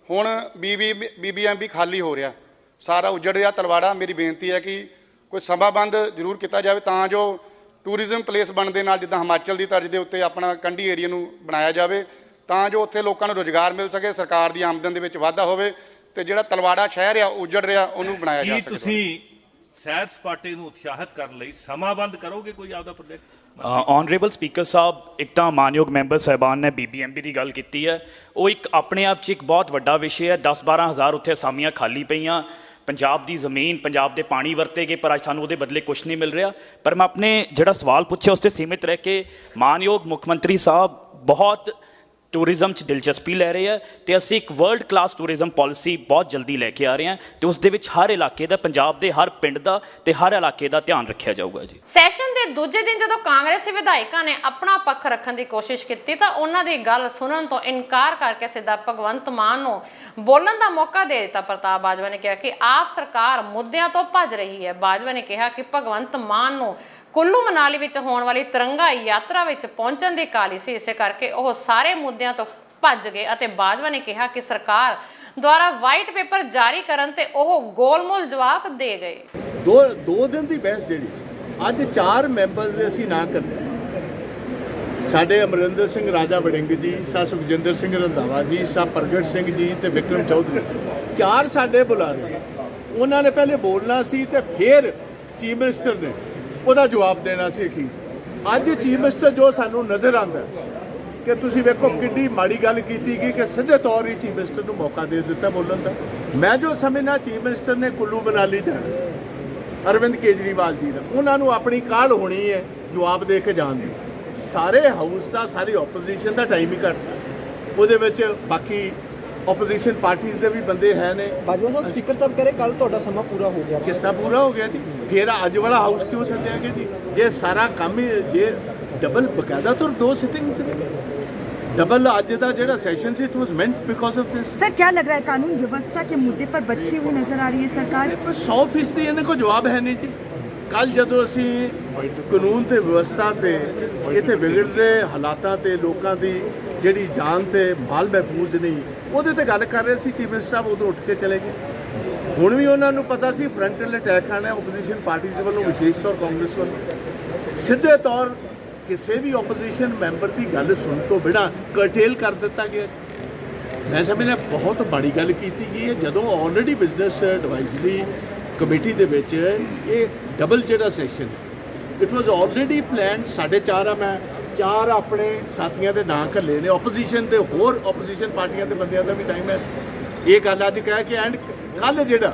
ਹੁਣ BBMB ਖਾਲੀ ਹੋ ਰਿਹਾ, ਸਾਰਾ ਉੱਜੜ ਰਿਹਾ ਤਲਵਾੜਾ। ਮੇਰੀ ਬੇਨਤੀ ਹੈ ਕਿ ਕੋਈ ਸਮਾਬੰਧ ਜ਼ਰੂਰ ਕੀਤਾ ਜਾਵੇ ਤਾਂ ਜੋ ਟੂਰਿਜ਼ਮ ਪਲੇਸ ਬਣਨ ਦੇ ਨਾਲ ਜਿੱਦਾਂ ਹਿਮਾਚਲ ਦੀ ਤਰਜ਼ ਦੇ ਉੱਤੇ ਆਪਣਾ ਕੰਢੀ ਏਰੀਆ ਨੂੰ ਬਣਾਇਆ ਜਾਵੇ ਤਾਂ ਜੋ ਉੱਥੇ ਲੋਕਾਂ ਨੂੰ ਰੁਜ਼ਗਾਰ ਮਿਲ ਸਕੇ, ਸਰਕਾਰ ਦੀ ਆਮਦਨ ਦੇ ਵਿੱਚ ਵਾਧਾ ਹੋਵੇ ਤੇ ਜਿਹੜਾ ਤਲਵਾੜਾ ਸ਼ਹਿਰ ਆ ਉੱਜੜ ਰਿਹਾ ਉਹਨੂੰ ਬਣਾਇਆ ਜਾ ਸਕੇ। ਕੀ ਤੁਸੀਂ ਸੈਰ ਸਪਾਟੇ ਨੂੰ ਉਤਸ਼ਾਹਿਤ ਕਰਨ ਲਈ ਸਮਾਬੰਧ ਕਰੋਗੇ ਕੋਈ ਆਪਦਾ ਪ੍ਰੋਜੈਕਟ? ਆਨਰੇਬਲ ਸਪੀਕਰ ਸਾਹਿਬ, ਇੱਕ ਤਾਂ ਮਾਨਯੋਗ ਮੈਂਬਰ ਸਾਹਿਬਾਨ ਨੇ BBMB ਦੀ ਗੱਲ ਕੀਤੀ ਹੈ, ਉਹ ਇੱਕ ਆਪਣੇ ਆਪ 'ਚ ਇੱਕ ਬਹੁਤ ਵੱਡਾ ਵਿਸ਼ੇ ਹੈ। 10-12 ਹਜ਼ਾਰ ਉੱਥੇ ਅਸਾਮੀਆਂ ਖਾਲੀ ਪਈਆਂ। ਪੰਜਾਬ ਦੀ ਜ਼ਮੀਨ, ਪੰਜਾਬ ਦੇ ਪਾਣੀ ਵਰਤੇ ਗਏ, ਪਰ ਅੱਜ ਸਾਨੂੰ ਉਹਦੇ ਬਦਲੇ ਕੁਛ ਨਹੀਂ ਮਿਲ ਰਿਹਾ। ਪਰ ਮੈਂ ਆਪਣੇ ਜਿਹੜਾ ਸਵਾਲ ਪੁੱਛਿਆ ਉਸ 'ਤੇ ਸੀਮਿਤ ਰਹਿ ਕੇ, ਮਾਨਯੋਗ ਮੁੱਖ ਮੰਤਰੀ ਸਾਹਿਬ ਬਹੁਤ ਟੂਰਿਜ਼ਮ 'ਚ ਦਿਲਚਸਪੀ ਲੈ ਰਹੇ ਆ ਤੇ ਅਸੀਂ ਇੱਕ ਵਰਲਡ ਕਲਾਸ ਟੂਰਿਜ਼ਮ ਪਾਲਿਸੀ ਬਹੁਤ ਜਲਦੀ ਲੈ ਕੇ ਆ ਰਹੇ ਹਾਂ ਤੇ ਉਸ ਦੇ ਵਿੱਚ ਹਰ ਇਲਾਕੇ ਦਾ, ਪੰਜਾਬ ਦੇ ਹਰ ਪਿੰਡ ਦਾ ਤੇ ਹਰ ਇਲਾਕੇ ਦਾ ਧਿਆਨ ਰੱਖਿਆ ਜਾਊਗਾ ਜੀ। ਸੈਸ਼ਨ ਦੇ ਦੂਜੇ ਦਿਨ ਜਦੋਂ ਕਾਂਗਰਸੀ ਵਿਧਾਇਕਾਂ ਨੇ ਆਪਣਾ ਪੱਖ ਰੱਖਣ ਦੀ ਕੋਸ਼ਿਸ਼ ਕੀਤੀ ਤਾਂ ਉਹਨਾਂ ਦੀ ਗੱਲ ਸੁਣਨ ਤੋਂ ਇਨਕਾਰ ਕਰਕੇ ਸਿੱਧਾ ਭਗਵੰਤ ਮਾਨ ਨੂੰ ਬੋਲਣ ਦਾ ਮੌਕਾ ਦੇ ਦਿੱਤਾ। ਪ੍ਰਤਾਪ ਬਾਜਵਾ ਨੇ ਕਿਹਾ ਕਿ ਆਪ ਸਰਕਾਰ ਮੁੱਦਿਆਂ ਤੋਂ ਭੱਜ ਰਹੀ ਹੈ। ਬਾਜਵਾ ਨੇ ਕਿਹਾ ਕਿ ਭਗਵੰਤ ਮਾਨ ਨੂੰ ਕੁੱਲੂ ਮਨਾਲੀ ਵਿੱਚ ਹੋਣ ਵਾਲੀ ਤਿਰੰਗਾ ਯਾਤਰਾ ਵਿੱਚ ਪਹੁੰਚਣ ਦੀ ਕਾਹਲੀ ਸੀ, ਇਸੇ ਕਰਕੇ ਉਹ ਸਾਰੇ ਮੁੱਦਿਆਂ ਤੋਂ ਭੱਜ ਗਏ ਅਤੇ ਬਾਜਵਾ ਨੇ ਕਿਹਾ ਕਿ ਸਰਕਾਰ ਦੁਆਰਾ ਵਾਈਟ ਪੇਪਰ ਜਾਰੀ ਕਰਨ ਤੇ ਉਹ ਗੋਲਮੋਲ ਜਵਾਬ ਦੇ ਗਏ। ਦੋ ਦਿਨ ਦੀ ਬਹਿਸ ਜਿਹੜੀ ਅੱਜ 4 ਮੈਂਬਰਸ ਦੇ ਅਸੀਂ ਨਾ ਕਰਦੇ। ਸਾਡੇ ਅਮਰਿੰਦਰ ਸਿੰਘ ਰਾਜਾ ਵੜਿੰਗ ਜੀ, ਸਾ ਸੁਖਜਿੰਦਰ ਸਿੰਘ ਰੰਧਾਵਾ ਜੀ, ਸਾ ਪ੍ਰਗਟ ਸਿੰਘ ਜੀ ਤੇ ਵਿਕਰਮ ਚੌਧਰੀ, 4 ਸਾਡੇ ਬੁਲਾਰੇ। ਉਹਨਾਂ ਨੇ ਪਹਿਲੇ ਬੋਲਣਾ ਸੀ ਤੇ ਫਿਰ ਚੀਫ ਮਿਨਿਸਟਰ ਨੇ ਉਹਦਾ ਜਵਾਬ ਦੇਣਾ ਸੀ ਅਖੀਰ। ਅੱਜ ਚੀਫ ਮਿਨਿਸਟਰ ਜੋ ਸਾਨੂੰ ਨਜ਼ਰ ਆਉਂਦਾ ਕਿ ਤੁਸੀਂ ਵੇਖੋ ਕਿੰਨੀ ਮਾੜੀ ਗੱਲ ਕੀਤੀ ਗਈ ਕਿ ਸਿੱਧੇ ਤੌਰ ਹੀ ਚੀਫ ਮਿਨਿਸਟਰ ਨੂੰ ਮੌਕਾ ਦੇ ਦਿੱਤਾ ਬੋਲਣ ਦਾ। ਮੈਂ ਜੋ ਸਮਝਣਾ ਚੀਫ ਮਿਨਿਸਟਰ ਨੇ ਕੁੱਲੂ ਮਨਾਲੀ ਜਾਣਾ, ਅਰਵਿੰਦ ਕੇਜਰੀਵਾਲ ਜੀ ਦਾ, ਉਹਨਾਂ ਨੂੰ ਆਪਣੀ ਕਾਹਲ ਹੋਣੀ ਹੈ ਜਵਾਬ ਦੇ ਕੇ ਜਾਣ ਦੀ। ਸਾਰੇ ਹਾਊਸ ਦਾ, ਸਾਰੀ ਆਪੋਜੀਸ਼ਨ ਦਾ ਟਾਈਮ ਹੀ ਘੱਟ, ਉਹਦੇ ਵਿੱਚ ਬਾਕੀ ਆਪੋਜੀਸ਼ਨ ਪਾਰਟੀਆਂ ਦੇ ਵੀ ਬੰਦੇ ਹੈ ਨੇ। ਬਾਜਵਾ ਸਾਹਿਬ, ਸਪੀਕਰ ਸਾਹਿਬ ਕਹ ਰਹੇ ਕੱਲ ਤੁਹਾਡਾ ਸਮਾਂ ਪੂਰਾ ਹੋ ਗਿਆ। ਕਿਸ ਤਰ੍ਹਾਂ ਪੂਰਾ ਹੋ ਗਿਆ ਜੀ? ਫਿਰ ਅੱਜ ਵਾਲਾ ਹਾਊਸ ਕਿਉਂ ਸੱਦਿਆ ਗਿਆ ਜੀ? ਜੇ ਸਾਰਾ ਕੰਮ ਹੀ ਜੇ ਡਬਲ ਬਕਾਇਦਾ ਤੋਂ 2 ਸਿਟਿੰਗਸ डबल आज का जो सेशन से it was meant because of this. Sir, क्या लग रहा है कानून व्यवस्था के मुद्दे पर बचती हुई नजर आ रही है सरकार? 100% इन्हें को जवाब है नहीं जी। कल जो असी कानून ते व्यवस्था ते इतने बिगड़ रहे हालातों ते लोगों की जी जान ते माल महफूज नहीं, वो गल कर रहे थे चीफ मिनिस्टर साहब, उदों उठ के चले गए। हुण भी उन्होंने पता सी फ्रंटल अटैक आना ओपोजिशन पार्टीज वालों, विशेष तौर कांग्रेस वालों। सीधे तौर किसी भी ओपोजिशन मैंबर की गल सुन तो बिना कर्टेल कर दिता गया। मैं समझना बहुत बड़ी गल की गई है जदों ऑलरेडी बिजनेस एडवाइजरी कमेटी दे विच ये डबल जिहड़ा session it was already plan. 4.5 मैं 4 अपने साथियों के नाम घल्ले ने, ओपोजिशन के होर ओपोजिशन पार्टियां के बंदियां का भी टाइम है। ये गल अज कह के एंड कल जिहड़ा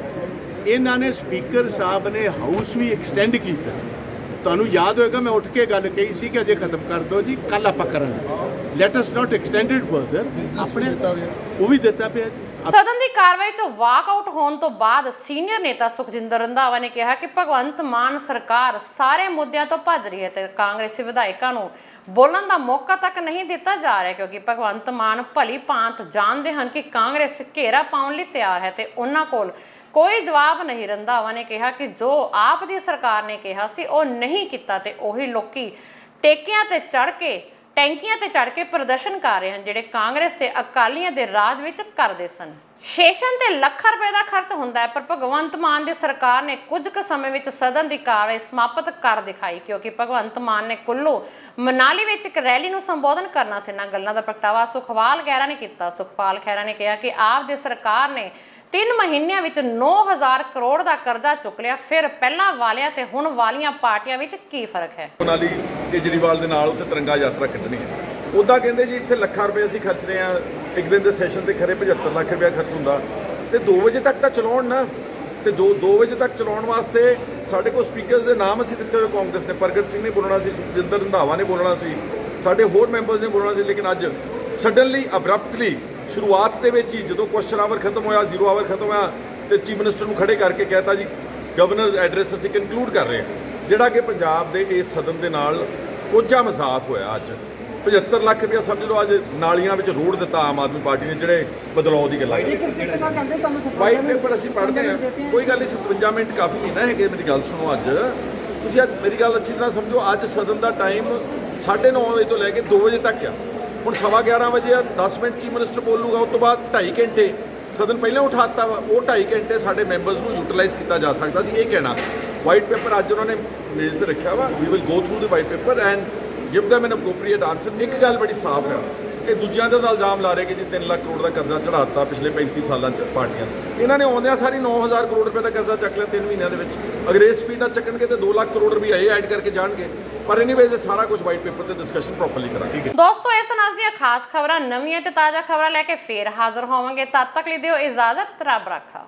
इन्हां ने स्पीकर साहब ने हाउस भी एक्सटेंड किया। ਤੁਹਾਨੂੰ याद होएगा मैं उठ के गल कही सी कि अजे खत्म कर दो जी, कल आप करांगे, let us not extended further. अपने वो भी दिता पे। सदन की कार्रवाई चो वाकआउट होने तो बाद सीनियर नेता सुखजिंदर रंधावा ने कहा कि भगवंत मान सरकार सारे मुद्दों तो भज रही है तो कांग्रेसी विधायकों को बोलने का मौका तक नहीं दिता जा रहा, क्योंकि भगवंत मान भली भांत जानते हैं कि कांग्रेस घेरा पाने लई तैयार है तो उन्हां कोल कोई जवाब नहीं। रंधावा ने कहा कि जो आप दी सरकार ने कहा सी वो नहीं किया तो उही लोकी टेकियां ते चढ़ के टैंकियां ते चढ़ के प्रदर्शन कर रहे हैं जिहड़े कांग्रेस ते अकालियां दे राज विच करदे सन। सेशन ते ਲੱਖਾਂ रुपए का खर्च होंदा है, पर भगवंत मान दी सरकार ने कुछ क समय विच सदन की कार्रवाई समाप्त कर दिखाई, क्योंकि भगवंत मान ने कुल्लू मनाली विच एक रैली नूं संबोधन करना सी। इन्हां गल्लां दा प्रगटावा सुखपाल खैरा ने किया। सुखपाल खैरा ने कहा कि आप दी सरकार ने 3 महीनों में 9,000 करोड़ का कर्जा चुक लिया, फिर पहला वालिया ते हुण वालियां पार्टियां विच की फर्क है? मनाली केजरीवाल दे नाल उत्ते तिरंगा यात्रा कड्ढनी है, उदा कहंदे जी इत्थे ਲੱਖਾਂ रुपए ਅਸੀਂ ਖਰਚ ਰਹੇ ਹਾਂ। एक दिन के सैशन से खरे 75 ਲੱਖ रुपया खर्च होंदा, ਤੇ 2 ਵਜੇ ਤੱਕ ਤਾਂ ਚਲਾਉਣ ਨਾ, ਤੇ 2 ਵਜੇ ਤੱਕ ਚਲਾਉਣ ਵਾਸਤੇ ਸਾਡੇ ਕੋਲ ਸਪੀਕਰਸ ਦੇ ਨਾਮ ਅਸੀਂ ਦਿੱਤੇ ਹੋਏ। ਕਾਂਗਰਸ ਨੇ ਪ੍ਰਗਟ ਸਿੰਘ ਨੇ ਬੋਲਣਾ ਸੀ, ਸੁਖਜਿੰਦਰ ਰੰਧਾਵਾ ਨੇ ਬੋਲਣਾ ਸੀ, ਸਾਡੇ ਹੋਰ ਮੈਂਬਰਸ ਨੇ ਬੋਲਣਾ ਸੀ, ਲੇਕਿਨ ਅੱਜ ਸਡਨਲੀ ਅਬਰਪਟਲੀ ਸ਼ੁਰੂਆਤ ਦੇ ਵਿੱਚ ਹੀ ਜਦੋਂ ਕੁਐਸਚਨ ਆਵਰ ਖਤਮ ਹੋਇਆ, 0 ਆਵਰ ਖਤਮ ਹੋਇਆ, ਤੇ ਚੀਫ ਮਿਨਿਸਟਰ ਨੂੰ ਖੜੇ ਕਰਕੇ ਕਹਿਤਾ ਜੀ ਗਵਰਨਰਸ ਐਡਰੈਸ ਅਸੀਂ ਕਨਕਲੂਡ ਕਰ ਰਹੇ ਹਾਂ, ਜਿਹੜਾ ਕਿ ਪੰਜਾਬ ਦੇ ਇਸ ਸਦਨ ਦੇ ਨਾਲ ਕੋਝਾ ਮਜ਼ਾਕ ਹੋਇਆ। ਅੱਜ 75 ਲੱਖ ਰੁਪਇਆ ਸਮਝ ਲਓ ਅੱਜ ਨਾਲੀਆਂ ਵਿੱਚ ਰੋੜ ਦਿੱਤਾ ਆਮ ਆਦਮੀ ਪਾਰਟੀ ਨੇ, ਜਿਹੜੇ ਬਦਲਾਅ ਦੀ ਗੱਲਾਂ ਵਾਈਟ ਪੇਪਰ ਅਸੀਂ ਪੜ੍ਹਦੇ ਹਾਂ, ਕੋਈ ਗੱਲ ਨਹੀਂ, 57 ਮਿੰਟ ਕਾਫੀ ਨਹੀਂ ਨਾ ਹੈਗੇ। ਮੇਰੀ ਗੱਲ ਸੁਣੋ, ਅੱਜ ਤੁਸੀਂ ਅੱਜ ਮੇਰੀ ਗੱਲ ਅੱਛੀ ਤਰ੍ਹਾਂ ਸਮਝੋ, ਅੱਜ ਸਦਨ ਦਾ ਟਾਈਮ 9:30 ਵਜੇ ਤੋਂ ਲੈ ਕੇ 2 ਵਜੇ ਤੱਕ ਆ। ਹੁਣ 11:15 ਵਜੇ ਆ, 10 ਮਿੰਟ ਚੀਫ ਮਿਨਿਸਟਰ ਬੋਲੂਗਾ, ਉਸ ਤੋਂ ਬਾਅਦ 2.5 ਘੰਟੇ ਸਦਨ ਪਹਿਲਾਂ ਉਠਾਤਾ ਵਾ, ਉਹ 2.5 ਘੰਟੇ ਸਾਡੇ ਮੈਂਬਰਸ ਨੂੰ ਯੂਟਿਲਾਈਜ਼ ਕੀਤਾ ਜਾ ਸਕਦਾ ਸੀ। ਇਹ ਕਹਿਣਾ ਵਾਈਟ ਪੇਪਰ ਅੱਜ ਉਹਨਾਂ ਨੇ ਮੇਜ਼ ਤੇ ਰੱਖਿਆ ਵਾ, we will go through the white paper and give them an appropriate answer। ਇੱਕ ਗੱਲ ਬੜੀ ਸਾਫ਼ ਹੈ, ਇਹ ਦੂਜਿਆਂ ਦੇ ਇਲਜ਼ਾਮ ਲਾ ਰਹੇ ਕਿ ਜੀ 3 ਲੱਖ ਕਰੋੜ ਦਾ ਕਰਜ਼ਾ ਚੜਾਤਾ ਪਿਛਲੇ 35 ਸਾਲਾਂ 'ਚ ਪਾਰਟੀਆਂ। ਇਹਨਾਂ ਨੇ ਆਉਂਦਿਆਂ ਸਾਰੀ 9000 ਕਰੋੜ ਰੁਪਏ ਦਾ ਕਰਜ਼ਾ ਚੱਕ ਲਿਆ 3 ਮਹੀਨਿਆਂ ਦੇ ਵਿੱਚ। ਅਗਰ ਇਸ ਸਪੀਡ ਨਾਲ ਚੱਕਣਗੇ ਤੇ 2 ਲੱਖ ਕਰੋੜ ਰੁਪਏ ਇਹ ਐਡ ਕਰਕੇ ਜਾਣਗੇ। ਪਰ ਐਨੀਵੇਜ਼ ਇਹ ਸਾਰਾ ਕੁਝ ਵਾਈਟ ਪੇਪਰ ਤੇ ਡਿਸਕਸ਼ਨ ਪ੍ਰੋਪਰਲੀ ਕਰਾਂਗੇ। ਦੋਸਤੋ, ਇਸ ਨਾਲ ਦੀਆਂ ਖਾਸ ਖਬਰਾਂ, ਨਵੀਆਂ ਤੇ ਤਾਜ਼ਾ ਖਬਰਾਂ ਲੈ ਕੇ ਫੇਰ ਹਾਜ਼ਰ ਹੋਵਾਂਗੇ। ਤਦ ਤੱਕ ਲਈ ਦਿਓ ਇਜਾਜ਼ਤ, ਰੱਬ ਰਾਖਾ।